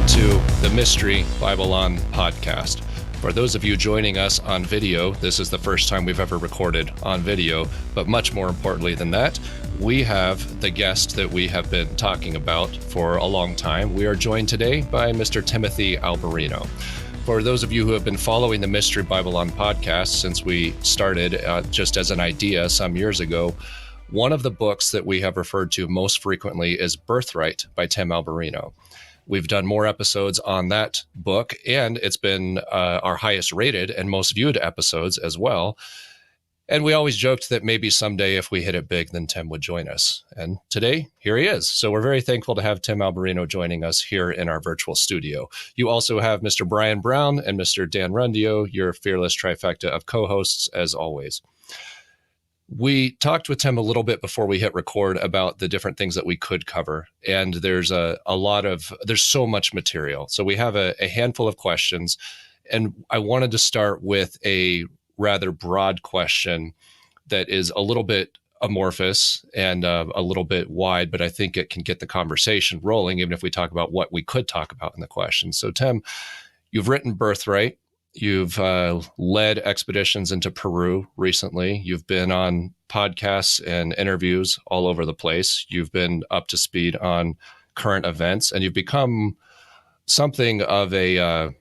to the Mystery Babylon podcast. For those of you joining us on video, this is the first time we've ever recorded on video, but much more importantly than that, we have the guest that we have been talking about for a long time. We are joined today by Mr. Timothy Alberino. For those of you who have been following the Mystery Babylon podcast since we started just as an idea some years ago, one of the books that we have referred to most frequently is Birthright by Tim Alberino. We've done more episodes on that book, and it's been our highest rated and most viewed episodes as well. And we always joked that maybe someday if we hit it big, then Tim would join us. And today, here he is. So we're very thankful to have Tim Alberino joining us here in our virtual studio. You also have Mr. Brian Brown and Mr. Dan Rundio, your fearless trifecta of co-hosts, as always. We talked with Tim a little bit before we hit record about the different things that we could cover. And there's there's so much material. So we have a handful of questions. And I wanted to start with a rather broad question that is a little bit amorphous and a little bit wide, but I think it can get the conversation rolling, even if we talk about what we could talk about in the question. So Tim, you've written Birthright. You've led expeditions into Peru recently. You've been on podcasts and interviews all over the place. You've been up to speed on current events, and you've become something of a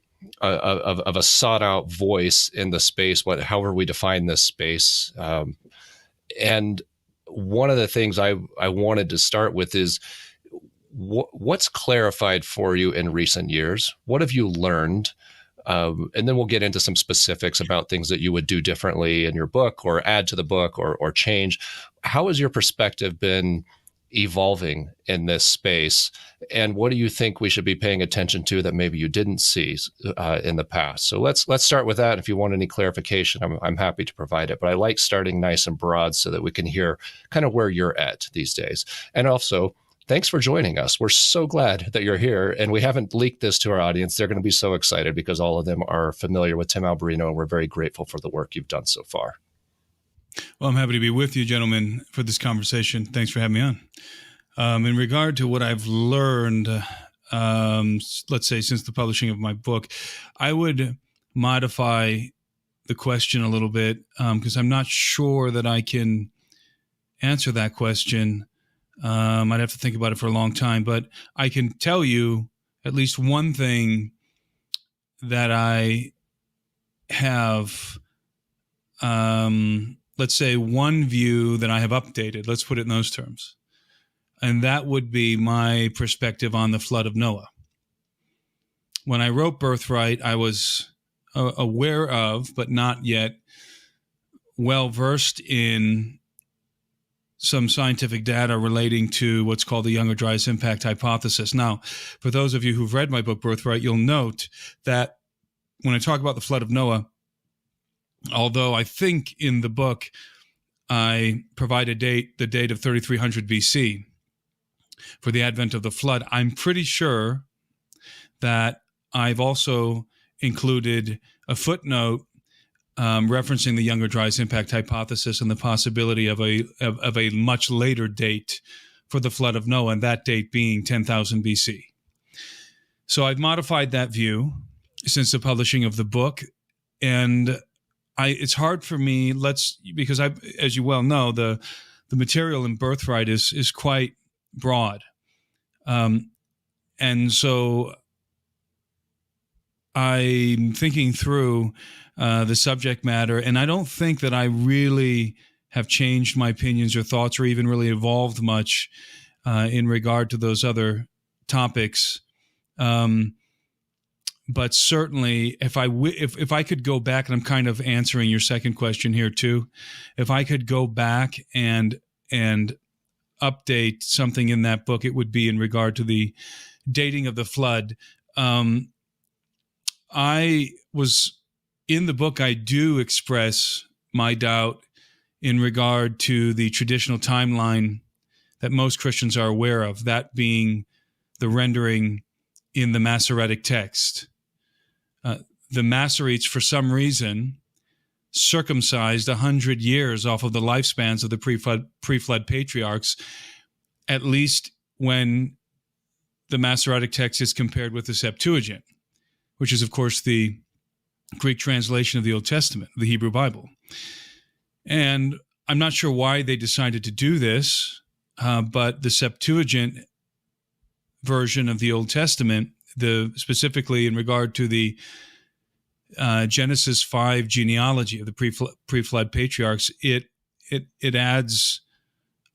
sought out voice in the space, however we define this space. And one of the things I wanted to start with is what's clarified for you in recent years? What have you learned? And then we'll get into some specifics about things that you would do differently in your book or add to the book or change. How has your perspective been evolving in this space? And what do you think we should be paying attention to that maybe you didn't see in the past? So let's start with that. If you want any clarification, I'm happy to provide it. But I like starting nice and broad so that we can hear kind of where you're at these days. And also, thanks for joining us. We're so glad that you're here, and we haven't leaked this to our audience. They're going to be so excited because all of them are familiar with Tim Alberino, and we're very grateful for the work you've done so far. Well, I'm happy to be with you, gentlemen, for this conversation. Thanks for having me on. In regard to what I've learned, let's say since the publishing of my book, I would modify the question a little bit because I'm not sure that I can answer that question. I'd have to think about it for a long time, but I can tell you at least one thing that I have, let's say one view that I have updated, let's put it in those terms. And that would be my perspective on the flood of Noah. When I wrote Birthright, I was aware of, but not yet well-versed in some scientific data relating to what's called the Younger Dryas Impact Hypothesis. Now, for those of you who've read my book, Birthright, you'll note that when I talk about the flood of Noah, although I think in the book I provide the date of 3300 BC for the advent of the flood, I'm pretty sure that I've also included a footnote referencing the Younger Dryas Impact Hypothesis and the possibility of a much later date for the flood of Noah, and that date being 10,000 BC. So I've modified that view since the publishing of the book, and it's hard for me. Because as you well know, the material in Birthright is quite broad, and so I'm thinking through the subject matter, and I don't think that I really have changed my opinions or thoughts or even really evolved much in regard to those other topics. But certainly, if I could go back, and I'm kind of answering your second question here too, if I could go back and update something in that book, it would be in regard to the dating of the flood. In the book, I do express my doubt in regard to the traditional timeline that most Christians are aware of, that being the rendering in the Masoretic text. The Masoretes, for some reason, circumcised 100 years off of the lifespans of the pre-flood patriarchs, at least when the Masoretic text is compared with the Septuagint, which is, of course, the Greek translation of the Old Testament, the Hebrew Bible. And I'm not sure why they decided to do this, but the Septuagint version of the Old Testament, specifically in regard to the Genesis 5 genealogy of the pre-flood patriarchs, it adds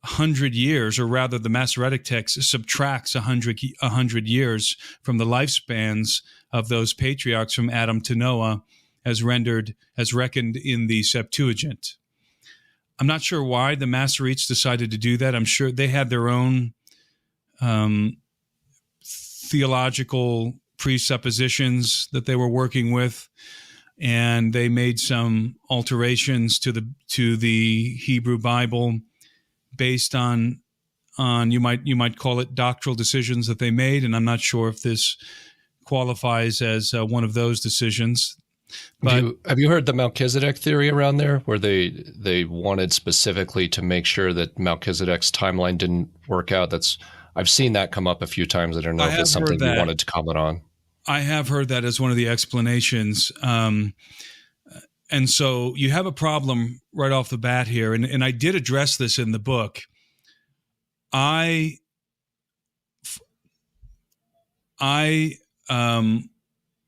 100 years, or rather the Masoretic text subtracts 100 years from the lifespans of those patriarchs from Adam to Noah as reckoned in the Septuagint. I'm not sure why the Masoretes decided to do that. I'm sure they had their own theological presuppositions that they were working with, and they made some alterations to the Hebrew Bible based on you might call it doctrinal decisions that they made, and I'm not sure if this qualifies as one of those decisions. But have you heard the Melchizedek theory around there, where they wanted specifically to make sure that Melchizedek's timeline didn't work out? I've seen that come up a few times. I don't know if it's something you wanted to comment on. I have heard that as one of the explanations. And so you have a problem right off the bat here. And I did address this in the book. I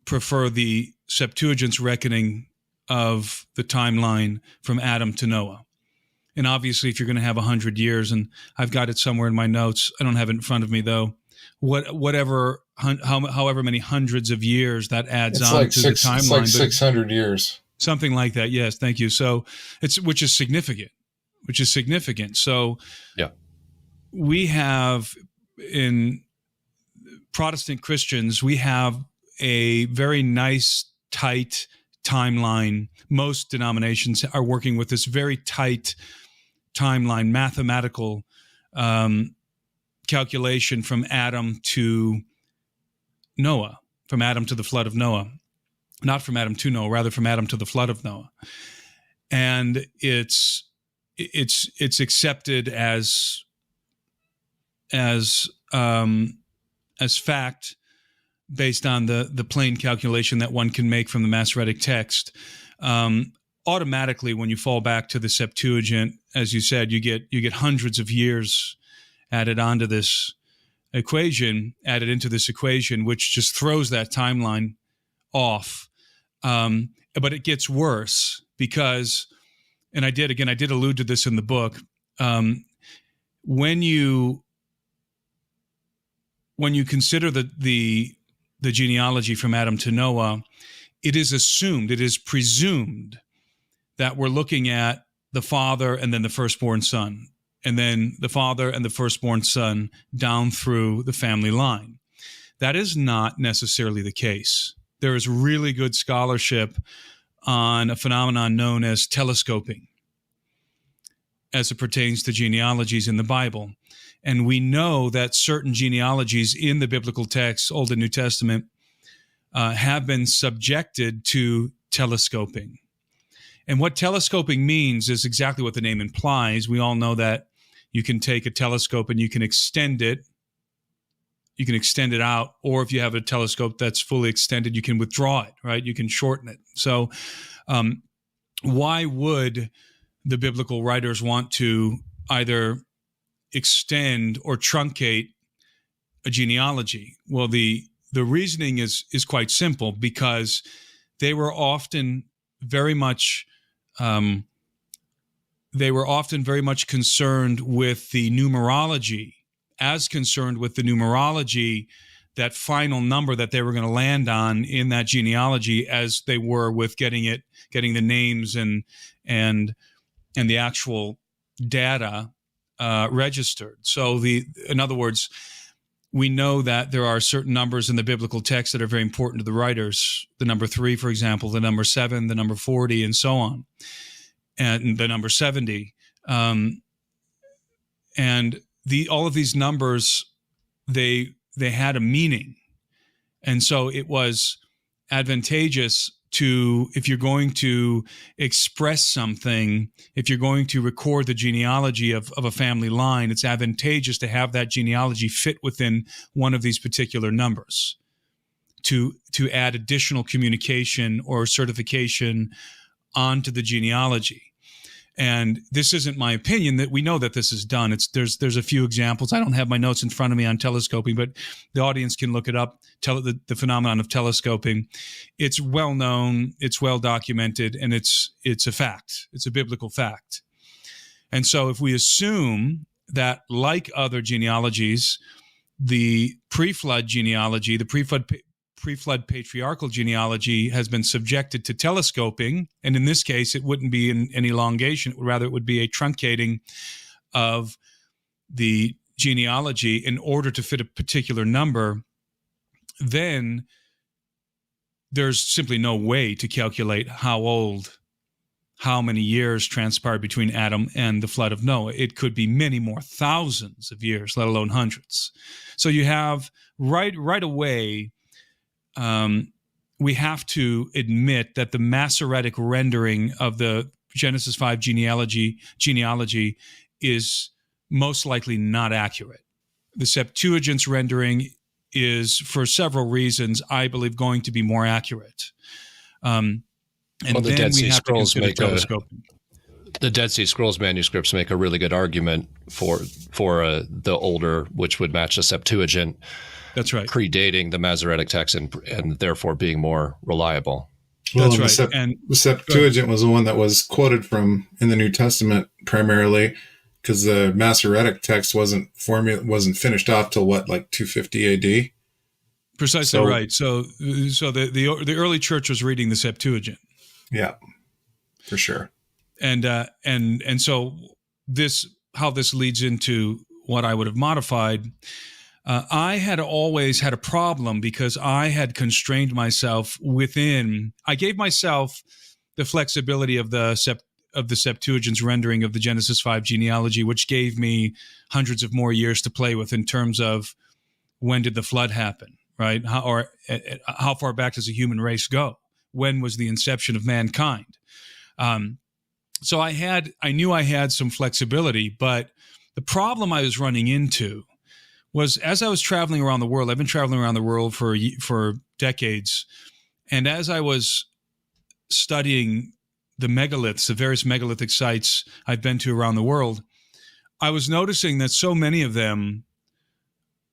prefer the Septuagint's reckoning of the timeline from Adam to Noah. And obviously, if you're going to have 100 years, and I've got it somewhere in my notes, I don't have it in front of me though. However many hundreds of years that adds it's on like to the timeline. It's like 600 years. Something like that. Yes, thank you. So which is significant. So yeah, we have in Protestant Christians, we have a very nice, tight timeline. Most denominations are working with this very tight timeline, mathematical calculation from Adam to Noah, from Adam to the flood of Noah. Not from Adam to Noah, rather from Adam to the flood of Noah. And it's accepted as fact based on the plain calculation that one can make from the Masoretic text. Automatically, when you fall back to the Septuagint, as you said, you get hundreds of years added into this equation, which just throws that timeline off. But it gets worse because, and I did allude to this in the book, when you consider the genealogy from Adam to Noah, it is presumed that we're looking at the father and then the firstborn son, and then the father and the firstborn son down through the family line. That is not necessarily the case. There is really good scholarship on a phenomenon known as telescoping as it pertains to genealogies in the Bible. And we know that certain genealogies in the biblical text, Old and New Testament, have been subjected to telescoping. And what telescoping means is exactly what the name implies. We all know that you can take a telescope and you can extend it. You can extend it out, or if you have a telescope that's fully extended, you can withdraw it, right? You can shorten it. So why would the biblical writers want to either extend or truncate a genealogy? Well, the reasoning is quite simple, because they were often very much concerned with the numerology, that final number that they were going to land on in that genealogy, as they were with getting the names and the actual data registered. So in other words, we know that there are certain numbers in the biblical text that are very important to the writers. The number 3, for example, the number 7, the number 40, and so on, and the number 70. And all of these numbers, they had a meaning. And so it was advantageous if you're going to express something, if you're going to record the genealogy of a family line, it's advantageous to have that genealogy fit within one of these particular numbers to add additional communication or certification onto the genealogy. And this isn't my opinion, that we know that this is done. There's a few examples. I don't have my notes in front of me on telescoping, but the audience can look it up. The phenomenon of telescoping. It's well known, it's well documented, and it's a fact. It's a biblical fact. And so if we assume that, like other genealogies, the pre-flood genealogy, the pre-flood patriarchal genealogy has been subjected to telescoping, and in this case, it wouldn't be an elongation. Rather, it would be a truncating of the genealogy in order to fit a particular number. Then there's simply no way to calculate how many years transpired between Adam and the flood of Noah. It could be many more thousands of years, let alone hundreds. So you have right away, we have to admit that the Masoretic rendering of the Genesis 5 genealogy is most likely not accurate. The Septuagint's rendering is, for several reasons, I believe, going to be more accurate. And well, the Dead Sea Scrolls the Dead Sea Scrolls manuscripts make a really good argument for the older, which would match the Septuagint. That's right. Predating the Masoretic text and therefore being more reliable. Well, that's right. And the Septuagint was the one that was quoted from in the New Testament primarily, because the Masoretic text wasn't finished off till like 250 AD. Precisely right. So the early church was reading the Septuagint. Yeah, for sure. And so how this leads into what I would have modified. I had always had a problem because I had constrained myself within. I gave myself the flexibility of the Septuagint's rendering of the Genesis 5 genealogy, which gave me hundreds of more years to play with in terms of when did the flood happen, right? How far back does the human race go? When was the inception of mankind? So I knew I had some flexibility, but the problem I was running into was, as I was traveling around the world, I've been traveling around the world for decades, and as I was studying the megaliths, the various megalithic sites I've been to around the world, I was noticing that so many of them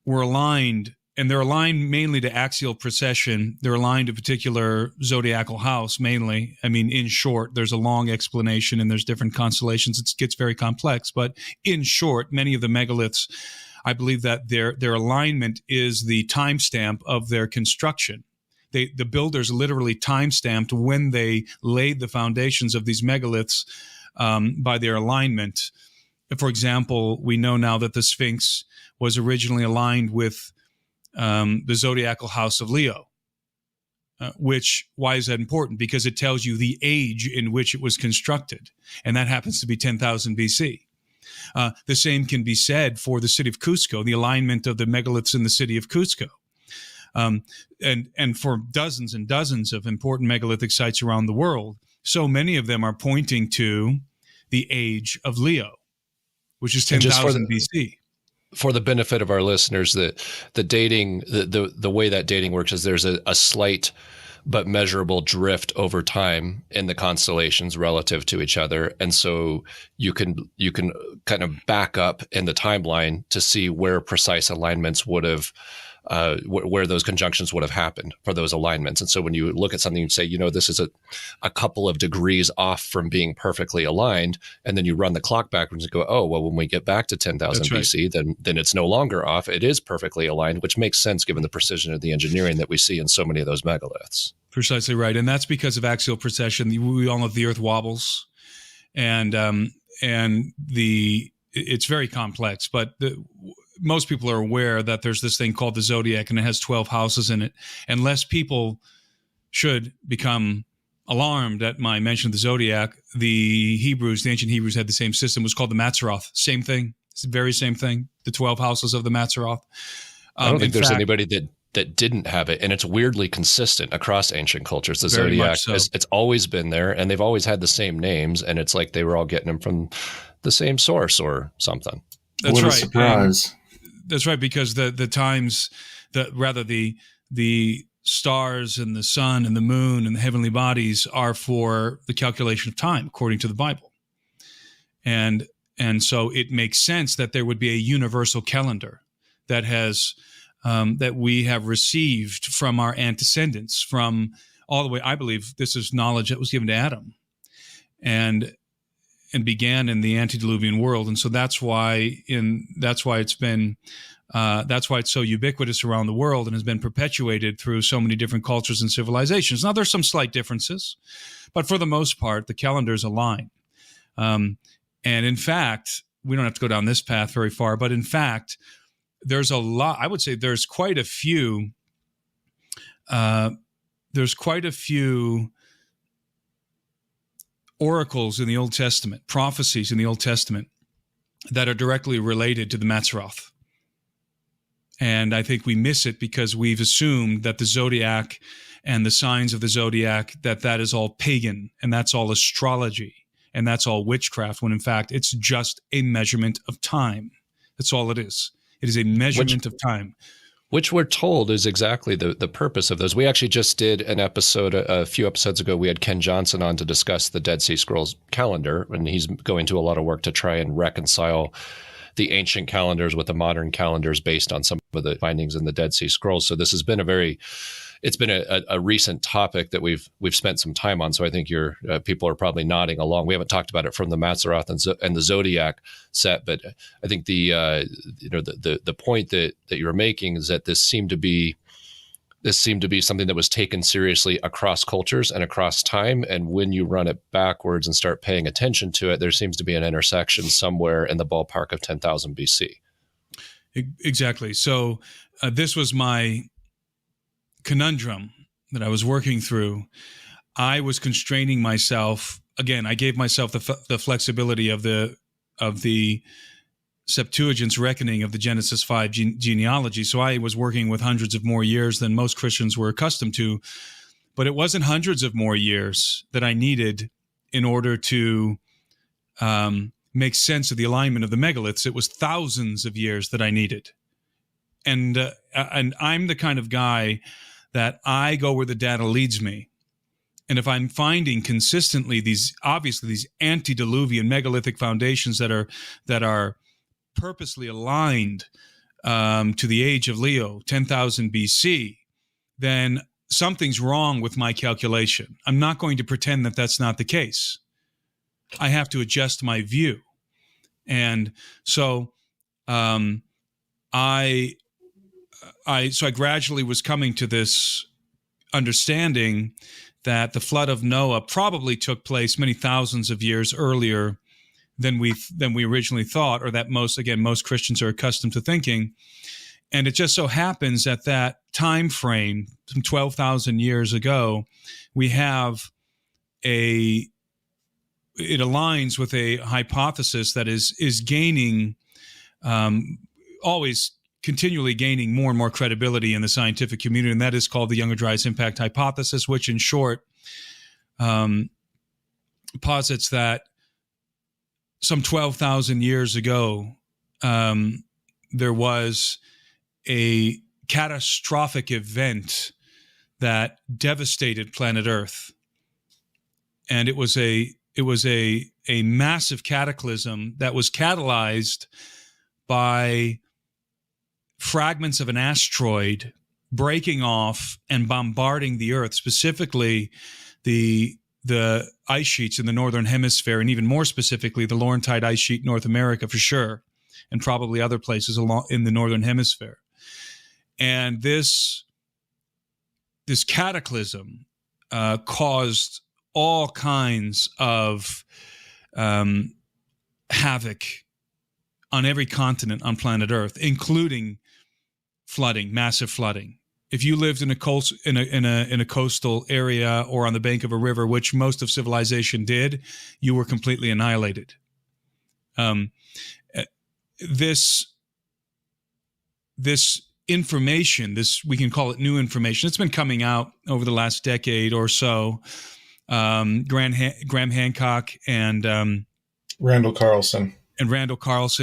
were aligned, and they're aligned mainly to axial precession. They're aligned to a particular zodiacal house mainly. I mean, in short, there's a long explanation and there's different constellations. It gets very complex, but in short, many of the megaliths, I believe that their alignment is the timestamp of their construction. The builders literally timestamped when they laid the foundations of these megaliths by their alignment. For example, we know now that the Sphinx was originally aligned with the zodiacal house of Leo. Why is that important? Because it tells you the age in which it was constructed, and that happens to be 10,000 BC. The same can be said for the city of Cusco, the alignment of the megaliths in the city of Cusco. And for dozens and dozens of important megalithic sites around the world, so many of them are pointing to the age of Leo, which is 10,000 BC. For the benefit of our listeners, the dating, the way that dating works is there's a slight but measurable drift over time in the constellations relative to each other. And so you can kind of back up in the timeline to see where precise alignments would have, where those conjunctions would have happened for those alignments. And so when you look at something and say, this is a couple of degrees off from being perfectly aligned, and then you run the clock backwards and go, oh, well, when we get back to 10,000 BC, then it's no longer off. It is perfectly aligned, which makes sense given the precision of the engineering that we see in so many of those megaliths. Precisely right. And that's because of axial precession. We all know the earth wobbles, and it's very complex, but most people are aware that there's this thing called the zodiac, and it has 12 houses in it. And lest people should become alarmed at my mention of the zodiac, the ancient Hebrews had the same system. It was called the Mazzaroth. Same thing. It's the very same thing. The 12 houses of the Mazzaroth. I don't think there's anybody that that didn't have it, and it's weirdly consistent across ancient cultures. The Very zodiac, much so. it's always been there, and they've always had the same names, and it's like they were all getting them from the same source or something. That's what right. a surprise. That's right, because the times, the stars and the sun and the moon and the heavenly bodies are for the calculation of time, according to the Bible. And so it makes sense that there would be a universal calendar that has that we have received from our antecedents, from all the way. I believe this is knowledge that was given to Adam, and began in the antediluvian world. And so that's why it's been that's why it's so ubiquitous around the world and has been perpetuated through so many different cultures and civilizations. Now, there's some slight differences, but for the most part, the calendars align. And in fact, we don't have to go down this path very far, but in fact, there's a lot. I would say there's quite a few. Oracles in the Old Testament, prophecies in the Old Testament that are directly related to the Mazzaroth. And I think we miss it because we've assumed that the zodiac and the signs of the zodiac, that is all pagan and that's all astrology and that's all witchcraft, when in fact it's just a measurement of time. That's all it is. It is a measurement of time. Which we're told is exactly the purpose of those. We actually just did an episode a few episodes ago. We had Ken Johnson on to discuss the Dead Sea Scrolls calendar, and he's going to a lot of work to try and reconcile the ancient calendars with the modern calendars based on some of the findings in the Dead Sea Scrolls. So this has been it's been a recent topic that we've spent some time on. So I think your people are probably nodding along. We haven't talked about it from the Mazzaroth and the Zodiac set, but I think the point that you were making is that this seemed to be something that was taken seriously across cultures and across time. And when you run it backwards and start paying attention to it, there seems to be an intersection somewhere in the ballpark of 10,000 BC. Exactly. So this was my conundrum that I was working through. I was constraining myself. Again, I gave myself the flexibility of the Septuagint's reckoning of the Genesis 5 genealogy. So I was working with hundreds of more years than most Christians were accustomed to. But it wasn't hundreds of more years that I needed in order to make sense of the alignment of the megaliths. It was thousands of years that I needed. And I'm the kind of guy that I go where the data leads me. And if I'm finding consistently these antediluvian megalithic foundations that are purposely aligned to the age of Leo, 10,000 BC, then something's wrong with my calculation. I'm not going to pretend that that's not the case. I have to adjust my view. And so I gradually was coming to this understanding that the flood of Noah probably took place many thousands of years earlier than we originally thought, or that most Christians are accustomed to thinking. And it just so happens at that time frame, some 12,000 years ago, it aligns with a hypothesis that is gaining, always continually gaining more and more credibility in the scientific community, and that is called the Younger Dryas Impact Hypothesis, which in short posits that some 12,000 years ago, there was a catastrophic event that devastated planet Earth. And it was a massive cataclysm that was catalyzed by fragments of an asteroid breaking off and bombarding the Earth, specifically the ice sheets in the northern hemisphere, and even more specifically the Laurentide ice sheet in North America for sure, and probably other places along in the northern hemisphere. And this cataclysm caused all kinds of havoc on every continent on planet Earth, including flooding, massive flooding. If you lived in a coastal area or on the bank of a river, which most of civilization did, you were completely annihilated. This information, we can call it new information. It's been coming out over the last decade or so. Graham Hancock and Randall Carlson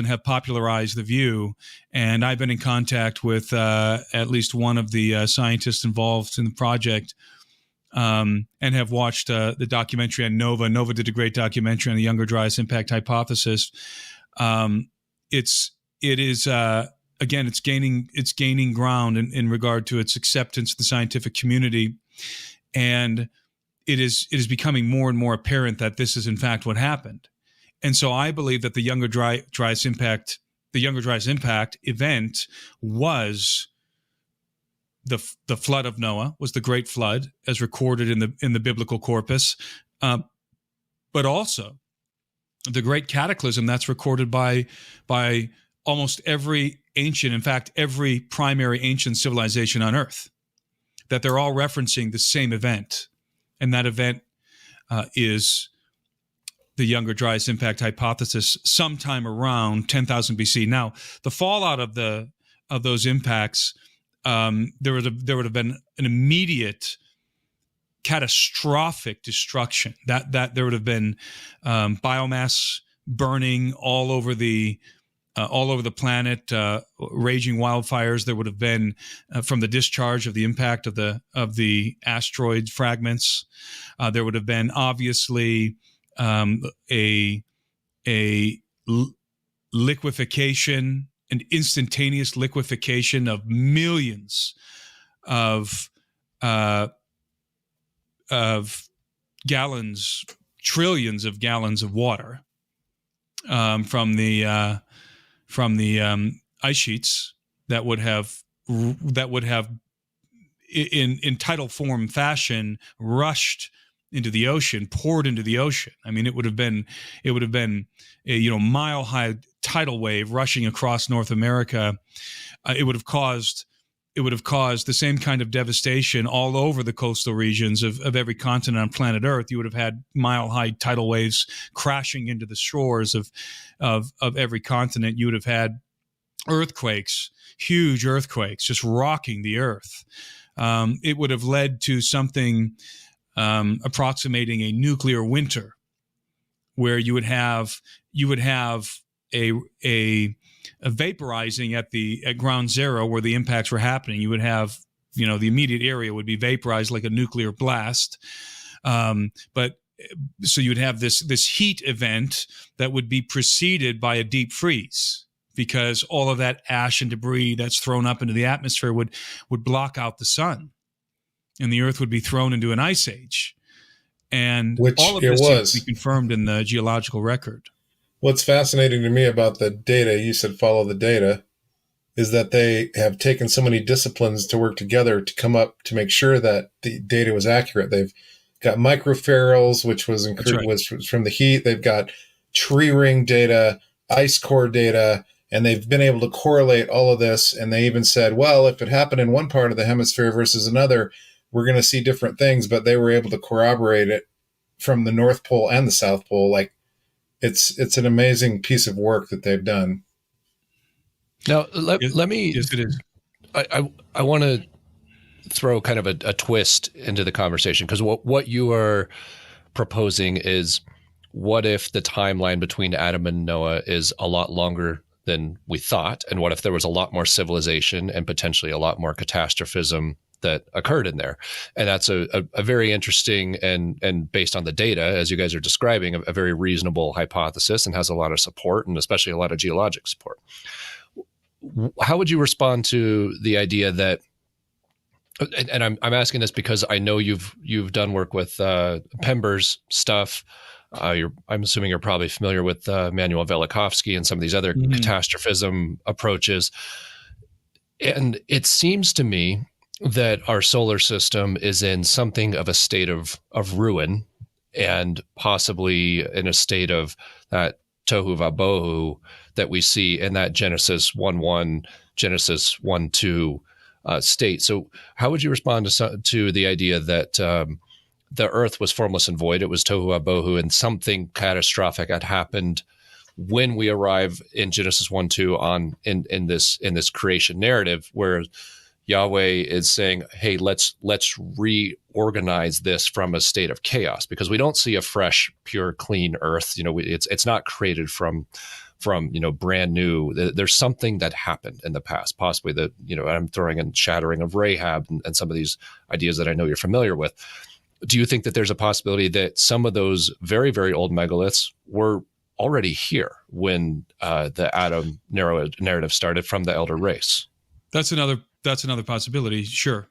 have popularized the view, and I've been in contact with at least one of the scientists involved in the project, and have watched the documentary on Nova. Nova did a great documentary on the Younger Dryas Impact Hypothesis. It's gaining ground in regard to its acceptance in the scientific community, and it is becoming more and more apparent that this is in fact what happened. And so I believe that the Younger Dryas Impact event was the flood of Noah, was the great flood as recorded in the biblical corpus, but also the great cataclysm that's recorded by almost every ancient, in fact, every primary ancient civilization on Earth, that they're all referencing the same event. And that event is the Younger Dryas Impact Hypothesis sometime around 10,000 BC. Now, the fallout of those impacts, there would have been an immediate catastrophic destruction. That there would have been biomass burning all over the planet, raging wildfires. There would have been from the discharge of the impact of the asteroid fragments. There would have been obviously a liquefaction, an instantaneous liquefaction of millions of gallons, trillions of gallons of water from the ice sheets that would have in tidal form fashion rushed into the ocean, poured into the ocean. I mean, it would have been a mile high tidal wave rushing across North America. It would have caused the same kind of devastation all over the coastal regions of every continent on planet Earth. You would have had mile high tidal waves crashing into the shores of every continent. You would have had earthquakes, huge earthquakes, just rocking the Earth. It would have led to something approximating a nuclear winter, where you would have a vaporizing at ground zero where the impacts were happening. You would have, the immediate area would be vaporized like a nuclear blast. But so you'd have this heat event that would be preceded by a deep freeze, because all of that ash and debris that's thrown up into the atmosphere would block out the sun, and the Earth would be thrown into an ice age. And all of this seems to be confirmed in the geological record. What's fascinating to me about the data, you said follow the data, is that they have taken so many disciplines to work together to come up to make sure that the data was accurate. They've got microferals, which was from the heat. They've got tree ring data, ice core data, and they've been able to correlate all of this. And they even said, well, if it happened in one part of the hemisphere versus another, we're going to see different things. But they were able to corroborate it from the North Pole and the South Pole. Like, it's an amazing piece of work that they've done. Now, let me. Yes, it is. I want to throw kind of a twist into the conversation, because what you are proposing is, what if the timeline between Adam and Noah is a lot longer than we thought, and what if there was a lot more civilization and potentially a lot more catastrophism that occurred in there? And that's a very interesting and based on the data, as you guys are describing, a very reasonable hypothesis, and has a lot of support, and especially a lot of geologic support. How would you respond to the idea that, and I'm asking this because I know you've done work with Pember's stuff. I'm assuming you're probably familiar with Manuel Velikovsky and some of these other catastrophism approaches. And it seems to me that our solar system is in something of a state of ruin, and possibly in a state of that tohu vabohu that we see in that Genesis 1:1, Genesis 1:2 state. So how would you respond to the idea that the earth was formless and void? It was tohu vabohu, and something catastrophic had happened when we arrive in Genesis 1-2 in this creation narrative, where Yahweh is saying, hey, let's reorganize this from a state of chaos, because we don't see a fresh, pure, clean earth. It's not created from brand new. There's something that happened in the past, possibly that, I'm throwing in shattering of Rahab and some of these ideas that I know you're familiar with. Do you think that there's a possibility that some of those very, very old megaliths were already here when the Adam narrative started from the elder race? That's another possibility. Sure.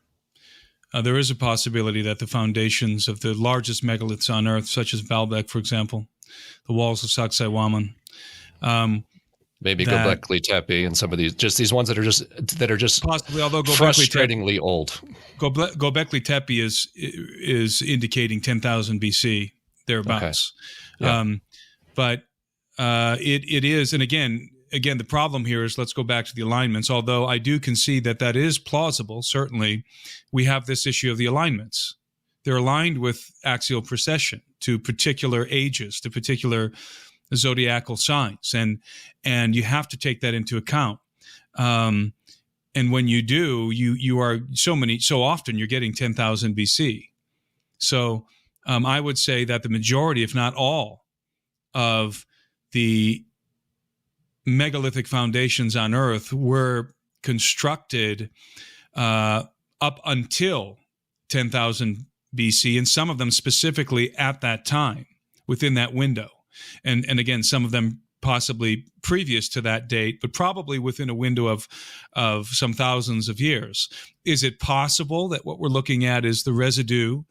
There is a possibility that the foundations of the largest megaliths on Earth, such as Baalbek, for example, the walls of Sacsayhuaman, maybe Göbekli Tepe, and some of these ones that are just possibly, although frustratingly old. Göbekli Tepe is indicating 10,000 BC thereabouts. Okay. Yeah. But it is, and again, the problem here is, let's go back to the alignments. Although I do concede that is plausible, certainly, we have this issue of the alignments. They're aligned with axial precession to particular ages, to particular zodiacal signs, and you have to take that into account. And when you do, you are so often you're getting 10,000 BC. So I would say that the majority, if not all, of the megalithic foundations on Earth were constructed up until 10,000 BC, and some of them specifically at that time, within that window. And again, some of them possibly previous to that date, but probably within a window of some thousands of years. Is it possible that what we're looking at is the residue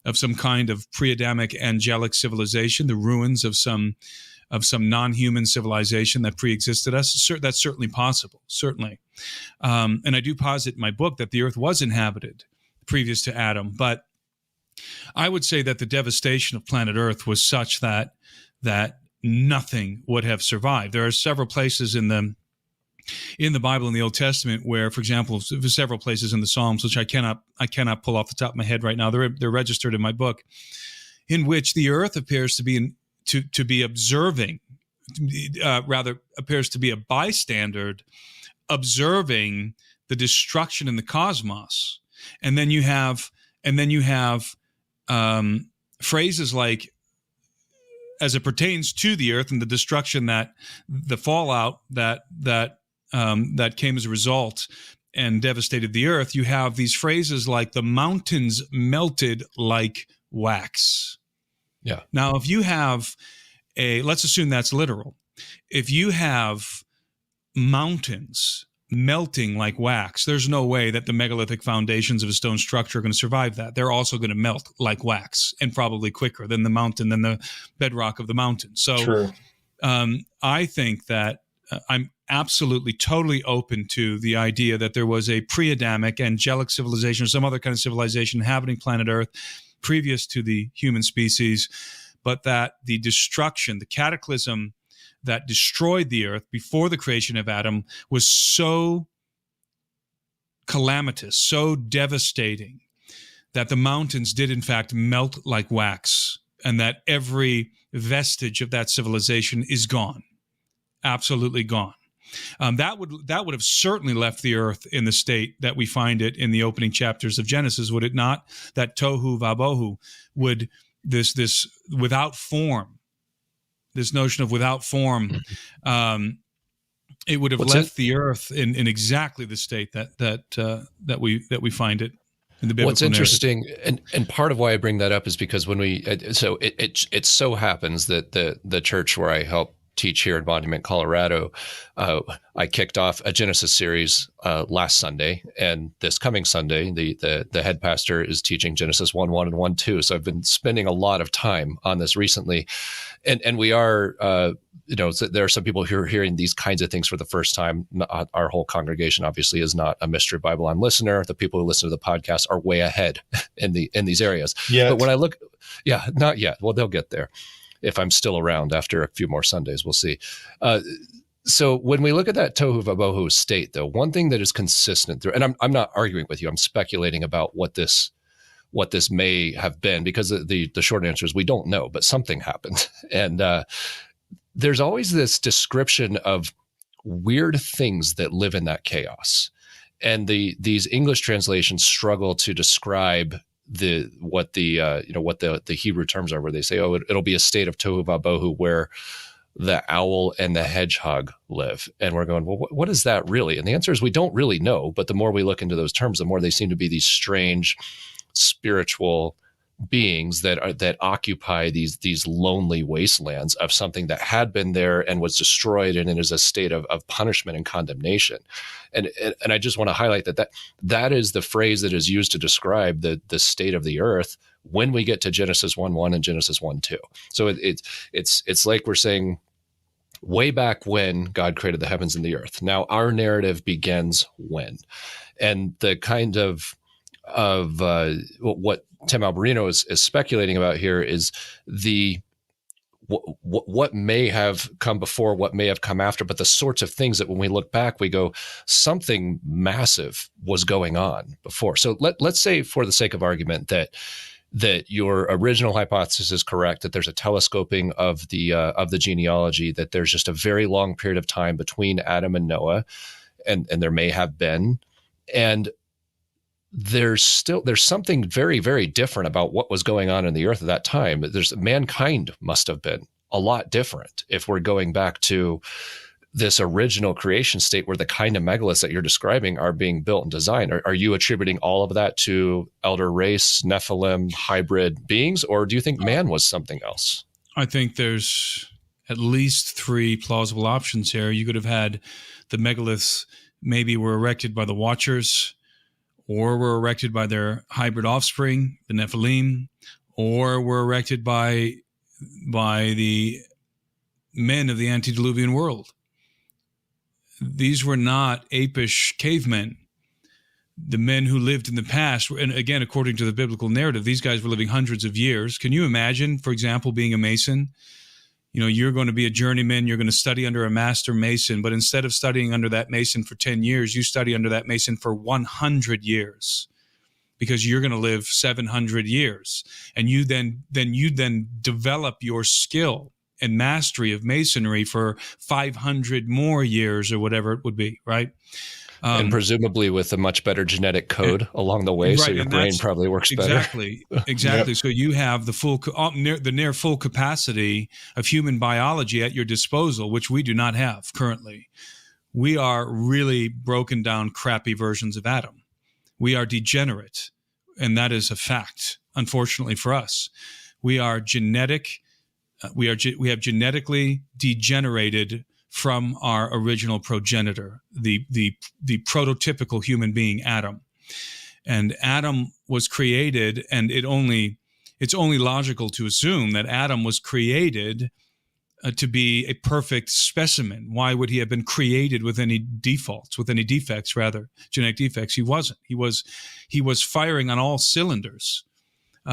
of some kind of preadamic angelic civilization, the ruins of some non-human civilization that pre-existed us? That's certainly possible, certainly. And I do posit in my book that the Earth was inhabited previous to Adam, but I would say that the devastation of planet Earth was such that nothing would have survived. There are several places in the Bible, in the Old Testament, where, for example, several places in the Psalms, which I cannot pull off the top of my head right now. They're registered in my book, in which the Earth appears to be observing, rather appears to be a bystander, observing the destruction in the cosmos. And then you have phrases like, as it pertains to the Earth and the destruction, that the fallout that came as a result and devastated the Earth, you have these phrases like, the mountains melted like wax. Yeah. Now, if you have let's assume that's literal. If you have mountains melting like wax, there's no way that the megalithic foundations of a stone structure are going to survive that. They're also going to melt like wax, and probably quicker than the bedrock of the mountain. So true. I think that I'm absolutely, totally open to the idea that there was a pre-Adamic angelic civilization or some other kind of civilization inhabiting planet Earth previous to the human species, but that the destruction, the cataclysm that destroyed the Earth before the creation of Adam was so calamitous, so devastating, that the mountains did in fact melt like wax, and that every vestige of that civilization is gone, absolutely gone. That would have certainly left the Earth in the state that we find it in the opening chapters of Genesis, would it not? That tohu vabohu, would this without form, this notion of without form, it would have left the Earth in exactly the state that we find it in the biblical What's interesting, and part of why I bring that up is because when it so happens that the church where I help teach here in Monument, Colorado, I kicked off a Genesis series last Sunday, and this coming Sunday, the head pastor is teaching Genesis 1:1 and 1:2. So I've been spending a lot of time on this recently, and we are, so there are some people who are hearing these kinds of things for the first time. Our whole congregation obviously is not a Mystery Bible-on listener. The people who listen to the podcast are way ahead in these areas. Yet. But when I look, not yet. Well, they'll get there. If I'm still around after a few more Sundays, we'll see. So when we look at that tohu vabohu state, though, one thing that is consistent through, and I'm not arguing with you, I'm speculating about what this may have been, because the short answer is we don't know, but something happened. And there's always this description of weird things that live in that chaos. And these English translations struggle to describe what the Hebrew terms are, where they say, oh, it'll be a state of tohu vabohu where the owl and the hedgehog live. And we're going, well, what is that really? And the answer is we don't really know. But the more we look into those terms, the more they seem to be these strange spiritual beings that occupy these lonely wastelands of something that had been there and was destroyed and is a state of punishment and condemnation. And I just want to highlight that is the phrase that is used to describe the state of the earth when we get to Genesis 1:1 and Genesis 1:2. So it's like we're saying way back when God created the heavens and the earth. Now our narrative begins when, and the kind of what Tim Alberino is speculating about here is what may have come before, what may have come after, but the sorts of things that when we look back, we go, something massive was going on before. So let's say, for the sake of argument, that your original hypothesis is correct, that there's a telescoping of the genealogy, that there's just a very long period of time between Adam and Noah, and there may have been, and there's something very, very different about what was going on in the earth at that time. Mankind must have been a lot different if we're going back to this original creation state where the kind of megaliths that you're describing are being built and designed. Are you attributing all of that to elder race, Nephilim, hybrid beings, or do you think man was something else? I think there's at least three plausible options here. You could have had the megaliths maybe were erected by the Watchers, or were erected by their hybrid offspring, the Nephilim, or were erected by the men of the antediluvian world. These were not apish cavemen. The men who lived in the past, and again, according to the biblical narrative, these guys were living hundreds of years. Can you imagine, for example, being a mason? You know, you're going to be a journeyman, you're going to study under a master mason, but instead of studying under that mason for 10 years, you study under that mason for 100 years, because you're going to live 700 years. And you then develop your skill and mastery of masonry for 500 more years, or whatever it would be, right? And presumably with a much better genetic code along the way, right, so your brain probably works better. Exactly. Yep. So you have the near full capacity of human biology at your disposal, which we do not have currently. We are really broken down, crappy versions of Adam. We are degenerate, and that is a fact. Unfortunately for us, we are genetic. We have genetically degenerated from our original progenitor, the prototypical human being, Adam. And Adam was created, and it's only logical to assume that Adam was created to be a perfect specimen. Why would he have been created with any defects, genetic defects? He wasn't. He was firing on all cylinders.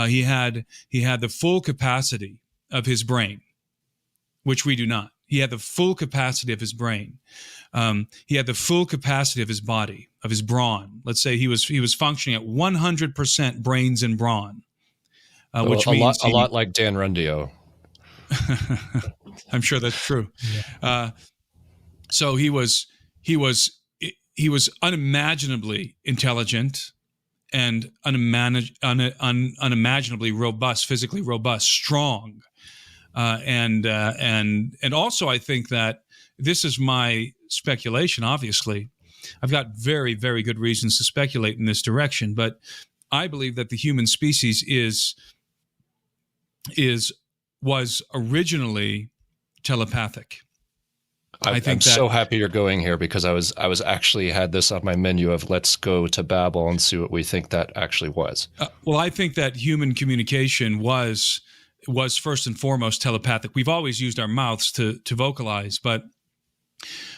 He had the full capacity of his brain, which we do not. He had the full capacity of his brain. He had the full capacity of his body, of his brawn. Let's say he was functioning at 100% brains and brawn, which means a lot like Dan Rundio. I'm sure that's true. Yeah. So he was unimaginably intelligent and unimaginably robust, physically robust, strong. And also, I think that this is my speculation. Obviously, I've got very, very good reasons to speculate in this direction, but I believe that the human species was originally telepathic. I'm so happy you're going here, because I was actually had this on my menu of let's go to Babel and see what we think that actually was. Well, I think that human communication was first and foremost telepathic. We've always used our mouths to vocalize, but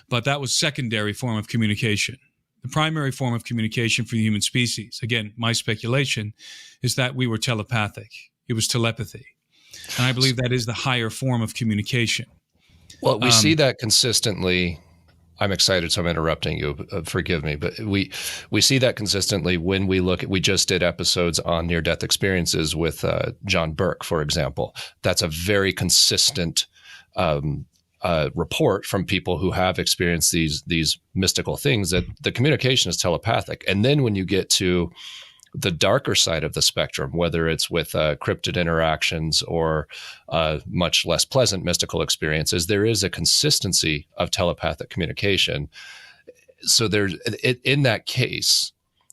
that was secondary form of communication. The primary form of communication for the human species, again, my speculation, is that we were telepathic. It was telepathy. And I believe that is the higher form of communication. Well, we see that consistently. I'm excited, so I'm interrupting you. Forgive me, but we see that consistently when we just did episodes on near-death experiences with John Burke, for example. That's a very consistent report from people who have experienced these mystical things that the communication is telepathic. And then when you get to the darker side of the spectrum, whether it's with cryptid interactions or much less pleasant mystical experiences, there is a consistency of telepathic communication. So there's in that case,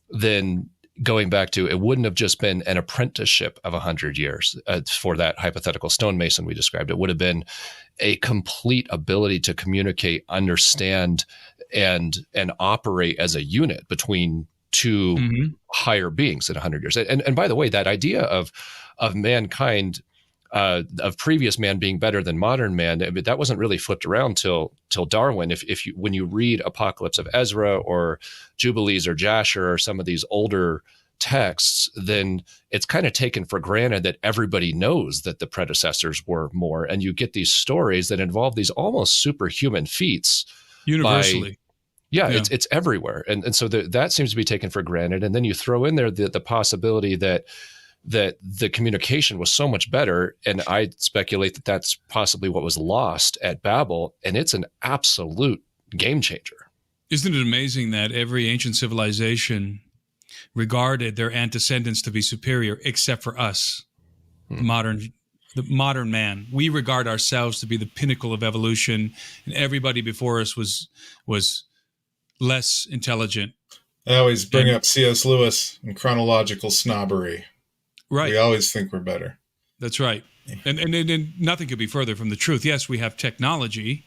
then going back to, it wouldn't have just been an apprenticeship of 100 years for that hypothetical stonemason we described. It would have been a complete ability to communicate, understand, and operate as a unit between two higher beings in 100 years. And by the way, that idea of mankind, of previous man being better than modern man, I mean, that wasn't really flipped around till Darwin. If you, when you read Apocalypse of Ezra or Jubilees or Jasher or some of these older texts, then it's kind of taken for granted that everybody knows that the predecessors were more. And you get these stories that involve these almost superhuman feats. Universally. Yeah, it's everywhere. And so that seems to be taken for granted. And then you throw in there the possibility that the communication was so much better. And I speculate that that's possibly what was lost at Babel. And it's an absolute game changer. Isn't it amazing that every ancient civilization regarded their antecedents to be superior, except for us, the modern man? We regard ourselves to be the pinnacle of evolution, and everybody before us was less intelligent. I always bring up C.S. Lewis and chronological snobbery. Right. We always think we're better. That's right. And nothing could be further from the truth. Yes, we have technology,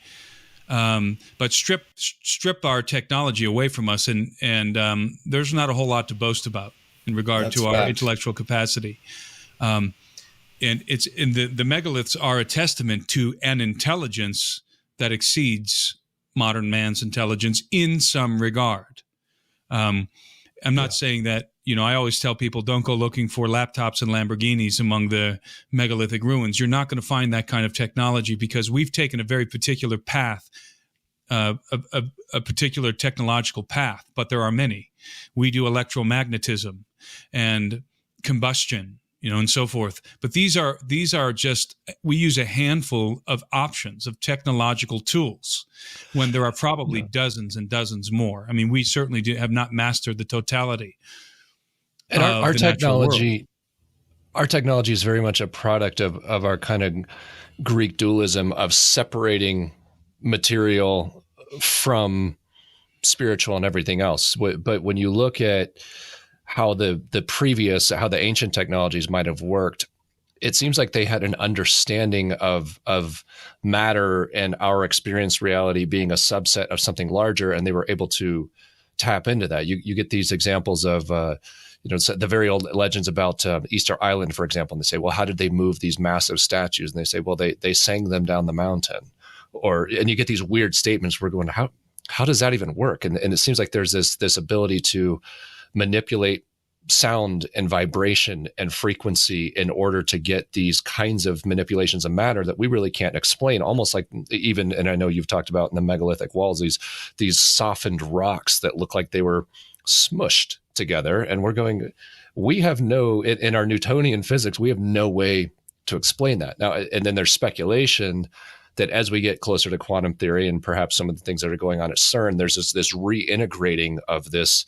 but strip our technology away from us, and there's not a whole lot to boast about in regard to our intellectual capacity. And the megaliths are a testament to an intelligence that exceeds modern man's intelligence in some regard. I'm not saying that, I always tell people, don't go looking for laptops and Lamborghinis among the megalithic ruins. You're not going to find that kind of technology because we've taken a very particular path, a particular technological path, but there are many. We do electromagnetism and combustion, and so forth. But these are just, we use a handful of options of technological tools when there are probably dozens and dozens more. I mean, we certainly have not mastered the totality. And our technology is very much a product of our kind of Greek dualism of separating material from spiritual and everything else. But when you look at how the ancient technologies might have worked, it seems like they had an understanding of matter and our experienced reality being a subset of something larger, and they were able to tap into that. You get these examples of the very old legends about Easter Island, for example, and they say, well, how did they move these massive statues? And they say, well, they sang them down the mountain, and you get these weird statements. We're going, how does that even work? And it seems like there's this ability to manipulate sound and vibration and frequency in order to get these kinds of manipulations of matter that we really can't explain. Almost like and I know you've talked about in the megalithic walls, these softened rocks that look like they were smushed together. And we're going, we have in our Newtonian physics, we have no way to explain that. Now, and then there's speculation that as we get closer to quantum theory and perhaps some of the things that are going on at CERN, there's this reintegrating of this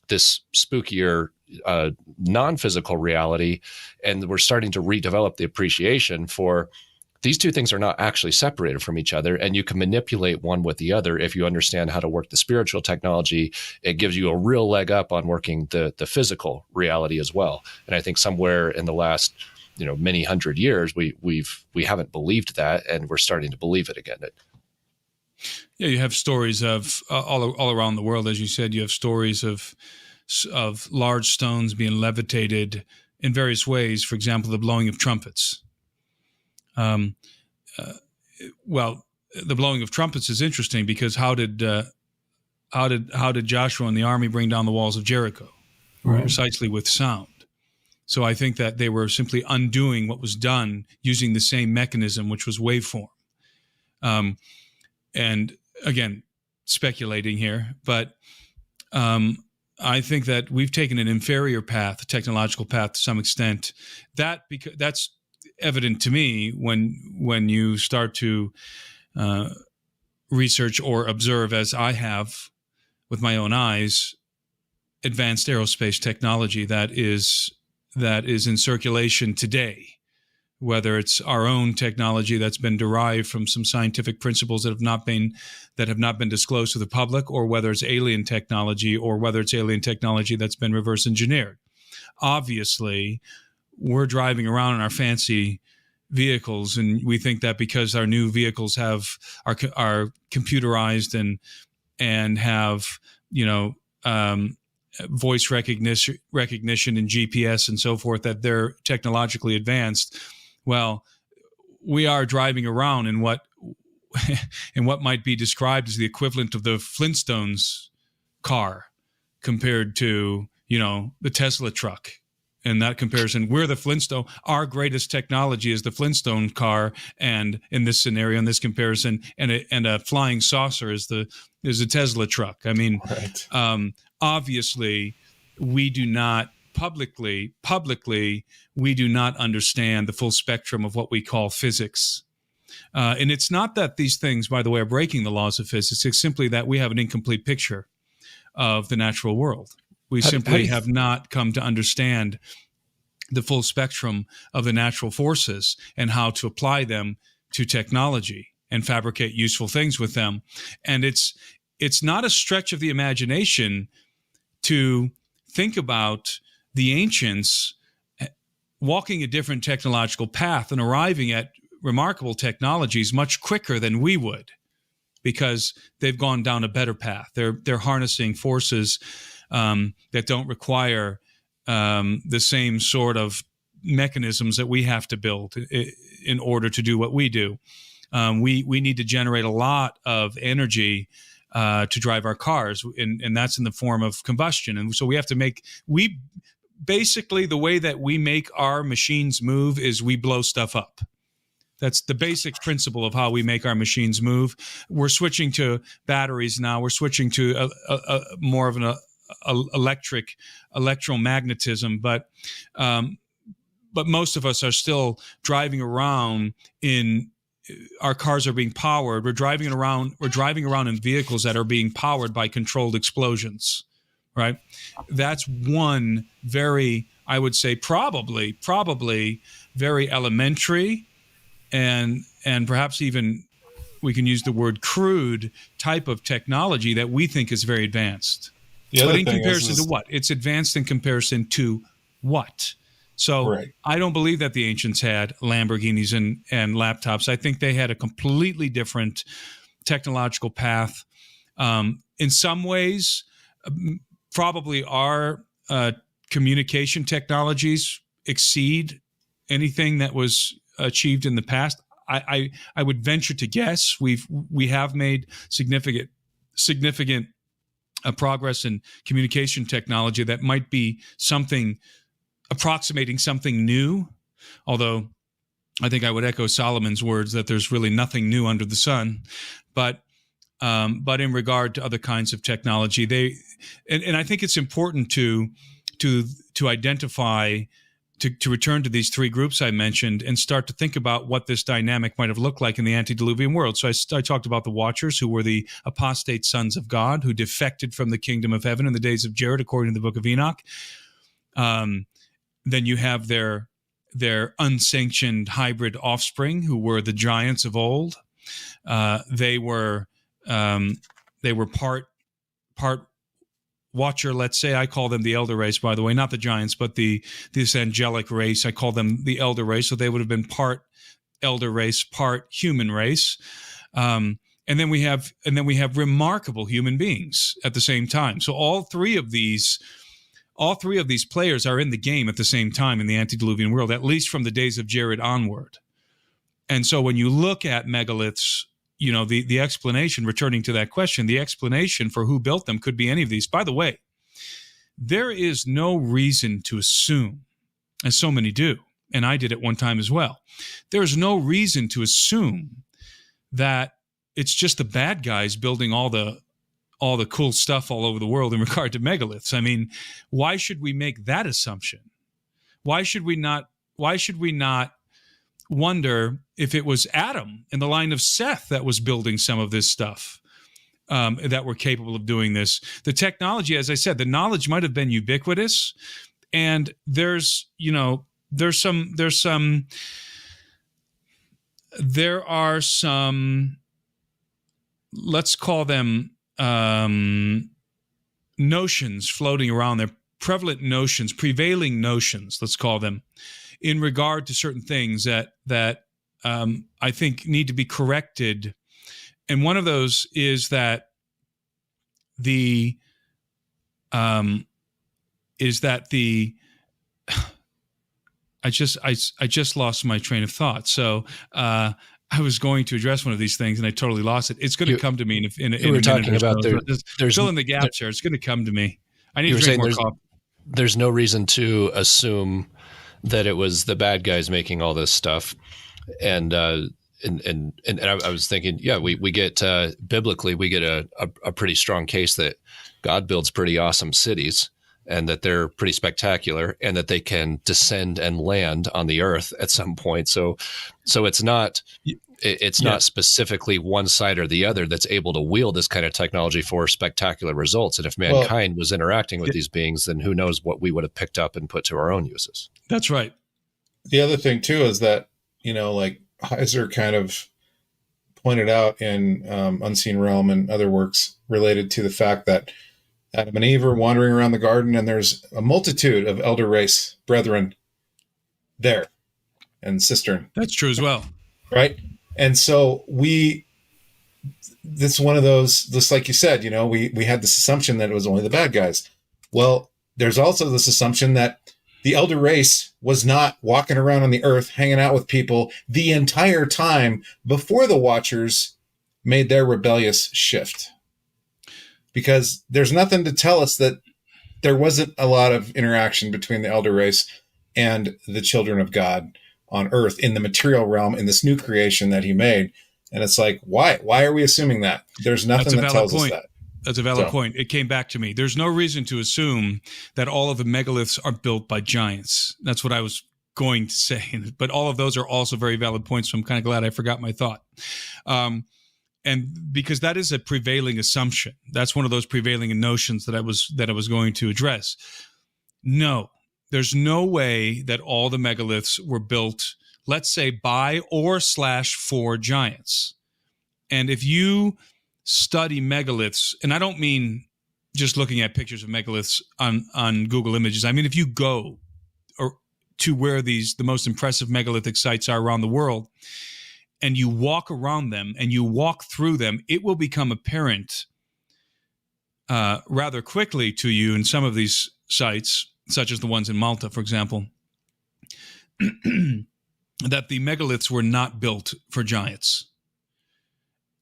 spookier non-physical reality, and we're starting to redevelop the appreciation for these two things are not actually separated from each other, and you can manipulate one with the other if you understand how to work the spiritual technology. It gives you a real leg up on working the physical reality as well. And I think somewhere in the last many hundred years, we haven't believed that, and we're starting to believe it again. Yeah, you have stories of all around the world, as you said. You have stories of large stones being levitated in various ways. For example, the blowing of trumpets. The blowing of trumpets is interesting because how did Joshua and the army bring down the walls of Jericho? Right. Precisely with sound. So I think that they were simply undoing what was done using the same mechanism, which was waveform. And again, speculating here, but I think that we've taken an inferior path, a technological path to some extent. That's evident to me when you start to research or observe, as I have with my own eyes, advanced aerospace technology that is in circulation today, whether it's our own technology that's been derived from some scientific principles that have not been disclosed to the public, or whether it's alien technology, or whether it's alien technology that's been reverse engineered. Obviously, we're driving around in our fancy vehicles, and we think that because our new vehicles are computerized and have, voice recognition and GPS and so forth, that they're technologically advanced. Well, we are driving around in what might be described as the equivalent of the Flintstones car compared to, the Tesla truck. In that comparison, we're the Flintstone. Our greatest technology is the Flintstone car, and in this scenario, in this comparison, and a flying saucer is a Tesla truck. I mean, right. Obviously, we do not publicly, we do not understand the full spectrum of what we call physics. And it's not that these things, by the way, are breaking the laws of physics. It's simply that we have an incomplete picture of the natural world. We simply have not come to understand the full spectrum of the natural forces and how to apply them to technology and fabricate useful things with them. And it's not a stretch of the imagination to think about the ancients walking a different technological path and arriving at remarkable technologies much quicker than we would, because they've gone down a better path. They're harnessing forces that don't require the same sort of mechanisms that we have to build in order to do what we do. We need to generate a lot of energy to drive our cars, and that's in the form of combustion. And so we have to basically the way that we make our machines move is we blow stuff up. That's the basic principle of how we make our machines move. We're switching to batteries now. We're switching to more of an electromagnetism, but most of us are still driving around our cars are being powered. We're driving around in vehicles that are being powered by controlled explosions, right? That's one very, I would say, probably very elementary and perhaps even we can use the word crude type of technology that we think is very advanced. But in comparison to what? It's advanced in comparison to what? So right. I don't believe that the ancients had Lamborghinis and laptops. I think they had a completely different technological path. In some ways, probably our communication technologies exceed anything that was achieved in the past. I would venture to guess we have made significant progress in communication technology that might be approximating something new, although I think I would echo Solomon's words that there's really nothing new under the sun. But in regard to other kinds of technology, and I think it's important to identify, to return to these three groups I mentioned and start to think about what this dynamic might have looked like in the antediluvian world. So I talked about the Watchers, who were the apostate sons of God, who defected from the kingdom of heaven in the days of Jared, according to the book of Enoch. Then you have their unsanctioned hybrid offspring, who were the giants of old. They were part Watcher, let's say. I call them the elder race, by the way, not the giants, but this angelic race. I call them the elder race. So they would have been part elder race, part human race. And then we have remarkable human beings at the same time. So all three of these players are in the game at the same time in the antediluvian world, at least from the days of Jared onward. And so when you look at megaliths, the explanation, returning to that question, the explanation for who built them could be any of these. By the way, there is no reason to assume, as so many do, and I did at one time as well, there is no reason to assume that it's just the bad guys building all the cool stuff all over the world in regard to megaliths. I mean, why should we make that assumption? Why should we not wonder if it was Adam in the line of Seth that was building some of this stuff, that were capable of doing this. The technology, as I said, the knowledge might have been ubiquitous, and there are some, let's call them notions floating around there, prevalent notions, prevailing notions, let's call them, in regard to certain things that I think need to be corrected. And one of those is that I just lost my train of thought. So I was going to address one of these things and I totally lost it. It's going to come to me in a minute. Talking about there's fill in the gaps here. It's going to come to me. I need to drink more coffee. There's no reason to assume that it was the bad guys making all this stuff. And I was thinking, we get biblically, we get a pretty strong case that God builds pretty awesome cities and that they're pretty spectacular and that they can descend and land on the earth at some point. So it's not specifically one side or the other that's able to wield this kind of technology for spectacular results. And if mankind was interacting with these beings, then who knows what we would have picked up and put to our own uses. That's right. The other thing too is that, like Heiser kind of pointed out in Unseen Realm and other works related to the fact that Adam and Eve are wandering around the garden and there's a multitude of elder race brethren there and cistern. That's true as well. Right. And so this is one of those, just like you said, we had this assumption that it was only the bad guys. Well, there's also this assumption that the elder race was not walking around on the earth, hanging out with people the entire time before the Watchers made their rebellious shift. Because there's nothing to tell us that there wasn't a lot of interaction between the elder race and the children of God on earth in the material realm in this new creation that he made. And it's like, why are we assuming that? There's nothing that tells us that. That's a valid point. It came back to me. There's no reason to assume that all of the megaliths are built by giants. That's what I was going to say. But all of those are also very valid points. So I'm kind of glad I forgot my thought. And because that is a prevailing assumption. That's one of those prevailing notions that I was going to address. No, there's no way that all the megaliths were built, let's say, by or / for giants. And if you study megaliths, and I don't mean just looking at pictures of megaliths on Google Images. I mean, if you go to where the most impressive megalithic sites are around the world, and you walk around them and you walk through them, it will become apparent rather quickly to you in some of these sites, such as the ones in Malta, for example, that the megaliths were not built for giants.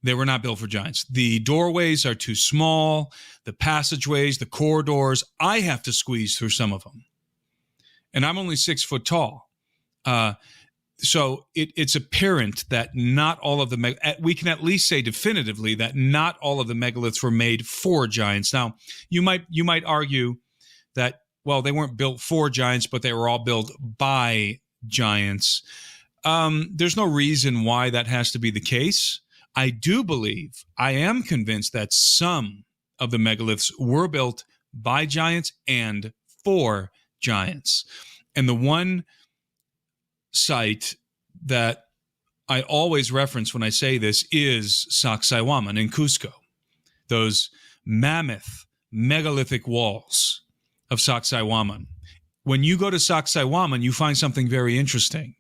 They were not built for giants. The doorways are too small, the passageways, the corridors, I have to squeeze through some of them. And I'm only 6 foot tall. So it's apparent that not all of we can at least say definitively that not all of the megaliths were made for giants. Now, you might argue that, well, they weren't built for giants, but they were all built by giants. There's no reason why that has to be the case. I am convinced that some of the megaliths were built by giants and for giants. And the one site that I always reference when I say this is Sacsayhuaman in Cusco. Those mammoth megalithic walls of Sacsayhuaman. When you go to Sacsayhuaman, you find something very interesting.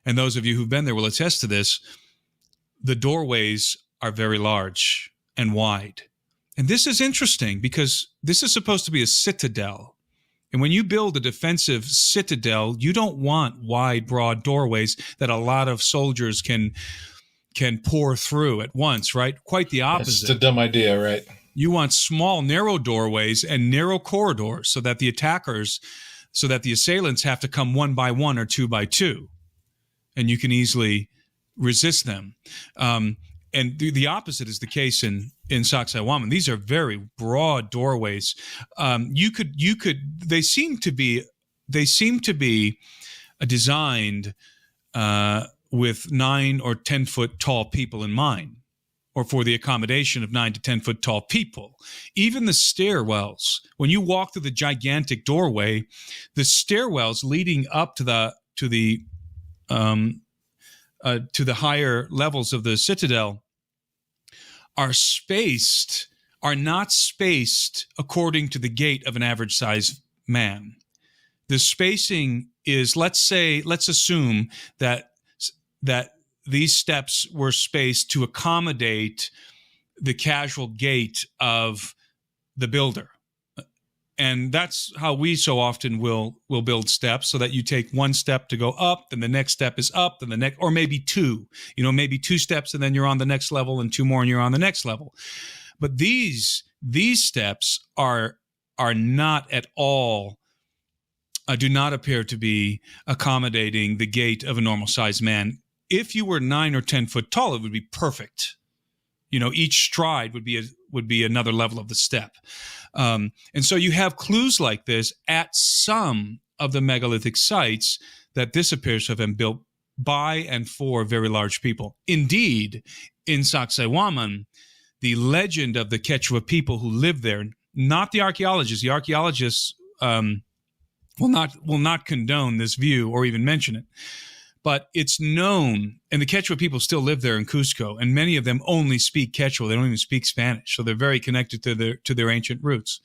And those of you who've been there will attest to this. The doorways are very large and wide. And this is interesting because this is supposed to be a citadel. And when you build a defensive citadel, you don't want wide, broad doorways that a lot of soldiers can pour through at once, right? Quite the opposite. It's a dumb idea, right? You want small, narrow doorways and narrow corridors so that the assailants have to come 1 by 1 or 2 by 2. And you can easily resist them. And the opposite is the case in Sacsayhuaman. These are very broad doorways. They seem to be designed with 9 or 10 foot tall people in mind, or for the accommodation of 9 to 10 foot tall people. Even the stairwells, when you walk through the gigantic doorway, the stairwells leading up to the higher levels of the citadel are not spaced according to the gait of an average sized man. The spacing is, let's assume that these steps were spaced to accommodate the casual gait of the builder. And that's how we so often will build steps, so that you take one step to go up, then the next step is up, then the next, or maybe two, maybe 2 steps and then you're on the next level, and 2 more and you're on the next level. But these steps are not at all, do not appear to be accommodating the gait of a normal sized man. If you were 9 or 10 foot tall, it would be perfect. Each stride would be another level of the step. And so you have clues like this at some of the megalithic sites that this appears to have been built by and for very large people. Indeed, in Sacsayhuaman, the legend of the Quechua people who lived there, not the archaeologists. The archaeologists will not condone this view or even mention it. But it's known, and the Quechua people still live there in Cusco, and many of them only speak Quechua. They don't even speak Spanish, so they're very connected to their ancient roots.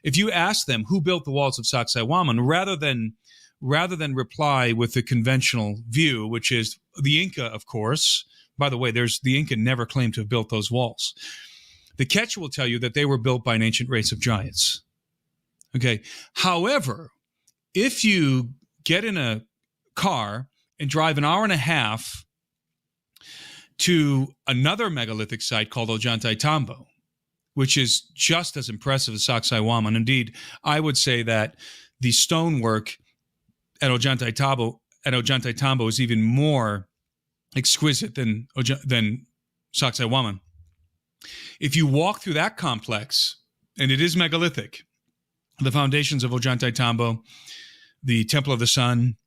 If you ask them who built the walls of Sacsayhuaman, rather than reply with the conventional view, which is the Inca, of course. By the way, the Inca never claimed to have built those walls. The Quechua will tell you that they were built by an ancient race of giants. Okay. However, if you get in a car and drive an hour and a half to another megalithic site called Ollantaytambo, which is just as impressive as Sacsayhuaman. Indeed, I would say that the stonework at Ollantaytambo is even more exquisite than Sacsayhuaman. If you walk through that complex, and it is megalithic, the foundations of Ollantaytambo, the Temple of the Sun,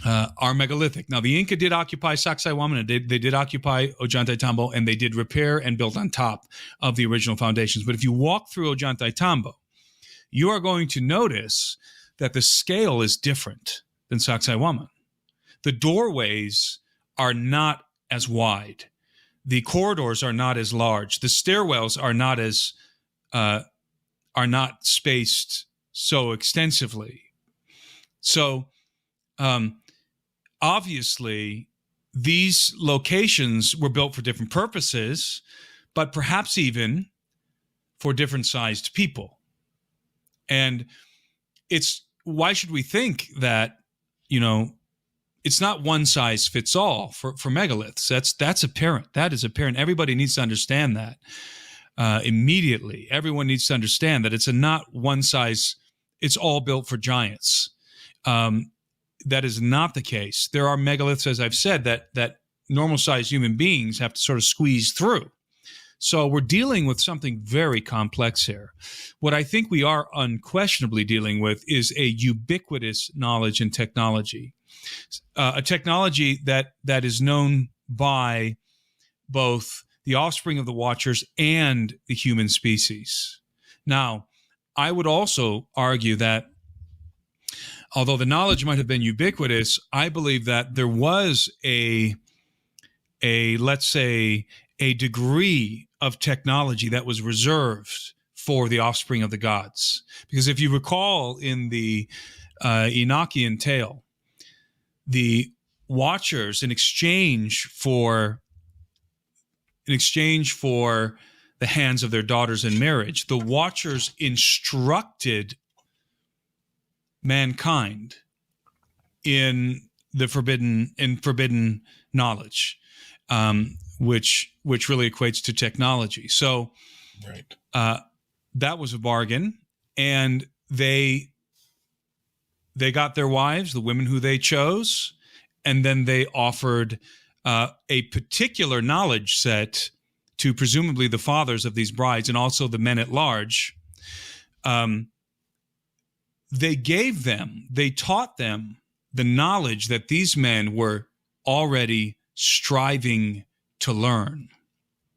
are megalithic. Now, the Inca did occupy Sacsayhuaman, and they did occupy Ollantaytambo, and they did repair and build on top of the original foundations. But if you walk through Ollantaytambo, you are going to notice that the scale is different than Sacsayhuaman. The doorways are not as wide. The corridors are not as large. The stairwells are not spaced so extensively. So, obviously, these locations were built for different purposes, but perhaps even for different sized people. And why should we think that, it's not one size fits all for megaliths? That's apparent. That is apparent. Everybody needs to understand that immediately. Everyone needs to understand that it's not one size, it's all built for giants. That is not the case. There are megaliths, as I've said, that normal-sized human beings have to sort of squeeze through. So we're dealing with something very complex here. What I think we are unquestionably dealing with is a ubiquitous knowledge and technology, a technology that is known by both the offspring of the Watchers and the human species. Now, I would also argue that although the knowledge might have been ubiquitous, I believe that there was let's say, a degree of technology that was reserved for the offspring of the gods. Because if you recall in the Enochian tale, the Watchers, in exchange for the hands of their daughters in marriage, the Watchers instructed mankind in forbidden knowledge, which really equates to technology. So, right. That was a bargain, and they got their wives, the women who they chose, and then they offered a particular knowledge set to presumably the fathers of these brides and also the men at large. They taught them the knowledge that these men were already striving to learn.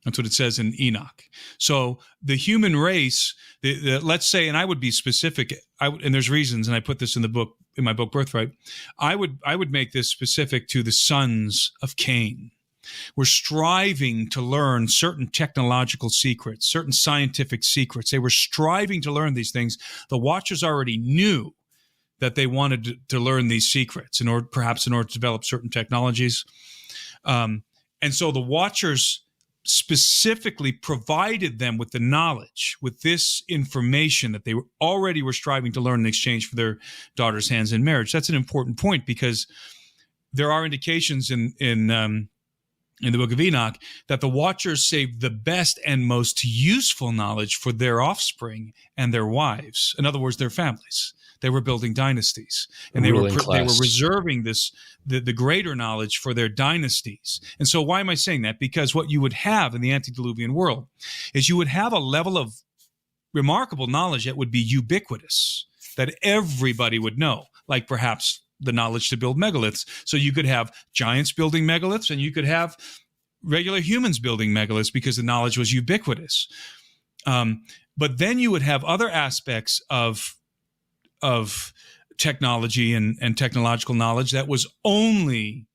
That's what it says in Enoch. So the human race, let's say, and I would be specific, and there's reasons, and I put this in the book, in my book, Birthright. I would make this specific to the sons of Cain. We're striving to learn certain technological secrets, certain scientific secrets. They were striving to learn these things. The Watchers already knew that they wanted to learn these secrets perhaps in order to develop certain technologies. And so the Watchers specifically provided them with the knowledge, with this information that they already were striving to learn in exchange for their daughter's hands in marriage. That's an important point, because there are indications in the book of Enoch that the Watchers saved the best and most useful knowledge for their offspring and their wives. In other words, their families. They were building dynasties, and they were reserving the greater knowledge for their dynasties. And so why am I saying that? Because what you would have in the antediluvian world is you would have a level of remarkable knowledge that would be ubiquitous, that everybody would know, like perhaps the knowledge to build megaliths. So you could have giants building megaliths, and you could have regular humans building megaliths because the knowledge was ubiquitous. But then you would have other aspects of technology and technological knowledge that was only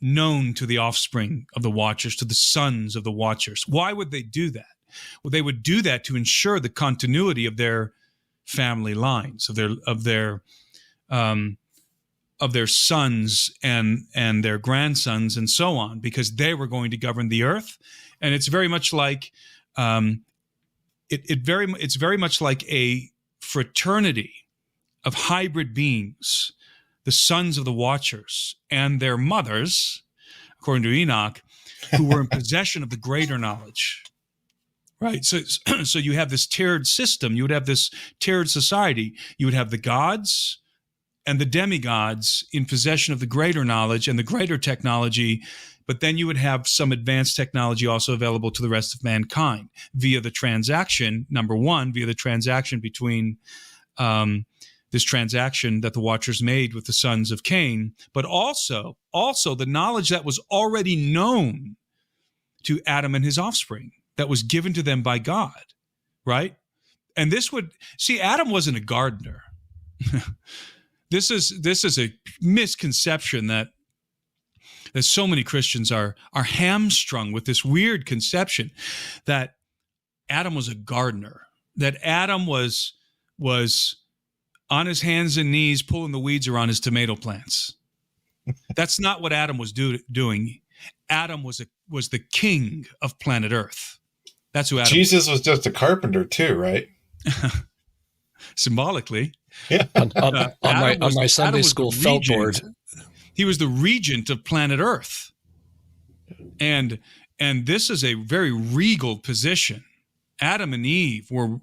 known to the offspring of the Watchers, to the sons of the Watchers. Why would they do that? Well, they would do that to ensure the continuity of their family lines, of their sons and their grandsons and so on, because they were going to govern the earth. And it's very much like it's very much like a fraternity of hybrid beings, the sons of the Watchers and their mothers, according to Enoch, who were in possession of the greater knowledge. Right. So you have this tiered system. You would have this tiered society. You would have the gods and the demigods in possession of the greater knowledge and the greater technology, but then you would have some advanced technology also available to the rest of mankind via the transaction, number one, via the transaction between this transaction that the Watchers made with the sons of Cain, but also the knowledge that was already known to Adam and his offspring, that was given to them by God, right? And Adam wasn't a gardener. This is a misconception that so many Christians are hamstrung with, this weird conception that Adam was a gardener, that Adam was on his hands and knees pulling the weeds around his tomato plants. That's not what Adam was doing. Adam was the king of planet Earth. That's who Adam Jesus was just a carpenter too, right? Symbolically. Yeah. On my Sunday school felt board. He was the regent of planet Earth. And this is a very regal position. Adam and Eve were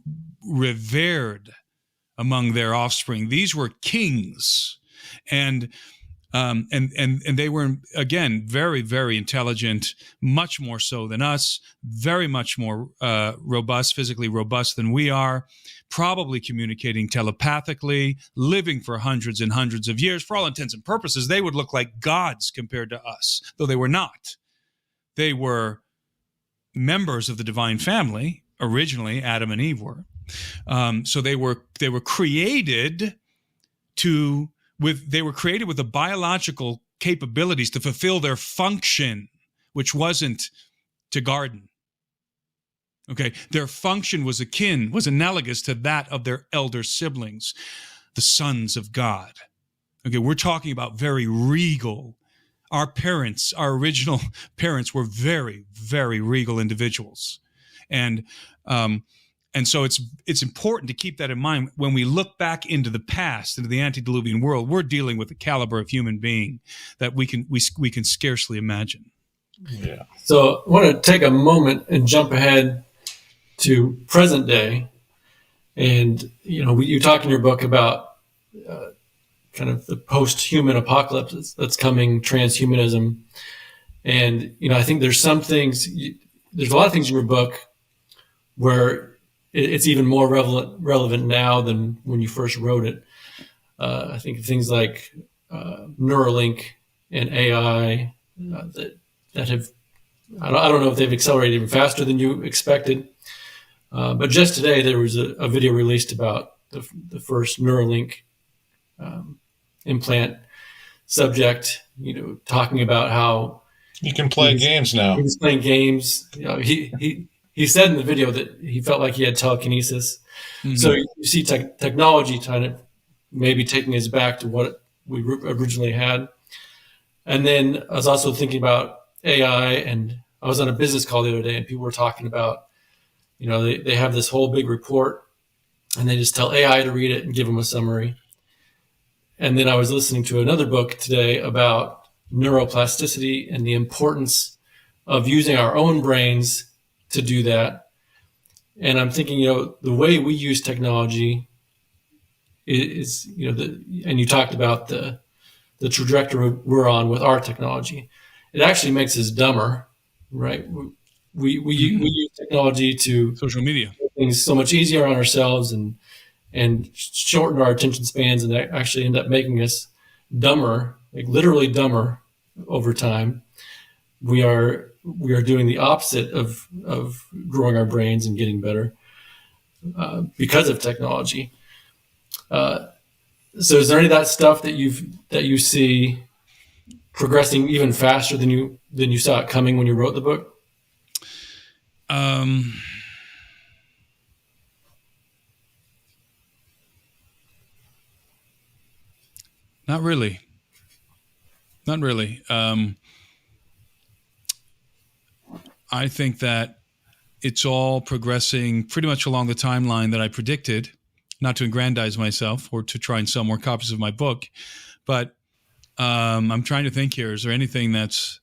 revered among their offspring. These were kings. And they were, again, very, very intelligent, much more so than us, very much more robust, physically robust than we are, probably communicating telepathically, living for hundreds and hundreds of years. For all intents and purposes, they would look like gods compared to us, though they were not. They were members of the divine family. Originally, Adam and Eve were. So they were created with the biological capabilities to fulfill their function, which wasn't to garden. Okay, their function was analogous to that of their elder siblings, the sons of God. Okay, we're talking about very regal. Our original parents were very, very regal individuals. And so it's important to keep that in mind when we look back into the past, into the antediluvian world. We're dealing with a caliber of human being that we can scarcely imagine. Yeah. So I want to take a moment and jump ahead to present day, and you talk in your book about kind of the post-human apocalypse that's coming, transhumanism, and I think there's some things. There's a lot of things in your book where it's even more relevant now than when you first wrote it. I think of things like Neuralink and AI, that have, I don't know if they've accelerated even faster than you expected. But just today, there was a video released about the first Neuralink implant subject, talking about how you can play games now. He was playing games. He said in the video that he felt like he had telekinesis. Mm-hmm. So you see technology kind of maybe taking us back to what we originally had. And then I was also thinking about AI, and I was on a business call the other day, and people were talking about, they have this whole big report, and they just tell AI to read it and give them a summary. And then I was listening to another book today about neuroplasticity and the importance of using our own brains to do that. And I'm thinking, the way we use technology is, and you talked about the trajectory we're on with our technology. It actually makes us dumber, right? We use technology to social media make things so much easier on ourselves and shorten our attention spans, and that actually end up making us dumber, like literally dumber over time. We are doing the opposite of growing our brains and getting better because of technology. So is there any of that stuff that you see progressing even faster than you saw it coming when you wrote the book? Not really. I think that it's all progressing pretty much along the timeline that I predicted, not to aggrandize myself or to try and sell more copies of my book, but I'm trying to think here. Is there anything that's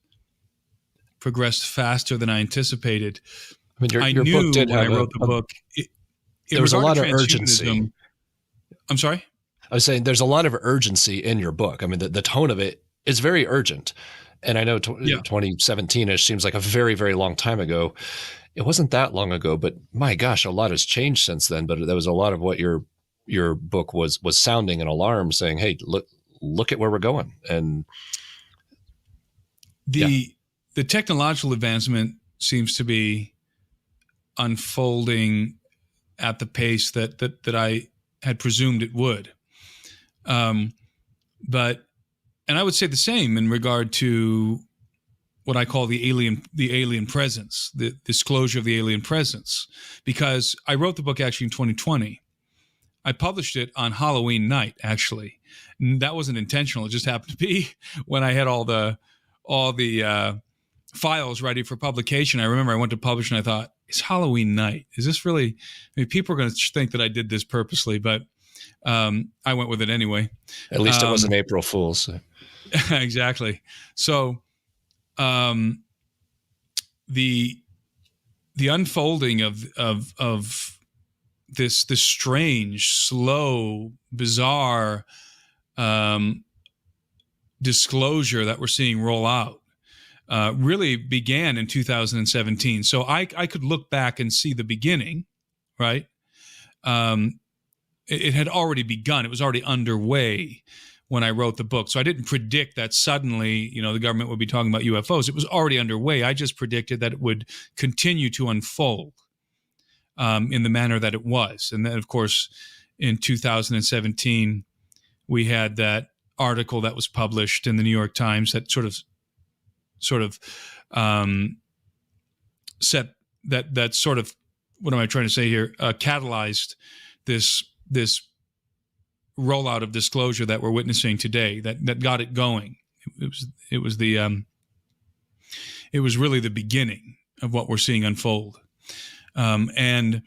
progressed faster than I anticipated? I mean, I your knew book did when have I wrote the book. There was a lot of transhumanism- urgency. I'm sorry? I was saying there's a lot of urgency in your book. I mean, the tone of it is very urgent. And I know 2017-ish seems like a very, very long time ago. It wasn't that long ago, but my gosh, a lot has changed since then. But there was a lot of what your book was sounding an alarm, saying, hey, look at where we're going. And the technological advancement seems to be unfolding at the pace that I had presumed it would. And I would say the same in regard to what I call the alien presence, the disclosure of the alien presence, because I wrote the book actually in 2020. I published it on Halloween night, actually. That wasn't intentional. It just happened to be when I had all the files ready for publication. I remember I went to publish and I thought, it's Halloween night. Is this really, people are going to think that I did this purposely, but I went with it anyway. At least it wasn't April Fool's. So. Exactly. So the unfolding of this strange, slow, bizarre disclosure that we're seeing roll out really began in 2017. So I could look back and see the beginning, right? It had already begun. It was already underway when I wrote the book. So I didn't predict that suddenly, the government would be talking about UFOs. It was already underway. I just predicted that it would continue to unfold in the manner that it was. And then, of course, in 2017, we had that article that was published in the New York Times that sort of set that sort of, what am I trying to say here? Catalyzed this rollout of disclosure that we're witnessing today. That got it going. It was really the beginning of what we're seeing unfold. And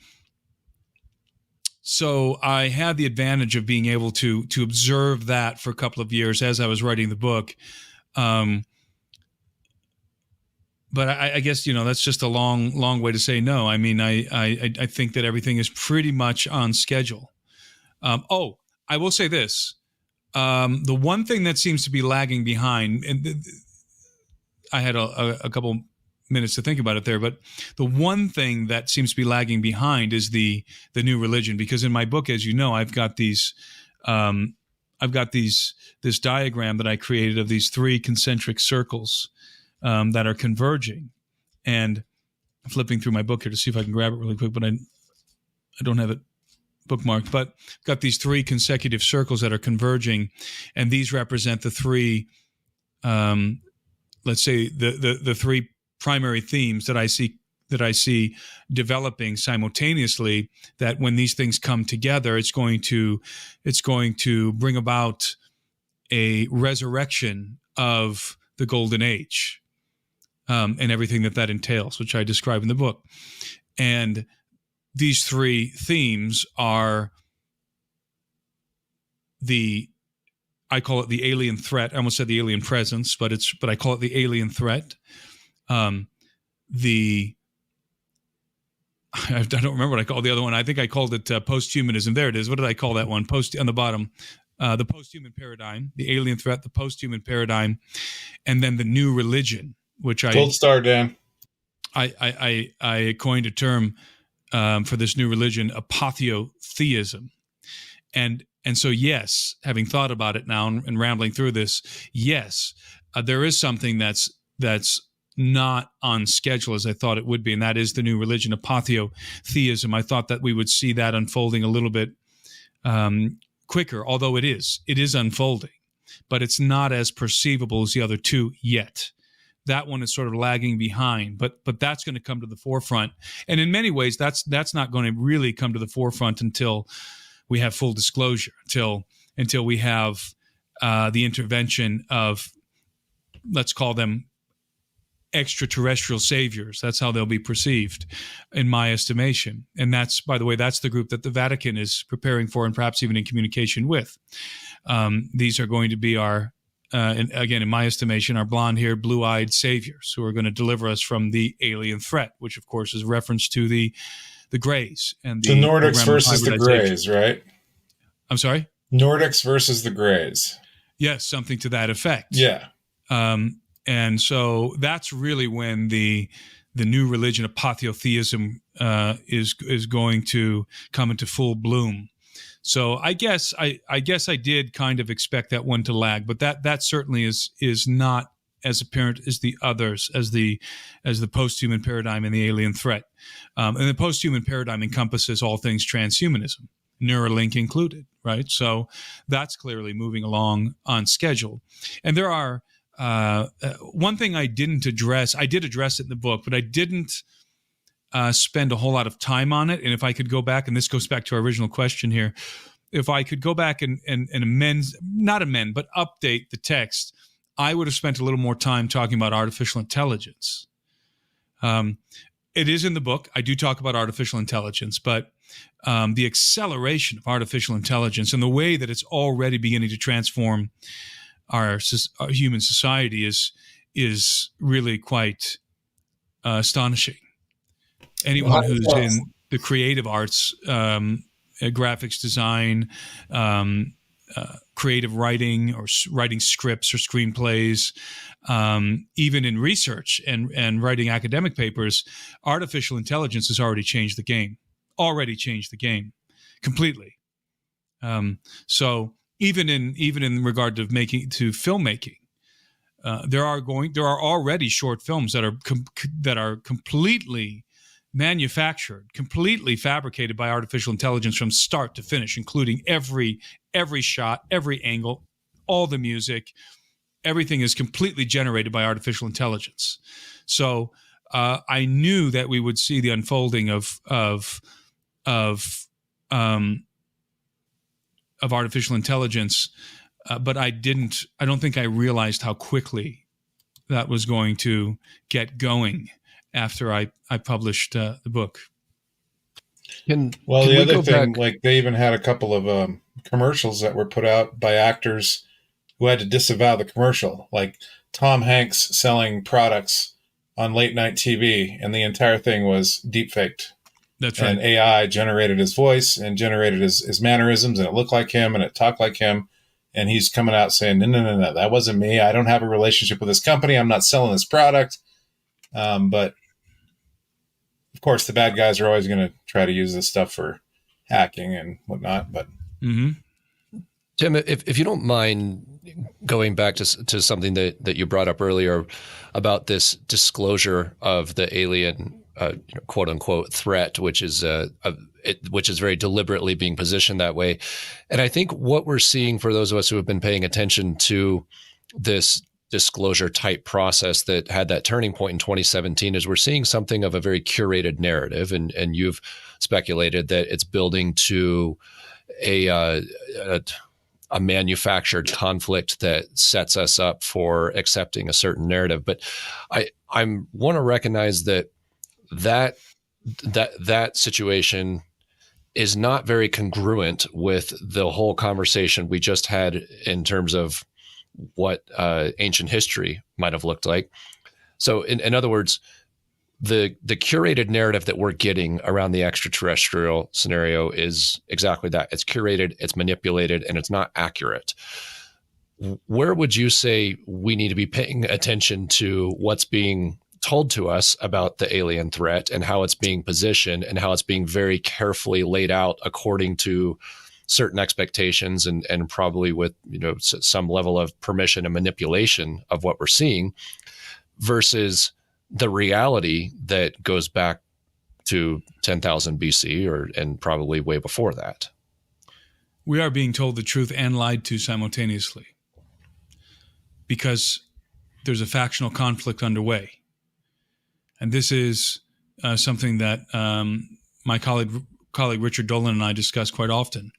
so I had the advantage of being able to observe that for a couple of years as I was writing the book. But I guess, that's just a long way to say no. I mean, I think that everything is pretty much on schedule. I will say this. The one thing that seems to be lagging behind, and I had a couple minutes to think about it there, but the one thing that seems to be lagging behind is the new religion, because in my book, as you know, I've got this diagram that I created of these three concentric circles that are converging. And flipping through my book here to see if I can grab it really quick, but I don't have it bookmarked. But got these 3 consecutive circles that are converging, and these represent the 3, let's say the 3 primary themes that I see developing simultaneously. That when these things come together, it's going to bring about a resurrection of the Golden Age, and everything that entails, which I describe in the book. And these 3 themes are I call it the alien threat. I almost said the alien presence, but I call it the alien threat. I don't remember what I called the other one. I think I called it posthumanism. There it is. What did I call that one? On the bottom, the posthuman paradigm, the alien threat, the posthuman paradigm, and then the new religion, which Gold star, Dan. I coined a term for this new religion, apotheotheism. And so, yes, having thought about it now and rambling through this, yes, there is something that's not on schedule as I thought it would be, and that is the new religion, apotheotheism. I thought that we would see that unfolding a little bit quicker, although it is unfolding, but it's not as perceivable as the other 2 yet. That one is sort of lagging behind, but that's going to come to the forefront. And in many ways, that's not going to really come to the forefront until we have full disclosure, until we have the intervention of, let's call them extraterrestrial saviors. That's how they'll be perceived, in my estimation. And that's, by the way, that's the group that the Vatican is preparing for and perhaps even in communication with. These are going to be our, and again, in my estimation, our blonde-haired, blue-eyed saviors who are going to deliver us from the alien threat, which, of course, is reference to the Greys and the Nordics versus the Greys, right? I'm sorry? Nordics versus the Greys. Yes, something to that effect. Yeah. And so that's really when the new religion, apotheotheism, is going to come into full bloom. So I guess I did kind of expect that one to lag, but that certainly is not as apparent as the others, as the posthuman paradigm and the alien threat. And the posthuman paradigm encompasses all things transhumanism, Neuralink included, right? So that's clearly moving along on schedule. And there are one thing I didn't address. I did address it in the book, but I didn't spend a whole lot of time on it. And if I could go back, and this goes back to our original question here, if I could go back and not amend, but update the text, I would have spent a little more time talking about artificial intelligence. It is in the book. I do talk about artificial intelligence, but the acceleration of artificial intelligence and the way that it's already beginning to transform our human society is really quite astonishing. Anyone who's in the creative arts, graphics design, creative writing, or writing scripts or screenplays, even in research and writing academic papers, artificial intelligence has already changed the game completely. So even in regard to filmmaking, there are already short films that are completely manufactured, completely fabricated by artificial intelligence from start to finish, including every shot, every angle, all the music, everything is completely generated by artificial intelligence. So I knew that we would see the unfolding of artificial intelligence, but I don't think I realized how quickly that was going to get going after I published the book. The other thing, like they even had a couple of commercials that were put out by actors who had to disavow the commercial, like Tom Hanks selling products on late night TV, and the entire thing was deep faked. That's right. And AI generated his voice and generated his mannerisms, and it looked like him and it talked like him. And he's coming out saying, no, that wasn't me. I don't have a relationship with this company. I'm not selling this product. But of course, the bad guys are always going to try to use this stuff for hacking and whatnot. But Tim, if you don't mind going back to something that you brought up earlier about this disclosure of the alien, quote unquote threat, which is very deliberately being positioned that way. And I think what we're seeing for those of us who have been paying attention to this disclosure type process that had that turning point in 2017 is we're seeing something of a very curated narrative. And you've speculated that it's building to a manufactured conflict that sets us up for accepting a certain narrative. But I want to recognize that situation is not very congruent with the whole conversation we just had in terms of what ancient history might have looked like. So in other words, the curated narrative that we're getting around the extraterrestrial scenario is exactly that. It's curated, it's manipulated, and it's not accurate. Where would you say we need to be paying attention to what's being told to us about the alien threat and how it's being positioned and how it's being very carefully laid out according to certain expectations and probably with some level of permission and manipulation of what we're seeing versus the reality that goes back to 10,000 BC and probably way before that? We are being told the truth and lied to simultaneously because there's a factional conflict underway. And this is something that my colleague Richard Dolan and I discuss quite often,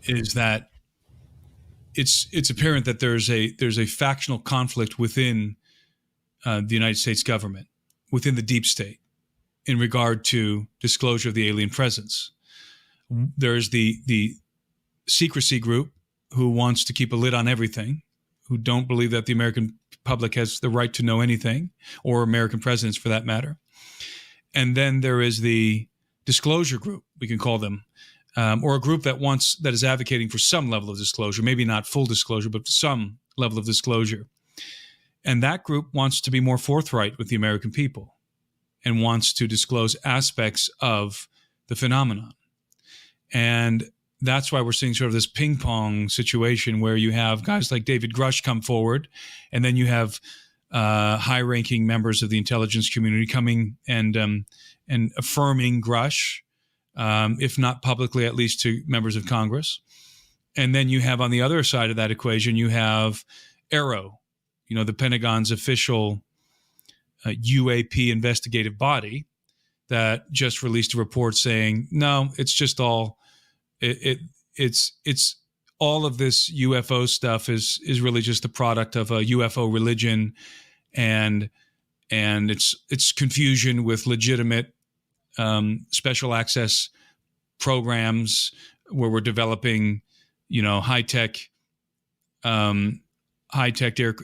is that it's apparent that there's a factional conflict within the United States government, within the deep state, in regard to disclosure of the alien presence. There's the secrecy group who wants to keep a lid on everything, who don't believe that the American public has the right to know anything, or American presidents for that matter. And then there is the disclosure group, we can call them, or a group that is advocating for some level of disclosure, maybe not full disclosure, but some level of disclosure. And that group wants to be more forthright with the American people and wants to disclose aspects of the phenomenon. And that's why we're seeing sort of this ping pong situation where you have guys like David Grush come forward, and then you have high-ranking members of the intelligence community coming and affirming Grush, if not publicly, at least to members of Congress. And then you have on the other side of that equation, you have AARO, the Pentagon's official UAP investigative body that just released a report saying, no, it's just all it's all of this UFO stuff is really just the product of a UFO religion, and it's confusion with legitimate special access programs where we're developing, high-tech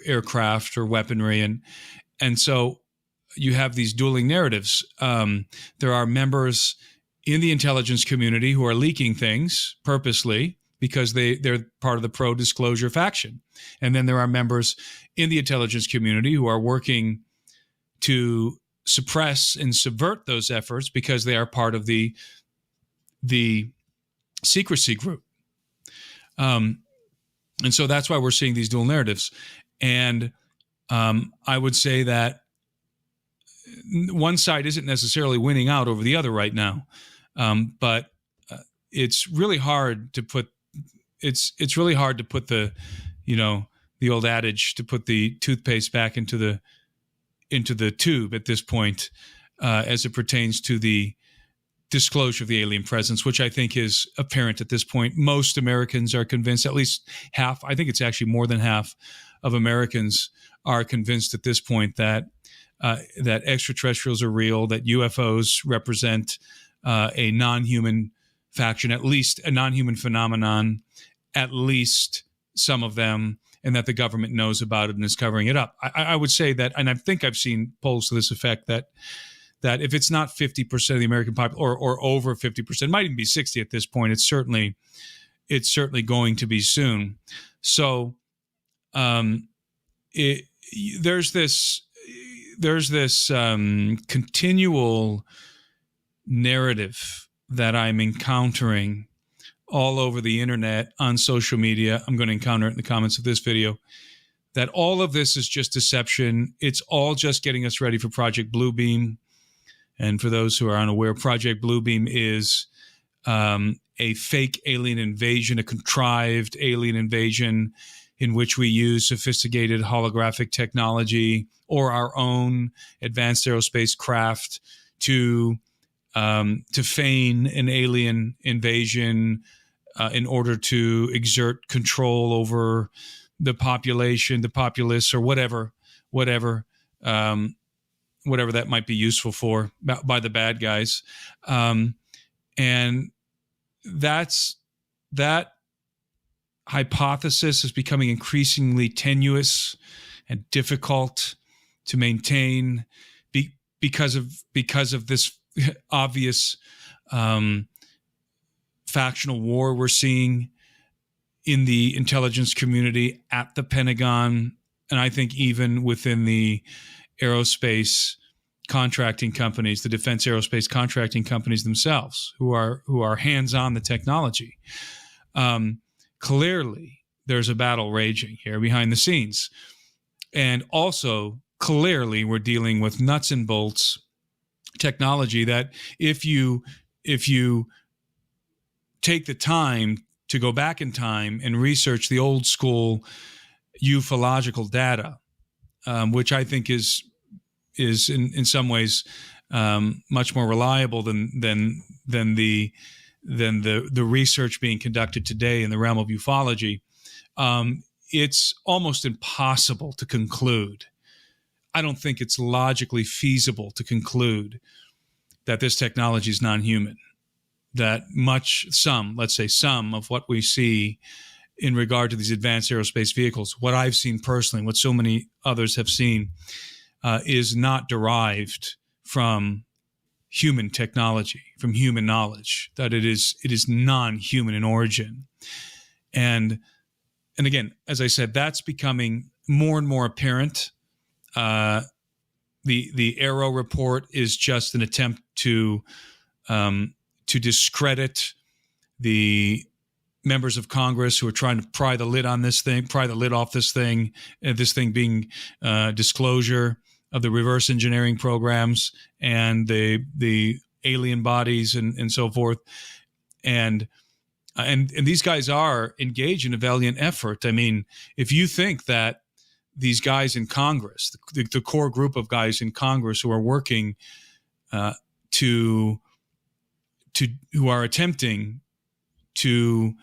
aircraft or weaponry, and so you have these dueling narratives. There are members in the intelligence community who are leaking things purposely because they're part of the pro-disclosure faction. And then there are members in the intelligence community who are working to suppress and subvert those efforts because they are part of the secrecy group. And so that's why we're seeing these dual narratives. And I would say that one side isn't necessarily winning out over the other right now. But it's really hard to put the old adage, to put the toothpaste back into the tube at this point, as it pertains to the disclosure of the alien presence, which I think is apparent at this point. Most Americans are convinced, at least half, I think it's actually more than half of Americans are convinced at this point that extraterrestrials are real, that UFOs represent a non-human faction, at least a non-human phenomenon, at least some of them, and that the government knows about it and is covering it up. I would say that, and I think I've seen polls to this effect, that if it's not 50% of the American population, or over 50%, it might even be 60 at this point, it's certainly going to be soon. So there's this continual narrative that I'm encountering all over the internet, on social media. I'm going to encounter it in the comments of this video, that all of this is just deception. It's all just getting us ready for Project Bluebeam. And for those who are unaware, Project Bluebeam is a fake alien invasion, a contrived alien invasion in which we use sophisticated holographic technology or our own advanced aerospace craft to feign an alien invasion in order to exert control over the population, the populace, or whatever that might be useful for by the bad guys. And that hypothesis is becoming increasingly tenuous and difficult to maintain because of this obvious factional war we're seeing in the intelligence community, at the Pentagon, and I think even within the aerospace contracting companies, the defense aerospace contracting companies themselves, who are hands-on the technology. Clearly, there's a battle raging here behind the scenes. And also, clearly, we're dealing with nuts and bolts technology that if you take the time to go back in time and research the old school ufological data, which I think is in some ways much more reliable than the research being conducted today in the realm of ufology, it's almost impossible to conclude. I don't think it's logically feasible to conclude that this technology is non-human, that some of what we see in regard to these advanced aerospace vehicles, what I've seen personally, what so many others have seen, is not derived from human technology, from human knowledge, that it is non-human in origin. And again, as I said, that's becoming more and more apparent. The Arrow report is just an attempt to discredit the members of Congress who are trying to pry the lid off this thing being disclosure of the reverse engineering programs and the alien bodies and so forth. And these guys are engaged in a valiant effort. I mean, if you think that these guys in Congress, the core group of guys in Congress who are working who are attempting to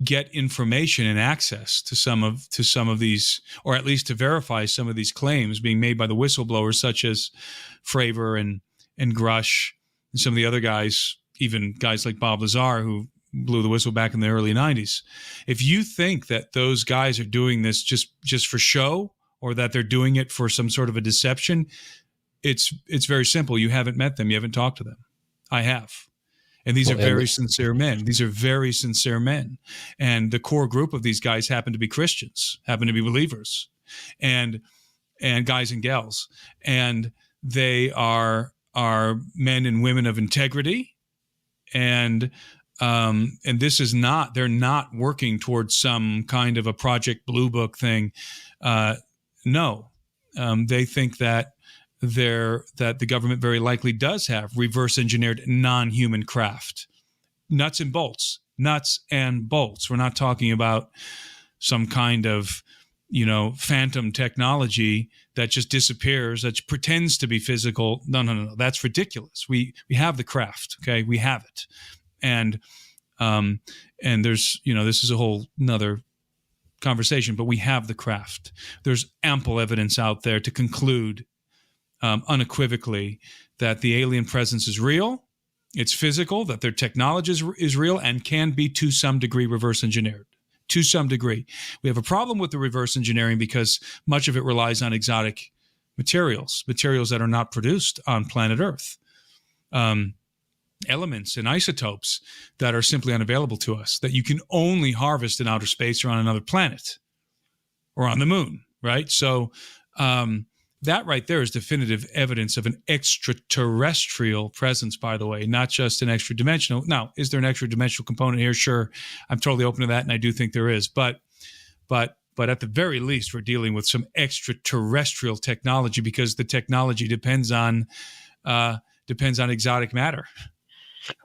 get information and access to some of these, or at least to verify some of these claims being made by the whistleblowers, such as Fravor and Grush and some of the other guys, even guys like Bob Lazar, who blew the whistle back in the early 90s. If you think that those guys are doing this just for show, or that they're doing it for some sort of a deception, it's very simple. You haven't met them. You haven't talked to them. I have. And these are very sincere men. These are very sincere men. And the core group of these guys happen to be Christians, happen to be believers, and guys and gals. And they are men and women of integrity. And this is not, they're not working towards some kind of a Project Blue Book thing. No, they think that the government very likely does have reverse engineered non-human craft, nuts and bolts. We're not talking about some kind of, phantom technology that just disappears, that pretends to be physical. No. That's ridiculous. We have the craft. Okay. We have it. And there's, this is a whole nother conversation, but we have the craft. There's ample evidence out there to conclude unequivocally that the alien presence is real, it's physical, that their technology is real and can be to some degree reverse engineered. To some degree. We have a problem with the reverse engineering because much of it relies on exotic materials that are not produced on planet Earth. Elements and isotopes that are simply unavailable to us, that you can only harvest in outer space or on another planet or on the moon, right? So, that right there is definitive evidence of an extraterrestrial presence, by the way, not just an extra-dimensional. Now, is there an extra-dimensional component here? Sure. I'm totally open to that, and I do think there is. But at the very least, we're dealing with some extraterrestrial technology, because the technology depends on exotic matter.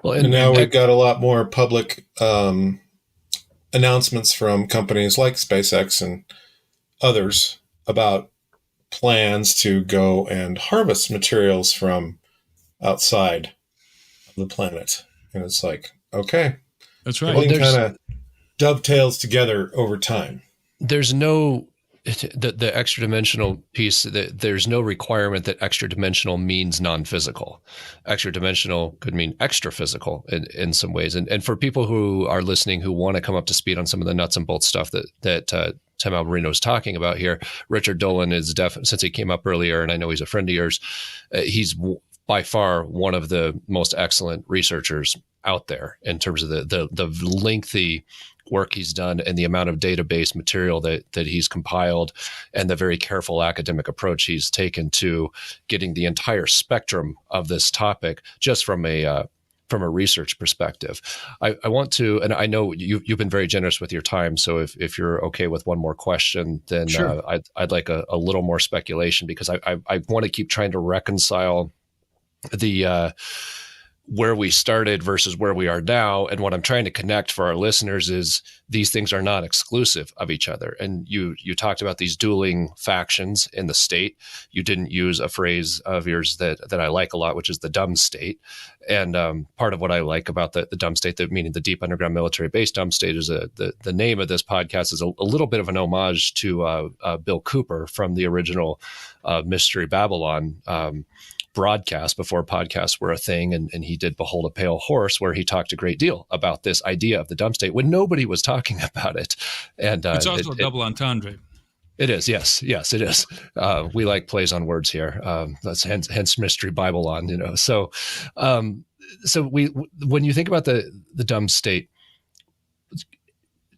Well, and now we've got a lot more public announcements from companies like SpaceX and others about plans to go and harvest materials from outside of the planet. And it's like, okay. That's right. Everything kind of dovetails together over time. There's no the extra dimensional piece, there's no requirement that extra dimensional means non-physical. Extra dimensional could mean extra physical in some ways. And for people who are listening who want to come up to speed on some of the nuts and bolts stuff that Tim Alberino is talking about here, Richard Dolan is definitely, since he came up earlier, and I know he's a friend of yours, he's by far one of the most excellent researchers out there in terms of the lengthy work he's done and the amount of database material that he's compiled, and the very careful academic approach he's taken to getting the entire spectrum of this topic just from a research perspective. I want to, and I know you've been very generous with your time, so if you're okay with one more question, then sure. I'd like a little more speculation, because I want to keep trying to reconcile the where we started versus where we are now. And what I'm trying to connect for our listeners is these things are not exclusive of each other. And you talked about these dueling factions in the state. You didn't use a phrase of yours that I like a lot, which is the dumb state. And part of what I like about the dumb state, meaning the deep underground military base dumb state, is the name of this podcast is a little bit of an homage to Bill Cooper from the original Mystery Babylon broadcast before podcasts were a thing, and he did Behold a Pale Horse, where he talked a great deal about this idea of the dumb state when nobody was talking about it. And it's also a double entendre. It is, yes, it is. We like plays on words here. That's hence Mystery Babylon, So, when you think about the dumb state,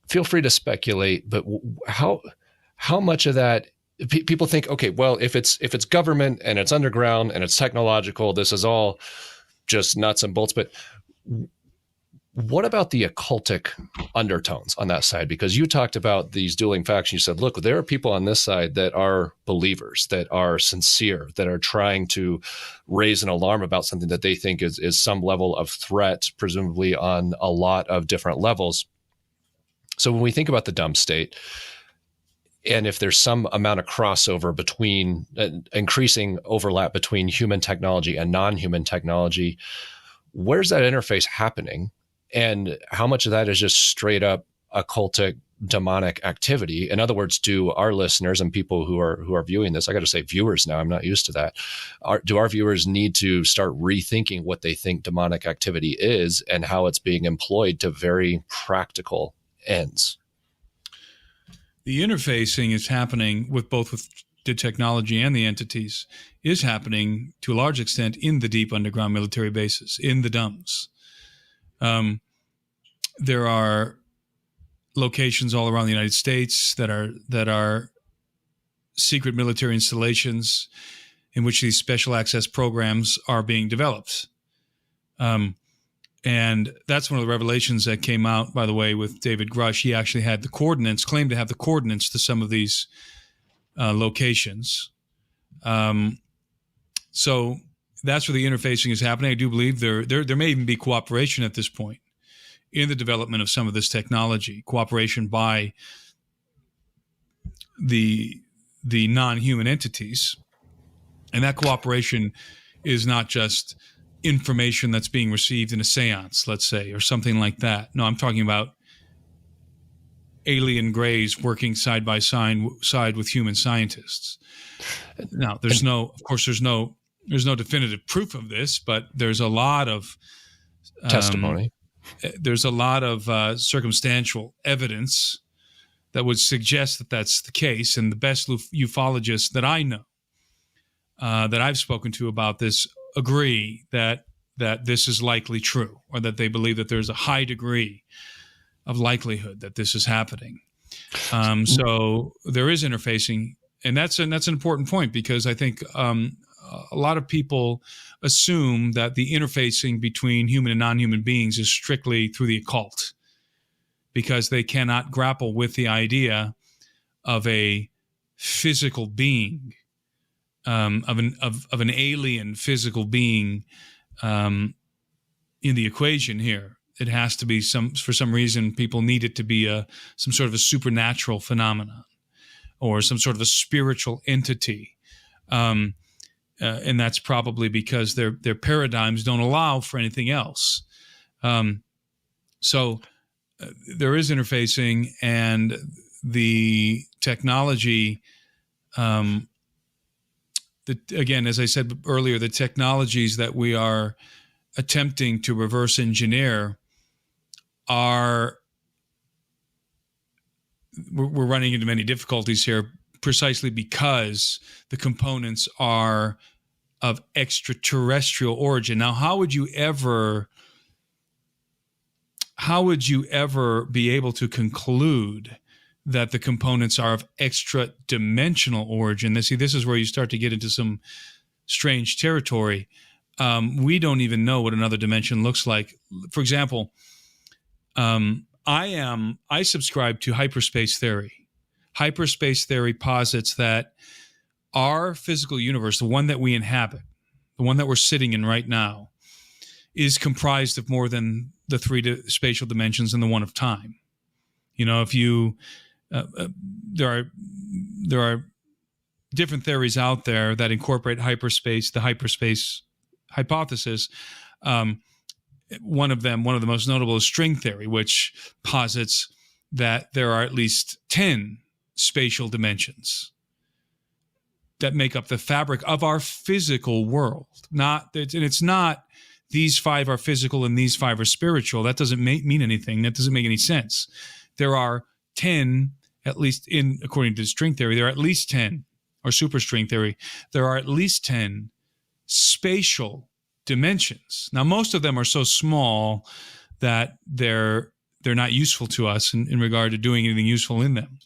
feel free to speculate. But how much of that? People think, okay, well, if it's government and it's underground and it's technological, this is all just nuts and bolts. But what about the occultic undertones on that side? Because you talked about these dueling factions. You said, look, there are people on this side that are believers, that are sincere, that are trying to raise an alarm about something that they think is some level of threat, presumably on a lot of different levels. So when we think about the dumb state, and if there's some amount of crossover between increasing overlap between human technology and non-human technology, where's that interface happening? And how much of that is just straight up occultic demonic activity? In other words, do our listeners and people who are viewing this, I got to say viewers now, I'm not used to that. Do our viewers need to start rethinking what they think demonic activity is and how it's being employed to very practical ends? The interfacing is happening with the technology and the entities is happening to a large extent in the deep underground military bases, in the DUMBs. There are locations all around the United States that are secret military installations in which these special access programs are being developed. And that's one of the revelations that came out, by the way, with David Grush. He actually had the coordinates, claimed to have the coordinates to some of these locations. So that's where the interfacing is happening. I do believe there may even be cooperation at this point in the development of some of this technology, cooperation by the non-human entities. And that cooperation is not just information that's being received in a seance, let's say, or something like that. No, I'm talking about alien grays working side by side with human scientists. Now, there's no definitive proof of this, but there's a lot of testimony. There's a lot of circumstantial evidence that would suggest that that's the case. And the best ufologists that I know, that I've spoken to about this, agree that this is likely true, or that they believe that there's a high degree of likelihood that this is happening. So there is interfacing, And that's an important point, because I think a lot of people assume that the interfacing between human and non-human beings is strictly through the occult, because they cannot grapple with the idea of a physical being, of an alien physical being in the equation here. It has to be for some reason, people need it to be some sort of a supernatural phenomenon, or some sort of a spiritual entity. And that's probably because their paradigms don't allow for anything else. So there is interfacing, and the technology, again, as I said earlier, the technologies that we are attempting to reverse engineer we're running into many difficulties here, precisely because the components are of extraterrestrial origin. Now, how would you ever be able to conclude that the components are of extra-dimensional origin? See, this is where you start to get into some strange territory. We don't even know what another dimension looks like. For example, I subscribe to hyperspace theory. Hyperspace theory posits that our physical universe, the one that we inhabit, the one that we're sitting in right now, is comprised of more than the three spatial dimensions and the one of time. If you there are different theories out there that incorporate hyperspace, the hyperspace hypothesis. One of the most notable is string theory, which posits that there are at least 10 spatial dimensions that make up the fabric of our physical world. It's not these 5 are physical and these 5 are spiritual. That doesn't mean anything. That doesn't make any sense. There are 10, at least according to string theory, there are at least 10, or superstring theory, there are at least 10 spatial dimensions. Now, most of them are so small that they're not useful to us in regard to doing anything useful in them.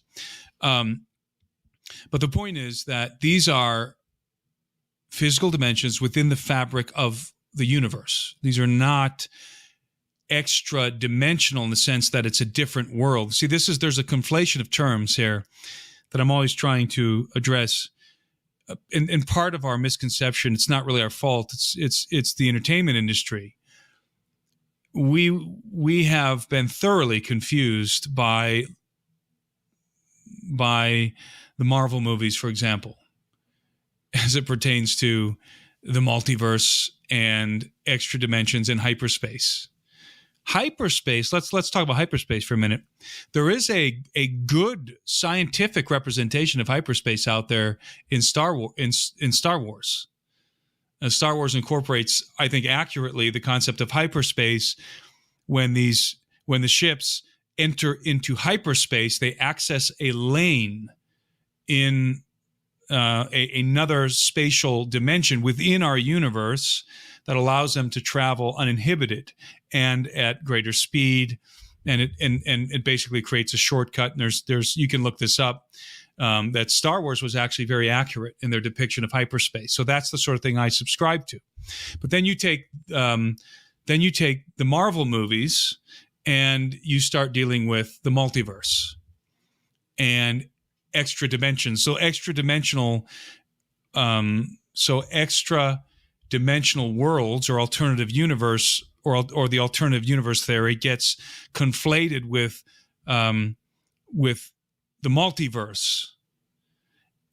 But the point is that these are physical dimensions within the fabric of the universe. These are not extra dimensional in the sense that it's a different world. See, there's a conflation of terms here that I'm always trying to address. In part of our misconception, it's not really our fault. It's the entertainment industry. We have been thoroughly confused by the Marvel movies, for example, as it pertains to the multiverse and extra dimensions and hyperspace. Hyperspace, let's talk about hyperspace for a minute. There is a good scientific representation of hyperspace out there in Star Wars. Star Wars incorporates, I think, accurately the concept of hyperspace. When the ships enter into hyperspace, they access a lane in another spatial dimension within our universe that allows them to travel uninhibited and at greater speed, and it basically creates a shortcut. And there's you can look this up. That Star Wars was actually very accurate in their depiction of hyperspace. So that's the sort of thing I subscribe to. But then you take the Marvel movies and you start dealing with the multiverse and extra dimensions. So extra dimensional worlds or alternative universe or the alternative universe theory gets conflated with the multiverse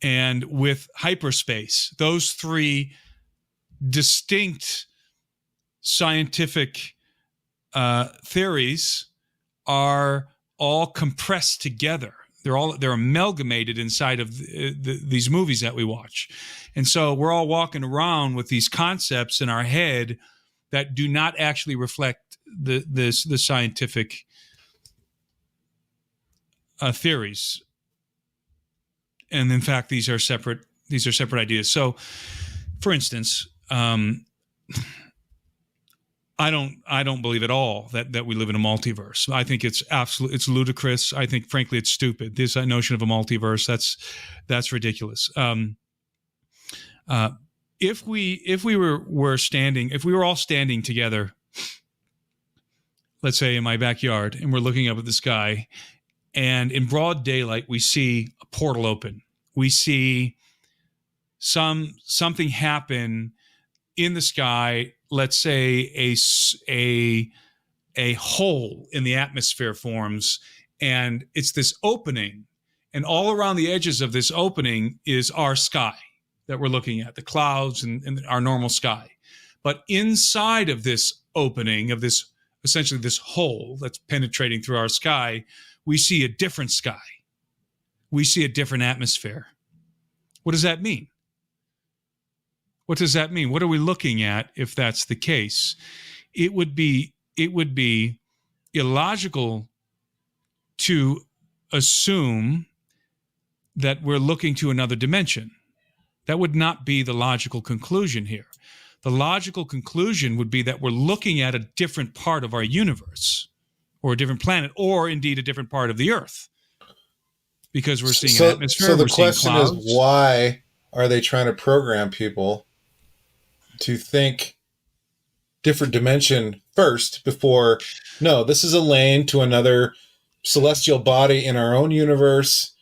and with hyperspace. Those three distinct scientific theories are all compressed together. They're amalgamated inside of these movies that we watch. And so we're all walking around with these concepts in our head that do not actually reflect the scientific theories. And in fact, these are separate ideas. So, for instance, I don't believe at all that we live in a multiverse. I think it's ludicrous. I think, frankly, it's stupid. This notion of a multiverse, that's ridiculous. If we were all standing together, let's say in my backyard, and we're looking up at the sky, and in broad daylight we see a portal open, we see something happen in the sky. Let's say a hole in the atmosphere forms, and it's this opening, and all around the edges of this opening is our sky that we're looking at, the clouds and our normal sky. But inside of this opening, of this, essentially this hole that's penetrating through our sky, we see a different sky. We see a different atmosphere. What does that mean? What does that mean? What are we looking at if that's the case? It would be illogical to assume that we're looking to another dimension. That would not be the logical conclusion here. The logical conclusion would be that we're looking at a different part of our universe, or a different planet, or indeed a different part of the Earth, because we're seeing an atmosphere. So the question is, why are they trying to program people to think different dimension first before, no, this is a lane to another celestial body in our own universe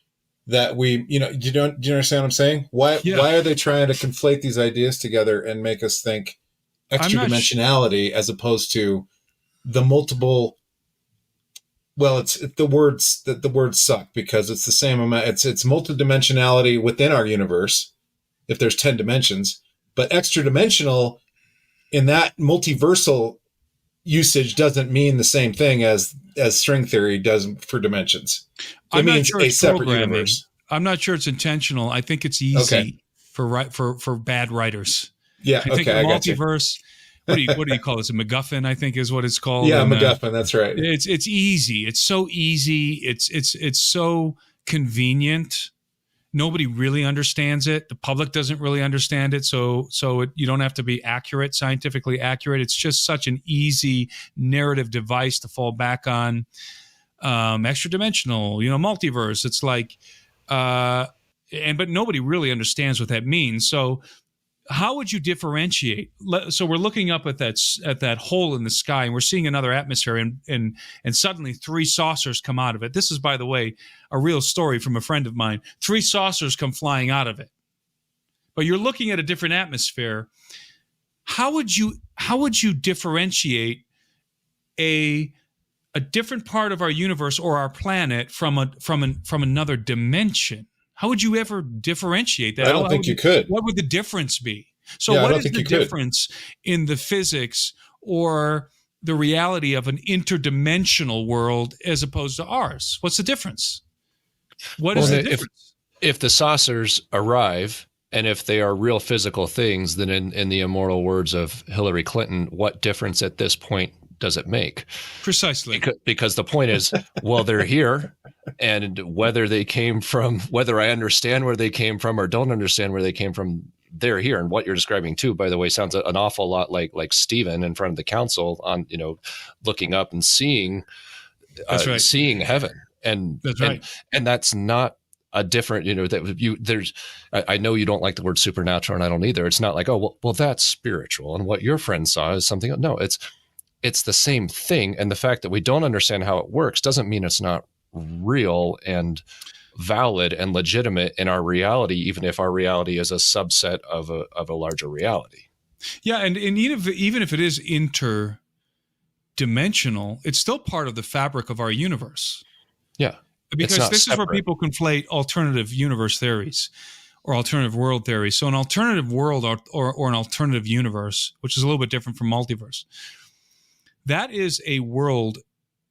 that we, do you understand what I'm saying? Why are they trying to conflate these ideas together and make us think extra dimensionality as opposed to the multiple? Well, it's the words suck because it's the same amount. It's multidimensionality within our universe if there's 10 dimensions, but extra dimensional in that multiversal usage doesn't mean the same thing as string theory does for dimensions. It means a separate universe. I'm not sure it's intentional. I think it's easy for bad writers. Yeah. I think the multiverse. What do you call this? A MacGuffin, I think, is what it's called. Yeah, MacGuffin. That's right. It's easy. It's so easy. It's so convenient. Nobody really understands it. The public doesn't really understand it. So you don't have to be accurate, scientifically accurate. It's just such an easy narrative device to fall back on. Extra dimensional, multiverse. It's like, but nobody really understands what that means. So how would you differentiate? So we're looking up at that hole in the sky, and we're seeing another atmosphere, and suddenly 3 saucers come out of it. This is, by the way, a real story from a friend of mine. 3 saucers come flying out of it. But you're looking at a different atmosphere. How would you differentiate a different part of our universe or our planet from another dimension? How would you ever differentiate that? I don't think you could. What would the difference be? So what is the difference in the physics or the reality of an interdimensional world as opposed to ours? What's the difference? What is the difference? If the saucers arrive, and if they are real physical things, then in the immortal words of Hillary Clinton, what difference at this point does it make? Precisely. Because the point is, well, they're here, and whether I understand where they came from or don't understand where they came from, they're here. And what you're describing too, by the way, sounds an awful lot like Stephen in front of the council on, looking up and seeing, seeing heaven. And that's right. And that's not a different, I know you don't like the word supernatural, and I don't either. It's not like, oh, well, that's spiritual, and what your friend saw is something. No, it's the same thing. And the fact that we don't understand how it works doesn't mean it's not real and valid and legitimate in our reality, even if our reality is a subset of a larger reality. Yeah. And even if it is interdimensional, it's still part of the fabric of our universe. Yeah. Because this is where people conflate alternative universe theories or alternative world theories. So an alternative world or an alternative universe, which is a little bit different from multiverse, that is a world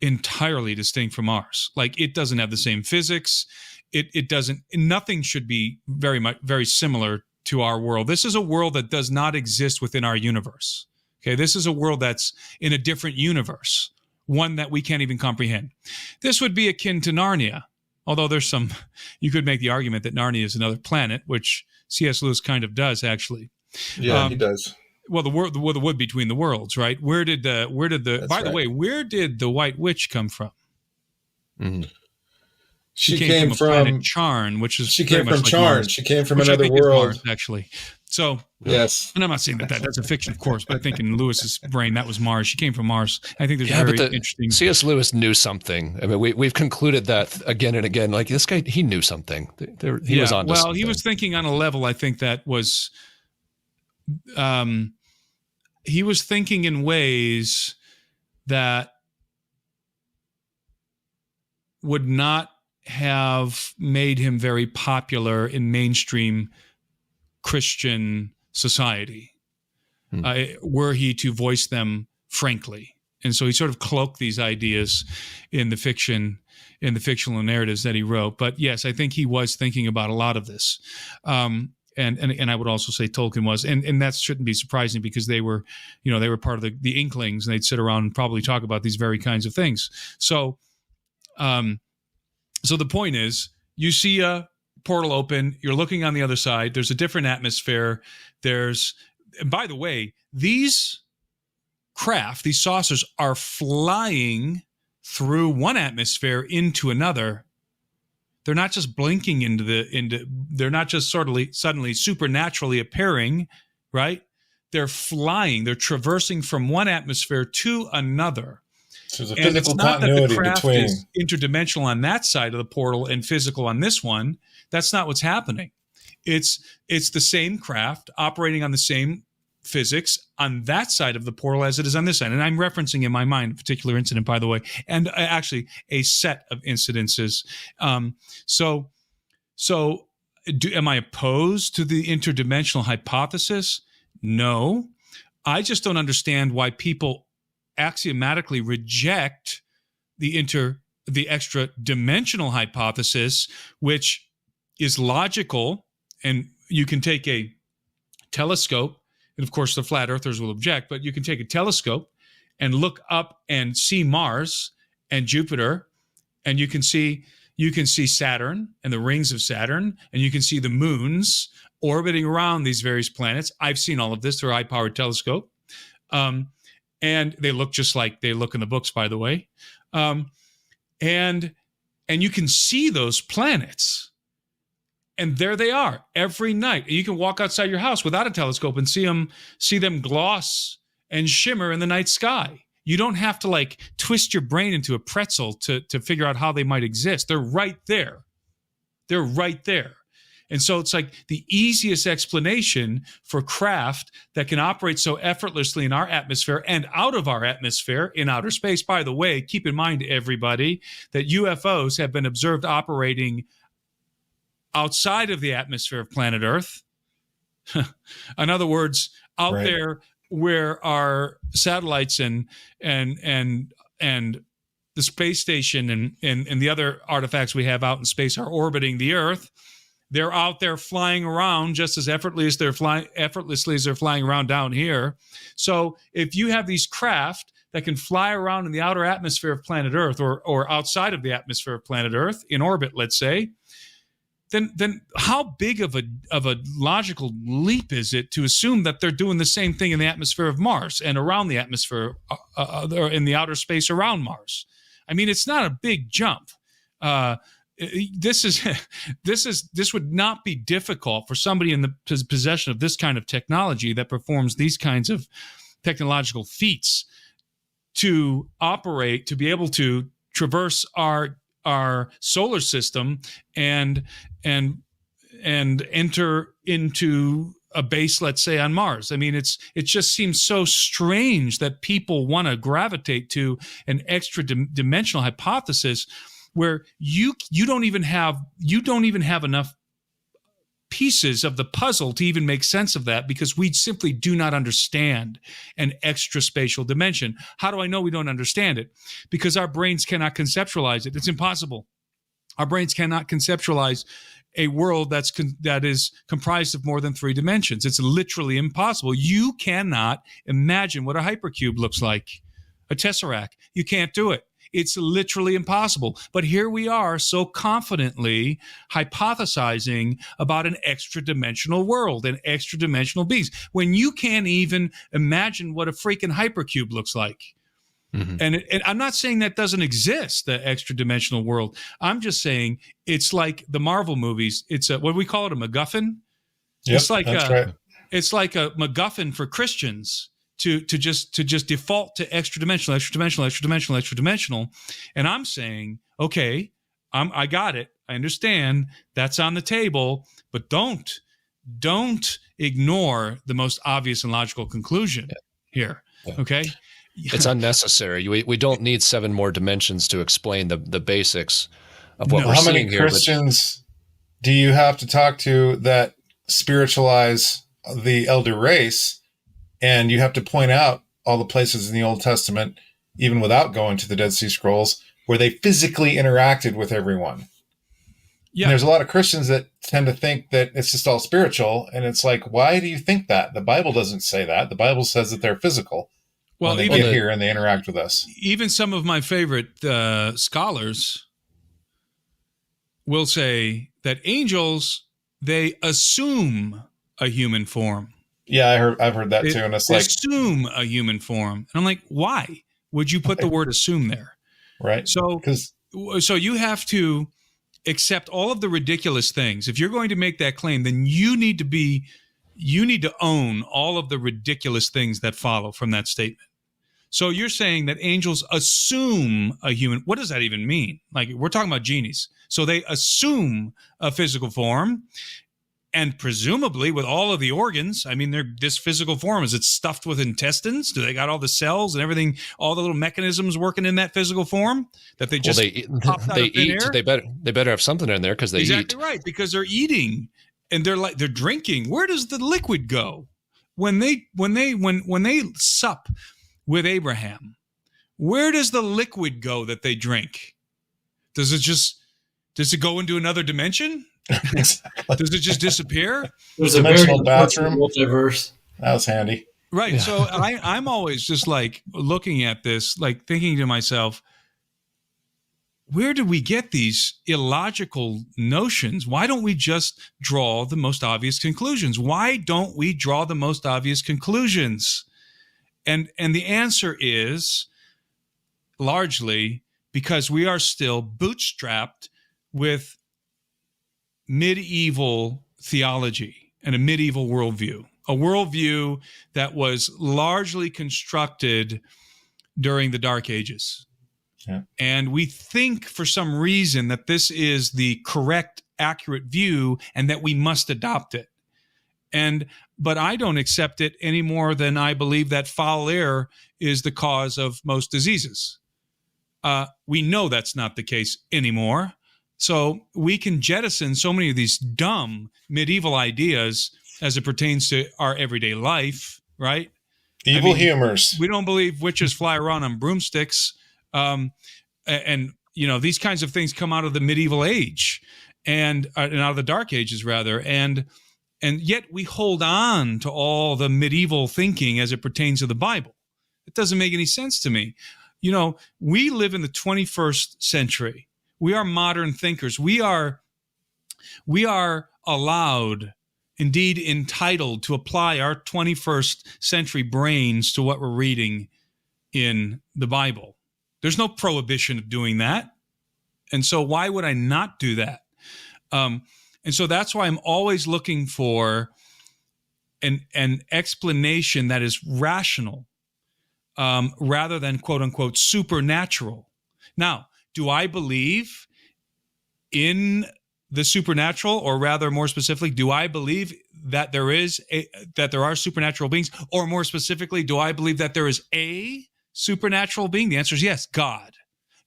entirely distinct from ours. Like, it doesn't have the same physics. It doesn't, nothing should be very similar to our world. This is a world that does not exist within our universe. Okay. This is a world that's in a different universe, one that we can't even comprehend. This would be akin to Narnia. Although you could make the argument that Narnia is another planet, which C.S. Lewis kind of does, actually. Yeah, he does. Well, the wood between the worlds, right? Where did the That's by the right. way, where did the White Witch come from? Mhm. She came came from a planet from Charn, which is she very came much from like Charn. Mars, She came from which I another think is world. Mars, actually. So, Yes. and I'm not saying that that's a fiction, of course, but I think in Lewis's brain that was Mars. She came from Mars. I think there's Yeah, a but very interesting. C.S. Lewis knew something. I mean, we've concluded that again and again. Like this guy, he knew something. He was on to something. He was thinking on a level. I think that was, he was thinking in ways that would not have made him very popular in mainstream Christian society, were he to voice them frankly. And so he sort of cloaked these ideas in the fictional narratives that he wrote. But yes, I think he was thinking about a lot of this. And I would also say Tolkien was, and that shouldn't be surprising because they were part of the Inklings, and they'd sit around and probably talk about these very kinds of things. So, so the point is, you see a portal open, you're looking on the other side, there's a different atmosphere. And by the way, these craft, these saucers, are flying through one atmosphere into another. They're not just blinking they're not just suddenly supernaturally appearing, right? They're flying, they're traversing from one atmosphere to another. So there's a And physical it's not continuity that the craft between. is interdimensional on that side of the portal and physical on this one. That's not what's happening. It's the same craft operating on the same physics on that side of the portal as it is on this side. And I'm referencing in my mind a particular incident, by the way, and actually a set of incidences. Am I opposed to the interdimensional hypothesis? No. I just don't understand why people axiomatically reject the extra dimensional hypothesis, which is logical. And you can take a telescope, and of course the flat earthers will object, but you can take a telescope and look up and see Mars and Jupiter, and you can see Saturn and the rings of Saturn, and you can see the moons orbiting around these various planets. I've seen all of this through a high-powered telescope. And they look just like they look in the books, by the way. And you can see those planets. And there they are every night. You can walk outside your house without a telescope and see them gloss and shimmer in the night sky. You don't have to twist your brain into a pretzel to figure out how they might exist. They're right there. They're right there. And so it's like the easiest explanation for craft that can operate so effortlessly in our atmosphere and out of our atmosphere in outer space. By the way, keep in mind, everybody, that UFOs have been observed operating outside of the atmosphere of planet Earth. In other words, out Right. there where our satellites and the space station and the other artifacts we have out in space are orbiting the Earth. They're out there flying around just as effortlessly as they're flying around down here. So if you have these craft that can fly around in the outer atmosphere of planet Earth or outside of the atmosphere of planet Earth in orbit, let's say, then how big of a logical leap is it to assume that they're doing the same thing in the atmosphere of Mars and around the atmosphere or in the outer space around Mars? I mean, it's not a big jump. This would not be difficult for somebody in the possession of this kind of technology that performs these kinds of technological feats to operate, to be able to traverse our solar system and enter into a base, let's say, on Mars. I mean, it just seems so strange that people want to gravitate to an extra dimensional hypothesis where you don't even have enough pieces of the puzzle to even make sense of that, because we simply do not understand an extra spatial dimension. How do I know we don't understand it? Because our brains cannot conceptualize it. It's impossible. Our brains cannot conceptualize a world that is comprised of more than 3 dimensions. It's literally impossible. You cannot imagine what a hypercube looks like, a tesseract. You can't do it. It's literally impossible. But here we are so confidently hypothesizing about an extra-dimensional world and extra-dimensional beings when you can't even imagine what a freaking hypercube looks like. Mm-hmm. And I'm not saying that doesn't exist, the extra-dimensional world. I'm just saying it's like the Marvel movies. It's what do we call it, a MacGuffin? Yep, it's like right. It's like a MacGuffin for Christians to just default to extra-dimensional. And I'm saying, okay, I got it. I understand that's on the table, but don't ignore the most obvious and logical conclusion here. Yeah. Okay. It's unnecessary. We don't need 7 more dimensions to explain the basics of what we're seeing here. How many Christians do you have to talk to that spiritualize the elder race? And you have to point out all the places in the Old Testament, even without going to the Dead Sea Scrolls, where they physically interacted with everyone. Yeah. And there's a lot of Christians that tend to think that it's just all spiritual. And it's like, why do you think that? The Bible doesn't say that. The Bible says that they're physical. Well, when they get here and they interact with us. Even some of my favorite scholars will say that angels, they assume a human form. Yeah, I've heard that too. And it's like, assume a human form. And I'm like, why would you put the word assume there? Right. So you have to accept all of the ridiculous things. If you're going to make that claim, then you need to own all of the ridiculous things that follow from that statement. So you're saying that angels assume a human. What does that even mean? Like, we're talking about genies. So they assume a physical form, and presumably with all of the organs. I mean, this physical form, is it stuffed with intestines? Do they got all the cells and everything, all the little mechanisms working in that physical form that they just popped out of thin air? They better have something in there because they eat. Exactly right, because they're eating and they're drinking. Where does the liquid go when they sup with Abraham? Where does the liquid go that they drink? Does it go into another dimension? Exactly. Does it just disappear? There's a very bathroom multiverse. That was handy. Right. Yeah. So I'm always just like looking at this, like thinking to myself, where did we get these illogical notions? Why don't we just draw the most obvious conclusions? Why don't we draw the most obvious conclusions? And the answer is largely because we are still bootstrapped with medieval theology and a medieval worldview, a worldview that was largely constructed during the Dark Ages. Yeah. And we think for some reason that this is the correct, accurate view and that we must adopt it. But I don't accept it any more than I believe that foul air is the cause of most diseases. We know that's not the case anymore. So we can jettison so many of these dumb medieval ideas as it pertains to our everyday life, right? Evil humors. We don't believe witches fly around on broomsticks. And these kinds of things come out of the medieval age and out of the Dark Ages, rather. And yet we hold on to all the medieval thinking as it pertains to the Bible. It doesn't make any sense to me. We live in the 21st century. We are modern thinkers. We are allowed, indeed entitled, to apply our 21st century brains to what we're reading in the Bible. There's no prohibition of doing that. And so why would I not do that? And so that's why I'm always looking for an explanation that is rational rather than, quote unquote, supernatural. Now, do I believe in the supernatural, or rather, more specifically, do I believe that there are supernatural beings, or more specifically, do I believe that there is a supernatural being? The answer is yes, God.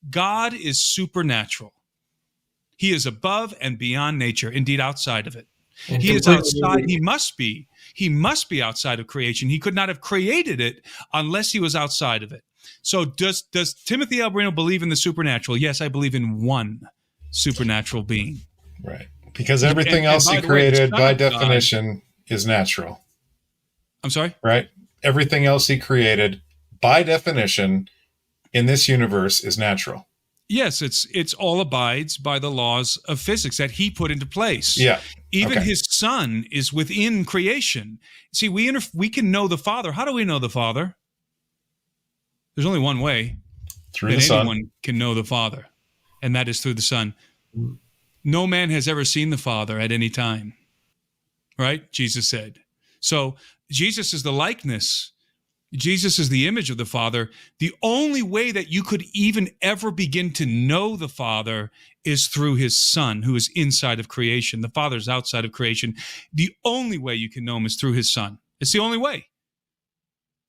God is supernatural. He is above and beyond nature, indeed outside of it. And he is outside. He must be outside of creation. He could not have created it unless he was outside of it. So does Timothy Alberino believe in the supernatural? Yes, I believe in one supernatural being. Right. Because everything else he created, by definition, is natural. I'm sorry? Right? Everything else he created, by definition, in this universe is natural. Yes, it's all abides by the laws of physics that he put into place. Yeah. Even his son is within creation. See, we can know the Father. How do we know the Father? There's only one way Through that the Son. anyone can know the Father, and that is through the Son. No man has ever seen the Father at any time, right? Jesus said. So Jesus is the likeness. Jesus is the image of the Father. The only way that you could even ever begin to know the Father is through his Son, who is inside of creation. The Father is outside of creation. The only way you can know him is through his Son. It's the only way.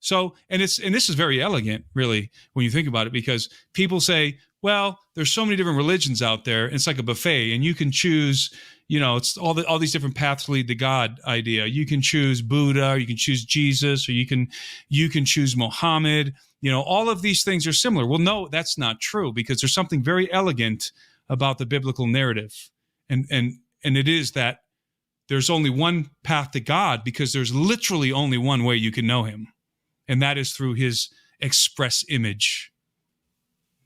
So, and this is very elegant, really, when you think about it, because people say, well, there's so many different religions out there. It's like a buffet, and you can choose, it's all these different paths lead to God idea. You can choose Buddha, or you can choose Jesus, or you can choose Muhammad. All of these things are similar. Well, no, that's not true, because there's something very elegant about the biblical narrative. And it is that there's only one path to God, because there's literally only one way you can know him. And that is through his express image.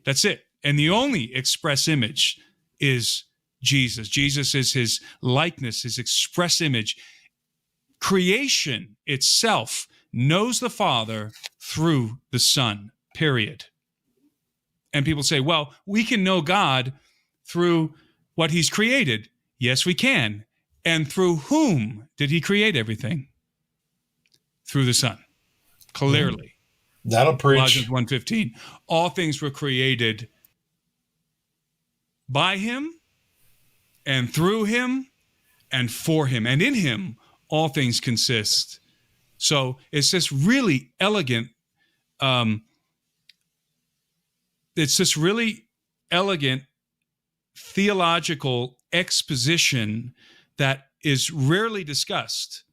That's it. And the only express image is Jesus. Jesus is his likeness, his express image. Creation itself knows the Father through the Son, period. And people say, well, we can know God through what he's created. Yes, we can. And through whom did he create everything? Through the Son. Clearly. That'll preach. Colossians 1:15. All things were created by him and through him and for him. And in him, all things consist. So it's this really elegant, theological exposition that is rarely discussed.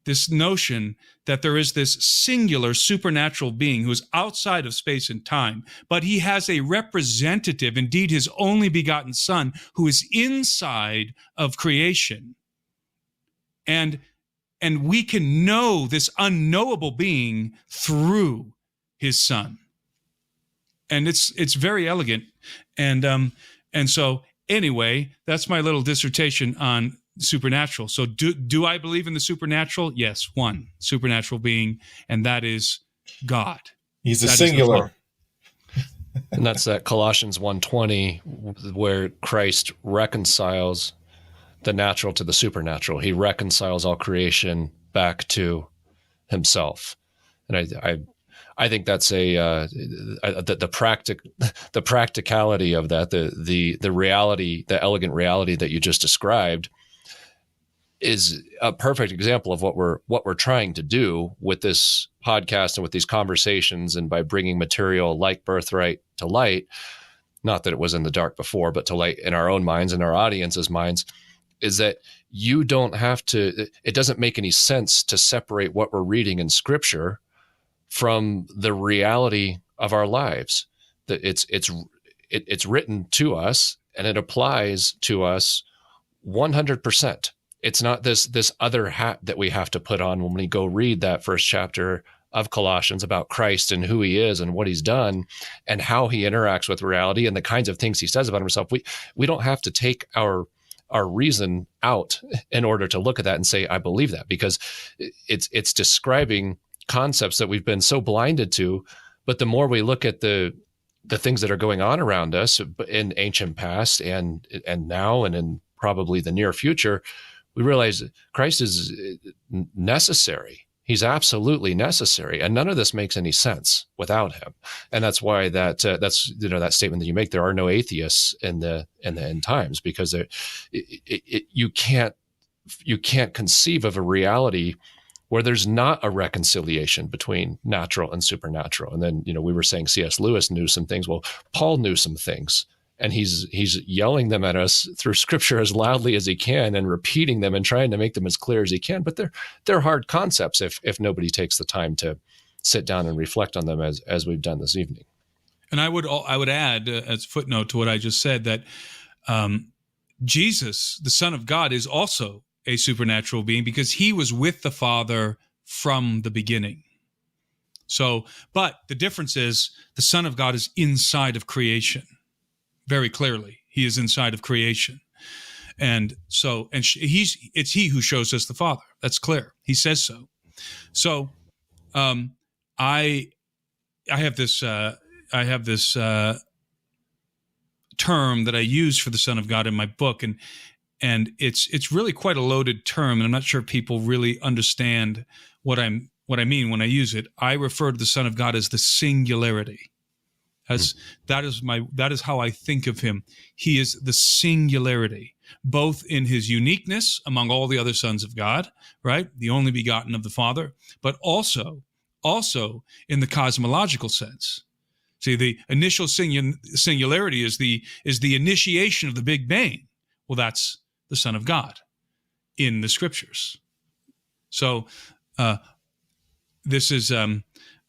This notion that there is this singular supernatural being who is outside of space and time, but he has a representative, indeed his only begotten Son, who is inside of creation. And we can know this unknowable being through his Son. And it's very elegant. And so anyway, that's my little dissertation on supernatural. So do I believe in the supernatural? Yes, one supernatural being, and that is God. He's a singular. And that's that Colossians 1:20, where Christ reconciles the natural to the supernatural. He reconciles all creation back to himself. And I think that's the practicality of that, the reality, the elegant reality that you just described, is a perfect example of what we're trying to do with this podcast and with these conversations, and by bringing material like Birthright to light. Not that it was in the dark before, but to light in our own minds and our audience's minds, is that you don't have to. It doesn't make any sense to separate what we're reading in Scripture from the reality of our lives. That it's written to us and it applies to us 100%. It's not this other hat that we have to put on when we go read that first chapter of Colossians about Christ and who he is and what he's done and how he interacts with reality and the kinds of things he says about himself. We don't have to take our reason out in order to look at that and say, I believe that, because it's describing concepts that we've been so blinded to. But the more we look at the things that are going on around us in ancient past and now and in probably the near future, we realize Christ is necessary. He's absolutely necessary, and none of this makes any sense without him. And that's why that's that statement that you make. There are no atheists in the end times, because you can't conceive of a reality where there's not a reconciliation between natural and supernatural. And then we were saying C.S. Lewis knew some things. Well, Paul knew some things. And he's yelling them at us through Scripture as loudly as he can and repeating them and trying to make them as clear as he can. But they're hard concepts if nobody takes the time to sit down and reflect on them as we've done this evening. And I would add as a footnote to what I just said that Jesus, the Son of God, is also a supernatural being, because he was with the Father from the beginning. So, but the difference is the Son of God is inside of creation. Very clearly, he is inside of creation. And so, it's he who shows us the Father. That's clear. He says so. So, I have this term that I use for the Son of God in my book, and it's really quite a loaded term, and I'm not sure people really understand what I mean when I use it. I refer to the Son of God as the singularity. That is how I think of him. He is the singularity, both in his uniqueness among all the other sons of God, right? The only begotten of the Father, but also in the cosmological sense. See, the initial singularity is the initiation of the Big Bang. Well, that's the Son of God in the Scriptures. So this is I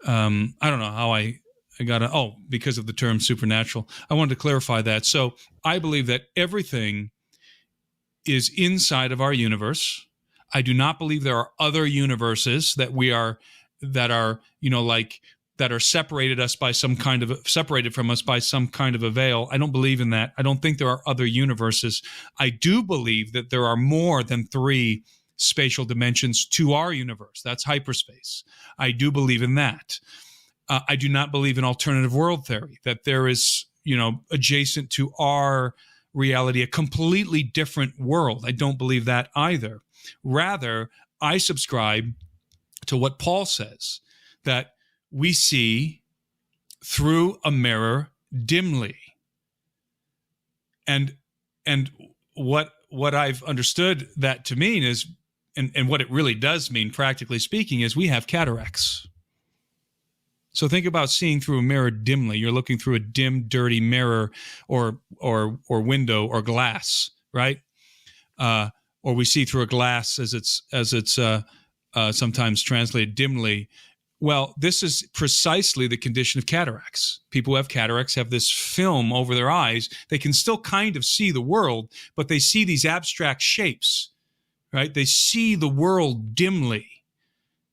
don't know how I got to, because of the term supernatural. I wanted to clarify that. So I believe that everything is inside of our universe. I do not believe there are other universes that are separated from us by some kind of a veil. I don't believe in that. I don't think there are other universes. I do believe that there are more than 3 spatial dimensions to our universe. That's hyperspace. I do believe in that. I do not believe in alternative world theory, that there is, adjacent to our reality, a completely different world. I don't believe that either. Rather, I subscribe to what Paul says, that we see through a mirror dimly. And what I've understood that to mean is, and what it really does mean, practically speaking, is we have cataracts. So think about seeing through a mirror dimly. You're looking through a dim, dirty mirror or window or glass, right? Or we see through a glass as it's sometimes translated dimly. Well, this is precisely the condition of cataracts. People who have cataracts have this film over their eyes. They can still kind of see the world, but they see these abstract shapes, right? They see the world dimly.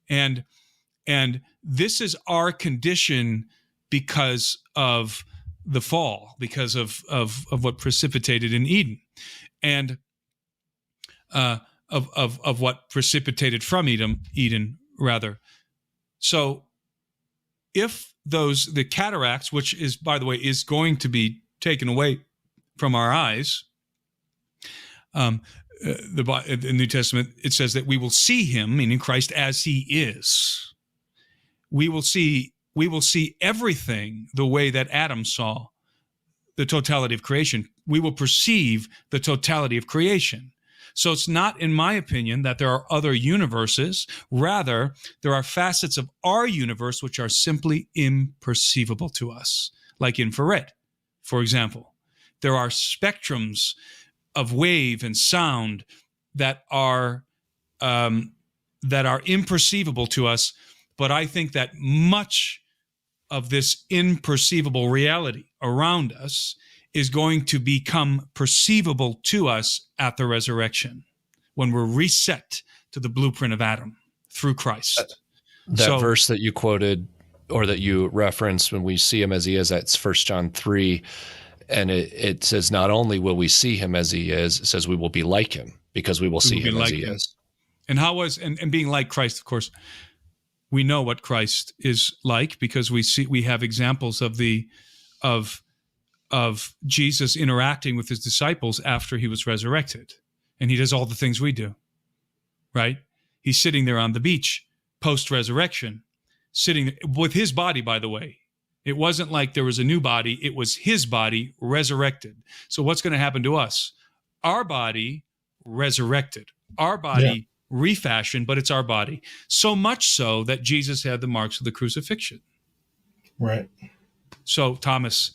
And this is our condition because of the fall, because of what precipitated in Eden, and of what precipitated from Eden rather. So if the cataracts, which is, by the way, is going to be taken away from our eyes, the New Testament, it says that we will see him, meaning Christ, as he is. We will see everything the way that Adam saw the totality of creation. We will perceive the totality of creation. So it's not, in my opinion, that there are other universes. Rather, there are facets of our universe which are simply imperceivable to us, like infrared, for example. There are spectrums of wave and sound that are imperceivable to us, but I think that much of this imperceivable reality around us is going to become perceivable to us at the resurrection, when we're reset to the blueprint of Adam through Christ. That verse that you quoted, or that you referenced, when we see him as he is, that's 1 John 3. And it says, not only will we see him as he is, it says we will be like him, because we will see him as he is. And and being like Christ, of course, we know what Christ is like, because we have examples of Jesus interacting with his disciples after he was resurrected. And he does all the things we do, right? He's sitting there on the beach post-resurrection, sitting with his body, by the way. It wasn't like there was a new body. It was his body resurrected. So what's going to happen to us? Our body resurrected. Our body refashioned, but it's our body. So much so that Jesus had the marks of the crucifixion. Right. So Thomas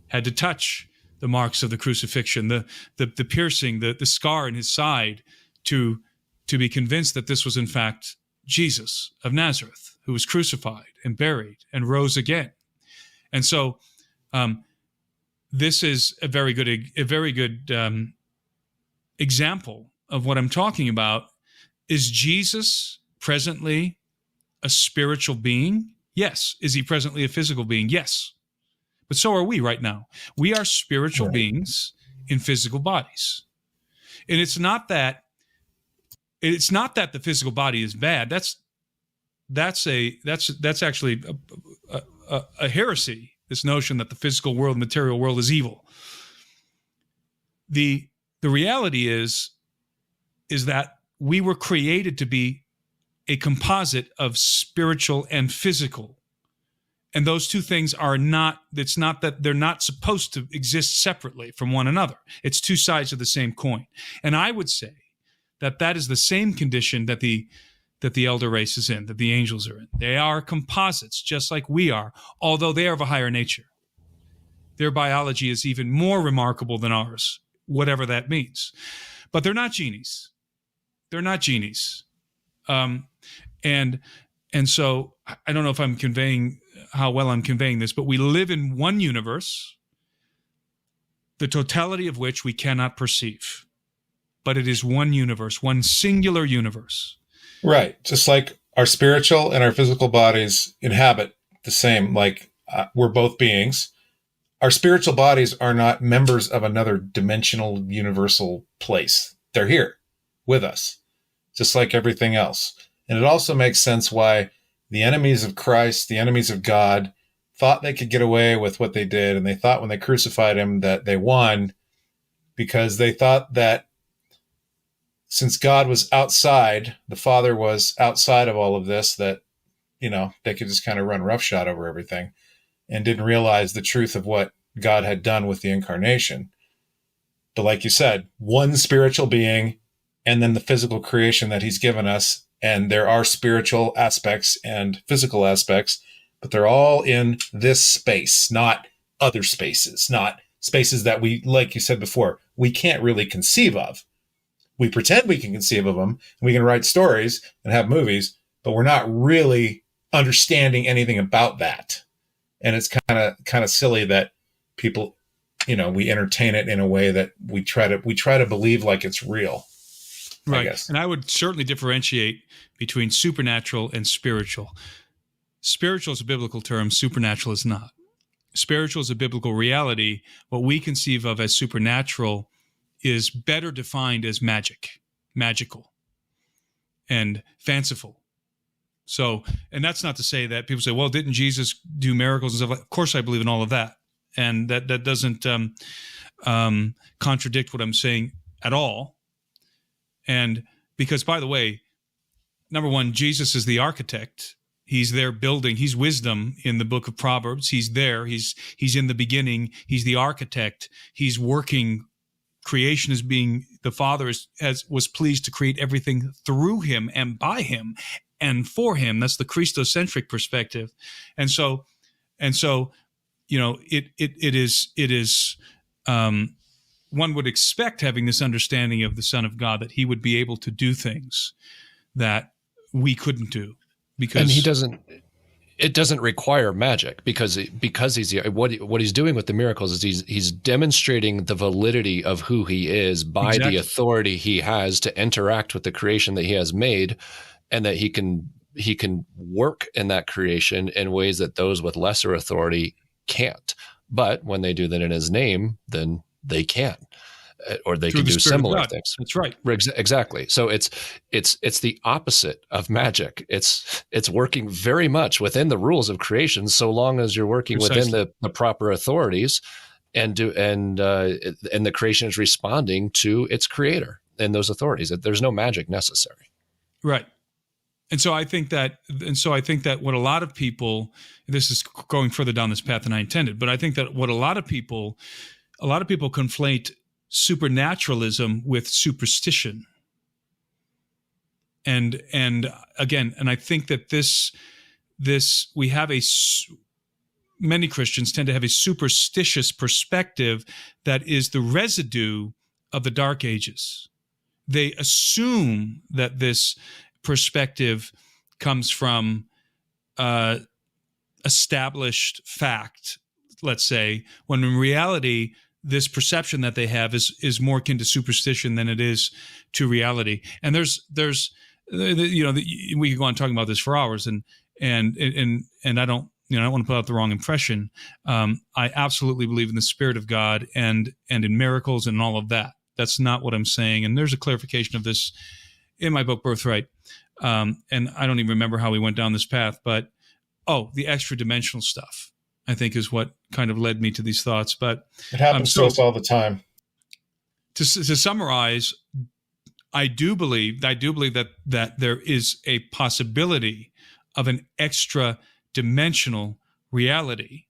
had to touch the marks of the crucifixion, the piercing, the scar in his side, to be convinced that this was in fact Jesus of Nazareth, who was crucified and buried and rose again. And so this is a very good example of what I'm talking about. Is Jesus presently a spiritual being? Yes. Is he presently a physical being? Yes. But so are we right now. We are spiritual beings in physical bodies. And it's not that the physical body is bad. That's actually a heresy, this notion that the physical world, material world is evil. The reality is that we were created to be a composite of spiritual and physical. And those two things are not, it's not that they're not supposed to exist separately from one another. It's two sides of the same coin. And I would say that is the same condition that the elder race is in, that the angels are in. They are composites, just like we are, although they are of a higher nature. Their biology is even more remarkable than ours, whatever that means. But they're not genies. They're not genies. And so I don't know if I'm conveying how well I'm conveying this, but we live in one universe, the totality of which we cannot perceive. But it is one universe, one singular universe. Right. Just like our spiritual and our physical bodies inhabit the same, like we're both beings. Our spiritual bodies are not members of another dimensional universal place. They're here with us, just like everything else. And it also makes sense why the enemies of Christ, the enemies of God, thought they could get away with what they did. And they thought when they crucified him that they won, because they thought that since God was outside, the Father was outside of all of this, that, they could just kind of run roughshod over everything, and didn't realize the truth of what God had done with the incarnation. But like you said, one spiritual being, and then the physical creation that he's given us. And there are spiritual aspects and physical aspects, but they're all in this space, not other spaces, not spaces that we, like you said before, we can't really conceive of. We pretend we can conceive of them, and we can write stories and have movies, but we're not really understanding anything about that. And it's kind of silly that people, we entertain it in a way that we try to believe like it's real. Right. And I would certainly differentiate between supernatural and spiritual. Spiritual is a biblical term. Supernatural is not. Spiritual is a biblical reality. What we conceive of as supernatural is better defined as magical, and fanciful. So, and that's not to say that people say, well, didn't Jesus do miracles and stuff? Of course, I believe in all of that. And that doesn't contradict what I'm saying at all. And because, by the way, number one, Jesus is the architect. He's there building. He's wisdom in the book of Proverbs. He's there. He's in the beginning. He's the architect. He's working. Creation is being, the Father was pleased to create everything through him and by him and for him. That's the Christocentric perspective. And so, it is, one would expect, having this understanding of the Son of God, that he would be able to do things that we couldn't do, because it doesn't require magic, because he's what he's doing with the miracles is he's demonstrating the validity of who he is by the authority he has to interact with the creation that he has made, and that he can work in that creation in ways that those with lesser authority can't. But when they do that in his name, then they can, or they can do similar things. That's right. Exactly. So it's the opposite of magic. It's working very much within the rules of creation, so long as you're working within the proper authorities, and the creation is responding to its creator and those authorities. There's no magic necessary. Right. And so I think that what a lot of people, this is going further down this path than I intended, but I think that what a lot of people conflate supernaturalism with superstition. And again, I think that we have many Christians tend to have a superstitious perspective that is the residue of the Dark Ages. They assume that this perspective comes from established fact, let's say, when in reality, this perception that they have is more akin to superstition than it is to reality. And there's we could go on talking about this for hours, and and I don't want to put out the wrong impression. I absolutely believe in the Spirit of God and in miracles and all of that. That's not what I'm saying. And there's a clarification of this in my book, Birthright. And I don't even remember how we went down this path, but the extra dimensional stuff, I think, is what kind of led me to these thoughts. But it happens to us all the time. To summarize, I do believe that there is a possibility of an extra dimensional reality,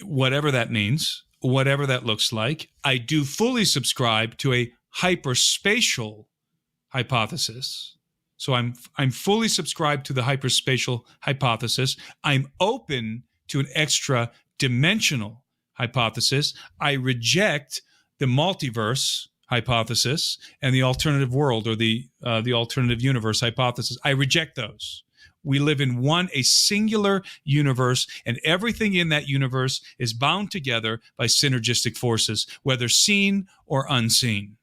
whatever that means, whatever that looks like. I do fully subscribe to a hyperspatial hypothesis. So I'm fully subscribed to the hyperspatial hypothesis. I'm open to an extra dimensional hypothesis. I reject the multiverse hypothesis and the alternative world or the alternative universe hypothesis. I reject those. We live in a singular universe, and everything in that universe is bound together by synergistic forces, whether seen or unseen.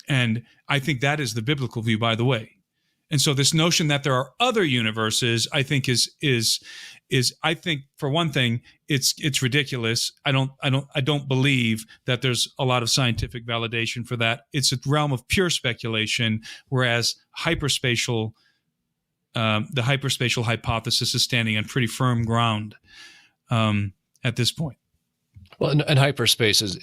And I think that is the biblical view, by the way. And so this notion that there are other universes, I think is I think, for one thing, it's ridiculous. I don't believe that there's a lot of scientific validation for that. It's a realm of pure speculation, whereas the hyperspatial hypothesis is standing on pretty firm ground at this point. Well, and hyperspace is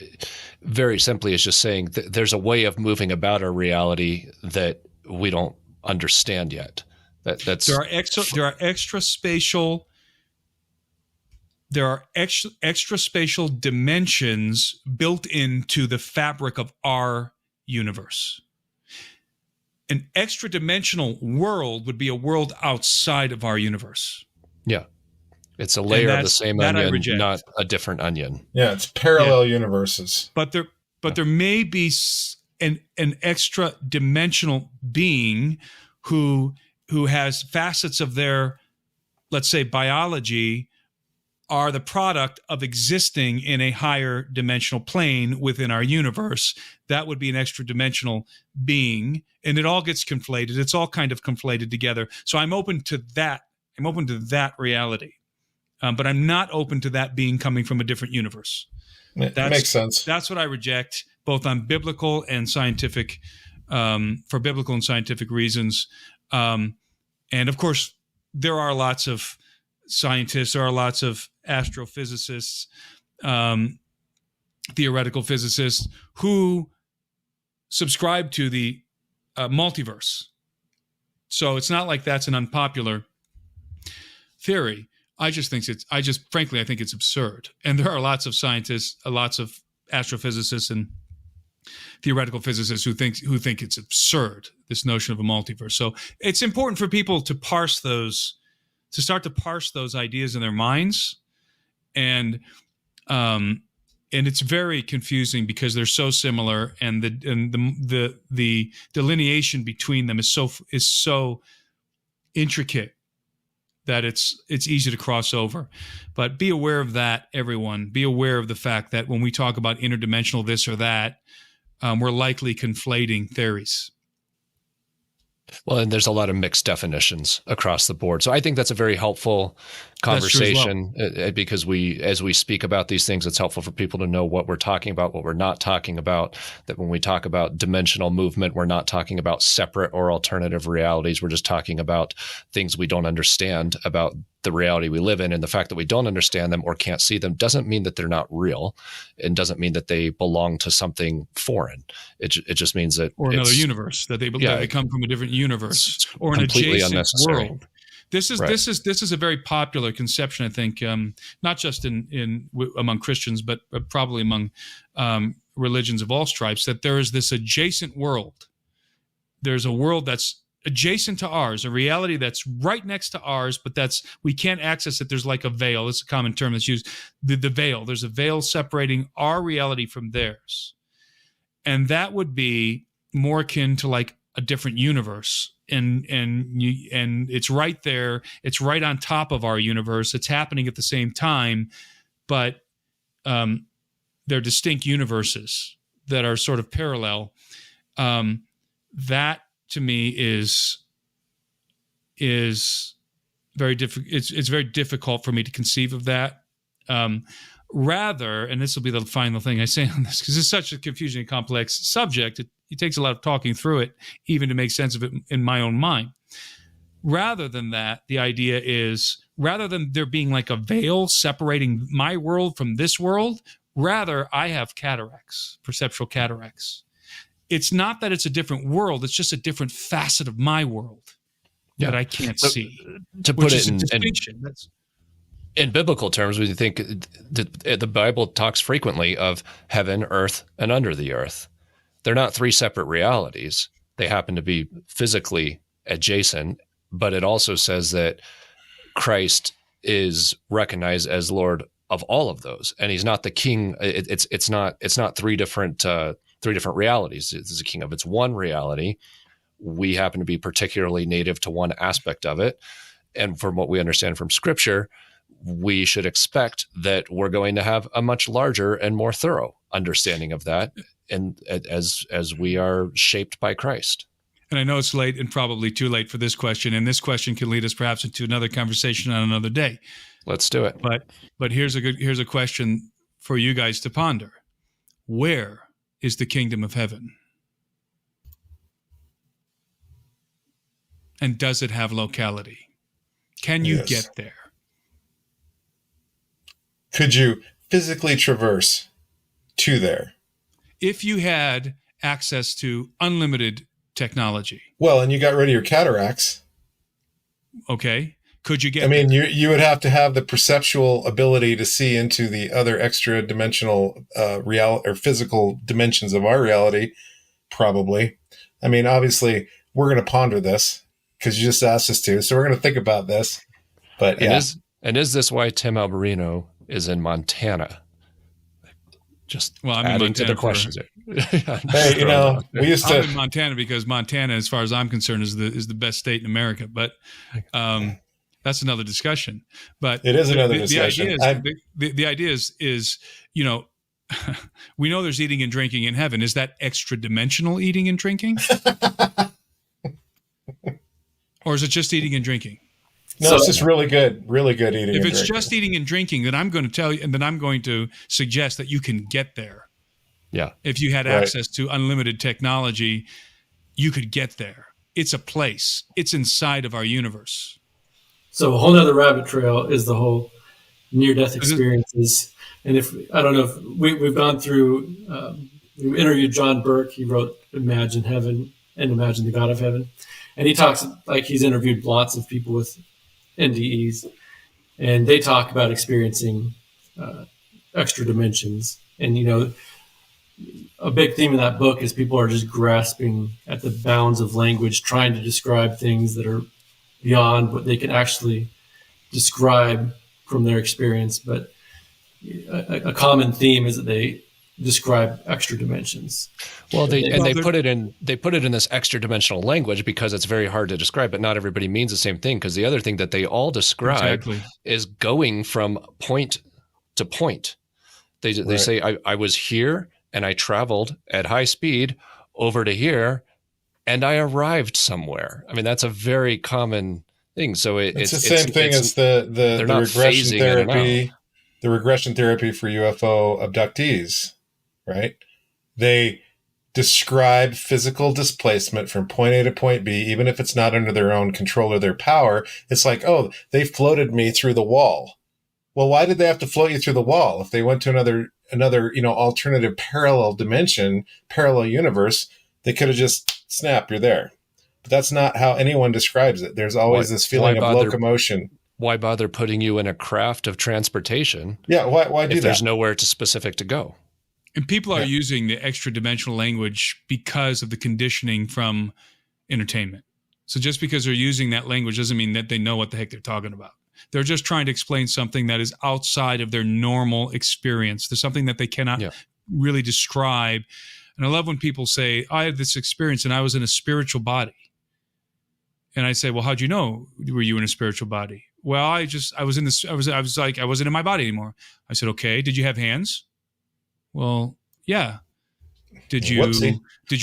very simply is just saying that there's a way of moving about our reality that we don't understand yet. There are extra spatial dimensions built into the fabric of our universe. An extra dimensional world would be a world outside of our universe. Yeah. It's a layer of the same onion, not a different onion. Yeah, it's parallel universes. But there may be an extra dimensional being who has facets of their, let's say, biology are the product of existing in a higher dimensional plane within our universe. That would be an extra dimensional being, and it all gets conflated. It's all kind of conflated together. So I'm open to that. I'm open to that reality. But I'm not open to that being coming from a different universe. That makes sense. That's what I reject, both on biblical and scientific, for biblical and scientific reasons. And of course, there are lots of scientists, there are lots of astrophysicists, theoretical physicists who subscribe to the multiverse. So it's not like that's an unpopular theory. Frankly, I think it's absurd. And there are lots of scientists, lots of astrophysicists and theoretical physicists who think it's absurd, this notion of a multiverse. So it's important for people to start to parse those ideas in their minds. And it's very confusing because they're so similar, and the delineation between them is so intricate that it's easy to cross over. But be aware of that, everyone. Be aware of the fact that when we talk about interdimensional this or that, we're likely conflating theories. Well, and there's a lot of mixed definitions across the board. So I think that's a very helpful conversation because as we speak about these things, it's helpful for people to know what we're talking about, what we're not talking about, that when we talk about dimensional movement, we're not talking about separate or alternative realities. We're just talking about things we don't understand about the reality we live in. And the fact that we don't understand them or can't see them doesn't mean that they're not real, and doesn't mean that they belong to something foreign. It just means that or another universe, that they come from a different universe or an adjacent world. This is a very popular conception, I think, not just among Christians, but probably among religions of all stripes, that there is this adjacent world. There's a world that's adjacent to ours, a reality that's right next to ours, but we can't access it. There's like a veil. It's a common term that's used. The veil. There's a veil separating our reality from theirs, and that would be more akin to like a different universe. And it's right there. It's right on top of our universe. It's happening at the same time, but they're distinct universes that are sort of parallel. That to me is is very difficult. It's very difficult for me to conceive of that. Rather, and this will be the final thing I say on this, because it's such a confusing and complex subject, it takes a lot of talking through it, even to make sense of it in my own mind. Rather than that, the idea is, rather than there being like a veil separating my world from this world, rather I have cataracts, perceptual cataracts. It's not that it's a different world, it's just a different facet of my world that I can't see. To put it in biblical terms, we think the Bible talks frequently of heaven, earth, and under the earth. They're not three separate realities. They happen to be physically adjacent, but it also says that Christ is recognized as Lord of all of those, and he's not the king. It's not three different realities. It's a king of its one reality. We happen to be particularly native to one aspect of it, and from what we understand from Scripture, we should expect that we're going to have a much larger and more thorough understanding of that, and as we are shaped by Christ. And I know it's late and probably too late for this question, and this question can lead us perhaps into another conversation on another day. Let's do it. But here's a question for you guys to ponder. Where is the kingdom of heaven? And does it have locality? Can you get there? Could you physically traverse to there? If you had access to unlimited technology. Well, and you got rid of your cataracts. Okay. Could you get I mean, you would have to have the perceptual ability to see into the other extra dimensional real or physical dimensions of our reality, probably. I mean, obviously, we're going to ponder this because you just asked us to. So we're going to think about this. But And is this why Tim Alberino is in Montana? Just adding to the questions there. Hey, we used to. I'm in Montana because Montana, as far as I'm concerned, is the best state in America. But that's another discussion. But it is another discussion. The idea is we know there's eating and drinking in heaven. Is that extra dimensional eating and drinking, or is it just eating and drinking? No, it's just really good eating and drinking. If it's just eating and drinking, then I'm going to tell you, and then I'm going to suggest that you can get there. Yeah. If you had access to unlimited technology, you could get there. It's a place. It's inside of our universe. So a whole other rabbit trail is the whole near-death experiences. And I don't know if we've gone through, we interviewed John Burke. He wrote Imagine Heaven and Imagine the God of Heaven. And he talks like he's interviewed lots of people with NDEs, and they talk about experiencing extra dimensions. And, a big theme in that book is people are just grasping at the bounds of language, trying to describe things that are beyond what they can actually describe from their experience. But a common theme is that they describe extra dimensions. Well, they put it in this extra dimensional language because it's very hard to describe, but not everybody means the same thing. Because the other thing that they all describe is going from point to point. They say, I was here and I traveled at high speed over to here and I arrived somewhere. I mean, that's a very common thing. So it's the same thing as the regression therapy, the regression therapy for UFO abductees, right? They describe physical displacement from point A to point B, even if it's not under their own control or their power. It's like, oh, they floated me through the wall. Well, why did they have to float you through the wall? If they went to another, alternative parallel dimension, parallel universe, they could have just snapped, you're there. But that's not how anyone describes it. There's always this feeling of locomotion. Why bother putting you in a craft of transportation? Yeah, why do that? If there's nowhere specific to go. And people are using the extra dimensional language because of the conditioning from entertainment. So just because they're using that language doesn't mean that they know what the heck they're talking about. They're just trying to explain something that is outside of their normal experience. There's something that they cannot really describe. And I love when people say, I had this experience and I was in a spiritual body. And I say, well, how'd you know? Were you in a spiritual body? Well, I was like, I wasn't in my body anymore. I said, okay, did you have hands? Well, yeah. Did you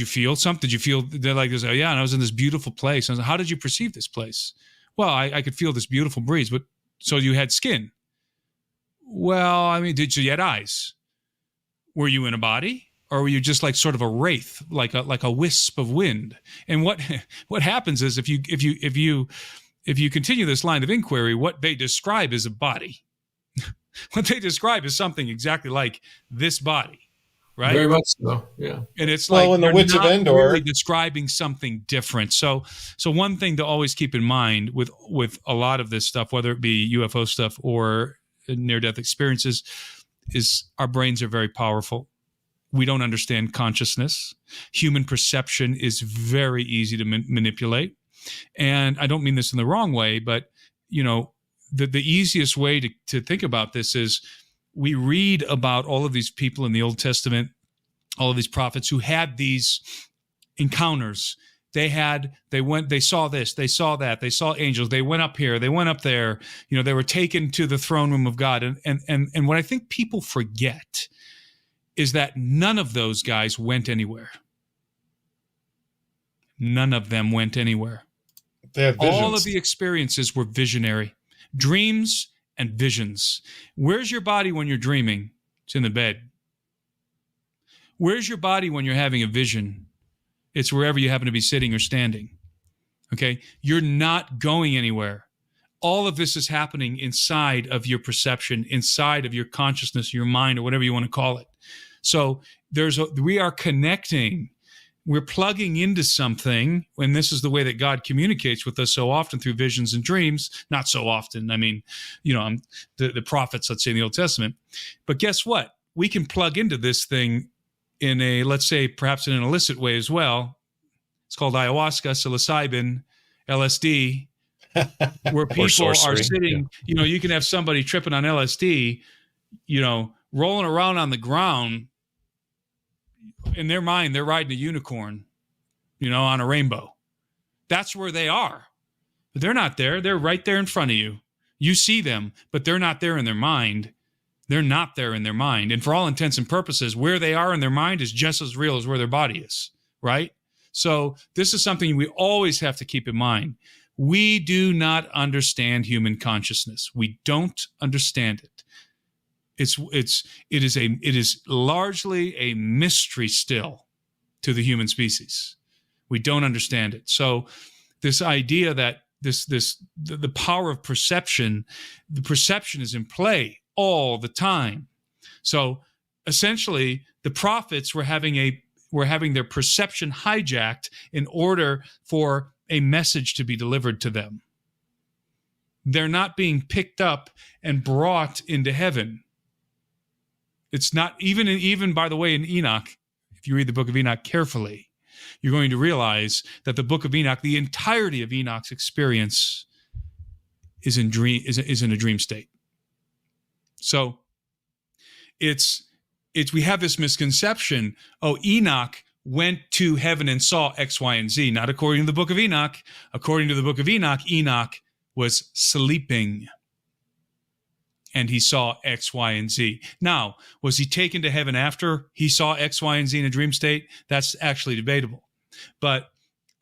feel something? They're like, yeah, and I was in this beautiful place. I was like, how did you perceive this place? Well, I could feel this beautiful breeze, but so you had skin. Well, I mean, so you had eyes. Were you in a body, or were you just like sort of a wraith, like a wisp of wind? And what happens is if you continue this line of inquiry, what they describe is a body. What they describe is something exactly like this body, right? Very much so, yeah. And it's Well, like when the they're Witch of not Endor really describing something different. So one thing to always keep in mind with a lot of this stuff, whether it be UFO stuff or near-death experiences, is our brains are very powerful. We don't understand consciousness. Human perception is very easy to manipulate. And I don't mean this in the wrong way, but, you know, the easiest way to think about this is we read about all of these people in the Old Testament, all of these prophets who had these encounters. They saw this, they saw that, they saw angels, they went up here, they went up there, you know, they were taken to the throne room of God. And what I think people forget is that none of those guys went anywhere. None of them went anywhere. They had visions. All of the experiences were visionary. Dreams and visions. Where's your body when you're dreaming? It's in the bed. Where's your body when you're having a vision? It's wherever you happen to be sitting or standing. Okay? You're not going anywhere. All of this is happening inside of your perception, inside of your consciousness, your mind, or whatever you want to call it. So we are connecting. We're plugging into something, and this is the way that God communicates with us so often through visions and dreams. Not so often. I mean, you know, the prophets, let's say in the Old Testament. But guess what? We can plug into this thing in a, let's say, perhaps in an illicit way as well. It's called ayahuasca, psilocybin, LSD, where people are sitting, you know, you can have somebody tripping on LSD, you know, rolling around on the ground. In their mind, they're riding a unicorn, you know, on a rainbow. That's where they are. But they're not there. They're right there in front of you. You see them, but they're not there in their mind. They're not there in their mind. And for all intents and purposes, where they are in their mind is just as real as where their body is, right? So this is something we always have to keep in mind. We do not understand human consciousness. We don't understand it. It is largely a mystery still to the human species. We don't understand it. So this idea that the power of perception, the perception is in play all the time. So essentially the prophets were having their perception hijacked in order for a message to be delivered to them. They're not being picked up and brought into heaven. It's not even by the way, in Enoch, if you read the book of Enoch carefully, you're going to realize that the book of Enoch, the entirety of Enoch's experience is in a dream state. So we have this misconception, oh, Enoch went to heaven and saw X, Y, and Z. Not according to the book of Enoch. According to the book of Enoch, Enoch was sleeping. And he saw X, Y, and Z. Now, was he taken to heaven after he saw X, Y, and Z in a dream state? That's actually debatable. But,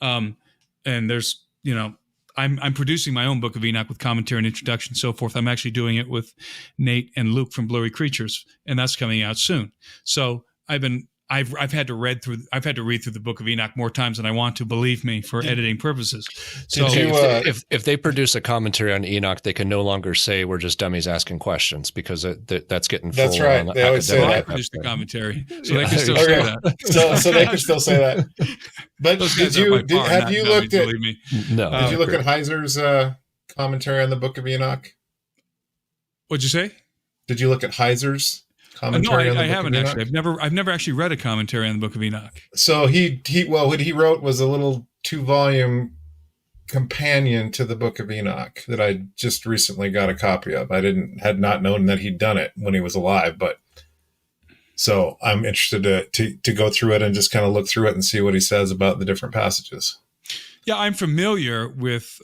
and there's, you know, I'm producing my own book of Enoch with commentary and introduction and so forth. I'm actually doing it with Nate and Luke from Blurry Creatures, and that's coming out soon. So I've had to read through the book of Enoch more times than I want to, believe me, for editing purposes. So if they produce a commentary on Enoch, they can no longer say we're just dummies asking questions, because that's getting full. That's right. They always say that. I produced the commentary, so they can still say that. So they can still say that. But have you looked at Heiser's commentary on the book of Enoch? What'd you say? Did you look at Heiser's commentary on the book of Enoch? I haven't actually. I've never actually read a commentary on the book of Enoch. So what he wrote was a little 2-volume companion to the book of Enoch that I just recently got a copy of. I had not known that he'd done it when he was alive, but so I'm interested to go through it and just kind of look through it and see what he says about the different passages. Yeah, I'm familiar with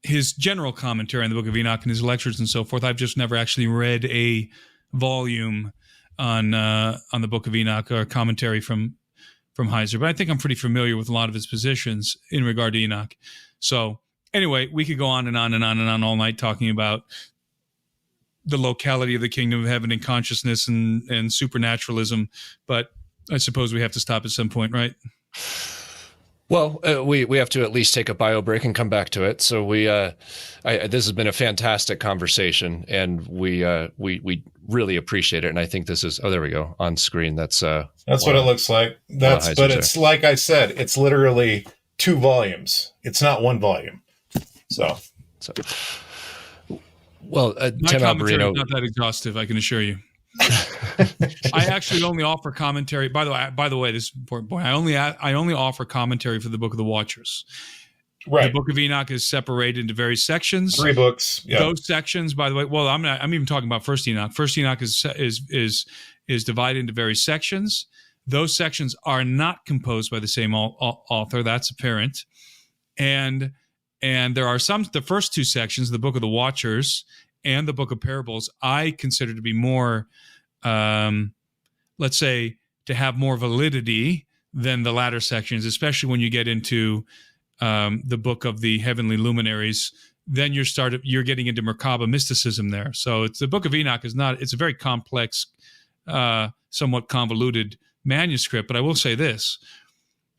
his general commentary on the book of Enoch and his lectures and so forth. I've just never actually read a volume on the book of Enoch or a commentary from Heiser, but I think I'm pretty familiar with a lot of his positions in regard to Enoch. So anyway, we could go on and on and on and on all night talking about the locality of the kingdom of heaven and consciousness and supernaturalism, but I suppose we have to stop at some point, right? Well, we have to at least take a bio break and come back to it. So this has been a fantastic conversation, and we really appreciate it. And I think this is there we go on screen. That's what it looks like. But it's like I said, it's literally 2 volumes. It's not 1 volume. So. Well, my Tim commentary Alberino, is not that exhaustive, I can assure you. I actually only offer commentary. By the way, this is an important point. I only offer commentary for the Book of the Watchers. Right. The Book of Enoch is separated into various sections. 3 books. Yeah. Those sections, by the way. Well, I'm even talking about First Enoch. First Enoch is divided into various sections. Those sections are not composed by the same author. That's apparent. And there are the first 2 sections, the Book of the Watchers and the Book of Parables, I consider to be more, let's say, to have more validity than the latter sections, especially when you get into the Book of the Heavenly Luminaries. Then you're getting into Merkaba mysticism there. So the Book of Enoch it's a very complex, somewhat convoluted manuscript. But I will say this.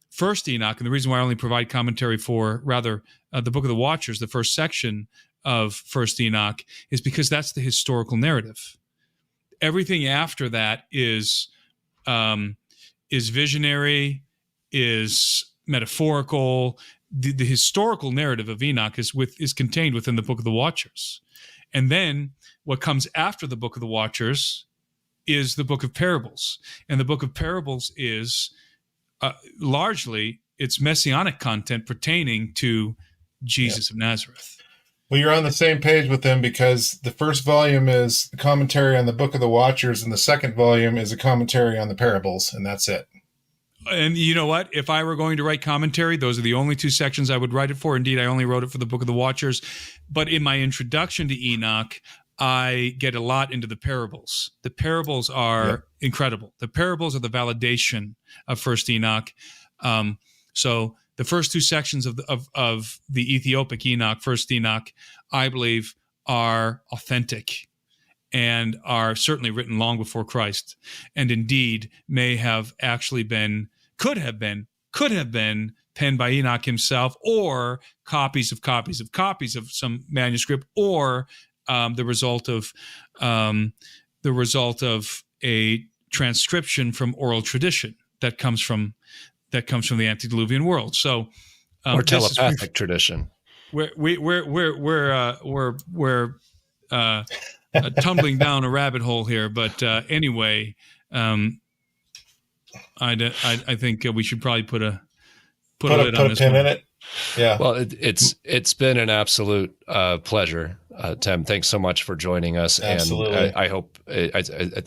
First Enoch, and the reason why I only provide commentary for, the Book of the Watchers, the first section of First Enoch, is because that's the historical narrative. Everything after that is visionary, is metaphorical. The historical narrative of Enoch is contained within the Book of the Watchers. And then what comes after the Book of the Watchers is the Book of Parables. And the Book of Parables is largely its messianic content pertaining to Jesus of Nazareth. Well, you're on the same page with them because the first volume is a commentary on the Book of the Watchers, and the second volume is a commentary on the Parables, and that's it. And you know what? If I were going to write commentary, those are the only 2 sections I would write it for. Indeed, I only wrote it for the Book of the Watchers. But in my introduction to Enoch, I get a lot into the parables. The parables are incredible. The parables are the validation of First Enoch. So the first 2 sections of the Ethiopic Enoch, First Enoch, I believe, are authentic and are certainly written long before Christ, and indeed may have actually could have been penned by Enoch himself, or copies of some manuscript, or the result of a transcription from oral tradition that comes from the antediluvian world. So, or telepathic tradition. We're tumbling down a rabbit hole here, but anyway, I think we should probably put a lid on this pin one. in it. Yeah. Well, it's been an absolute pleasure, Tim. Thanks so much for joining us. Absolutely. And I hope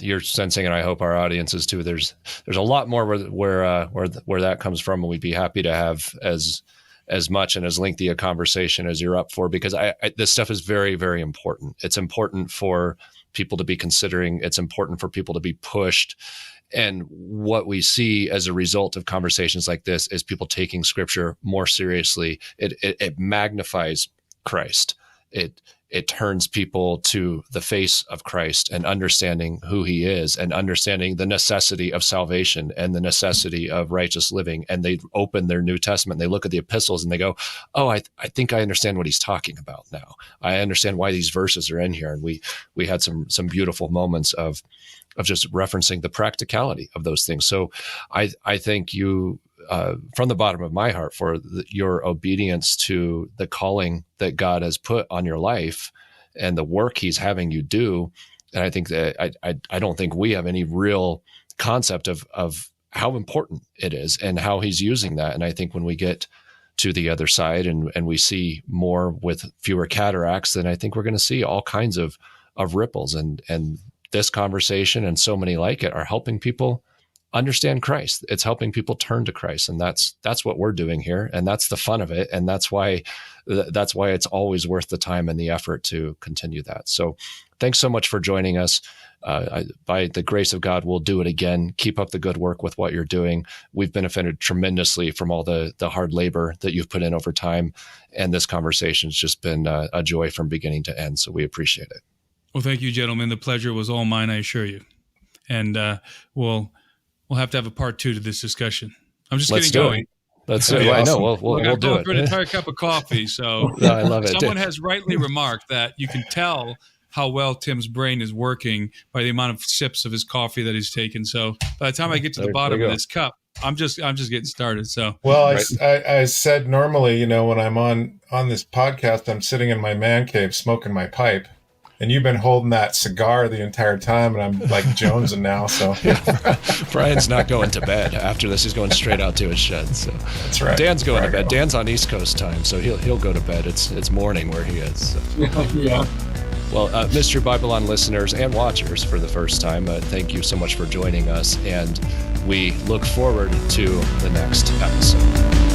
you're sensing, and I hope our audience is too. There's a lot more where that comes from, and we'd be happy to have as much and as lengthy a conversation as you're up for, because this stuff is very, very important. It's important for people to be considering. It's important for people to be pushed. And what we see as a result of conversations like this is people taking Scripture more seriously. It magnifies Christ. It turns people to the face of Christ and understanding who he is and understanding the necessity of salvation and the necessity of righteous living. And they open their New Testament, they look at the epistles and they go, oh, I think I understand what he's talking about now. I understand why these verses are in here. And we had some beautiful moments of just referencing the practicality of those things. So I thank you from the bottom of my heart for your obedience to the calling that God has put on your life and the work he's having you do. And I think that I don't think we have any real concept of how important it is and how he's using that. And I think when we get to the other side and we see more with fewer cataracts, then I think we're going to see all kinds of ripples. And this conversation and so many like it are helping people understand Christ. It's helping people turn to Christ. And that's what we're doing here. And that's the fun of it. And that's why it's always worth the time and the effort to continue that. So thanks so much for joining us. by the grace of God, we'll do it again. Keep up the good work with what you're doing. We've benefited tremendously from all the hard labor that you've put in over time. And this conversation has just been a joy from beginning to end. So we appreciate it. Well, thank you, gentlemen. The pleasure was all mine, I assure you. And we'll have to have a part 2 to this discussion. I'm just getting going. Let's do it. I know. We'll do it. For an entire cup of coffee. So no, I love it. Someone has rightly remarked that you can tell how well Tim's brain is working by the amount of sips of his coffee that he's taken. So by the time I get to the bottom of this cup, I'm just getting started. So well, I said normally, when I'm on this podcast, I'm sitting in my man cave smoking my pipe. And you've been holding that cigar the entire time, and I'm like jonesing now. So Brian's not going to bed after this; he's going straight out to his shed. So that's right. Dan's going to bed. Dan's on East Coast time, so he'll go to bed. It's morning where he is. So. Yeah. Well, Mr. Babylon listeners and watchers, for the first time, thank you so much for joining us, and we look forward to the next episode.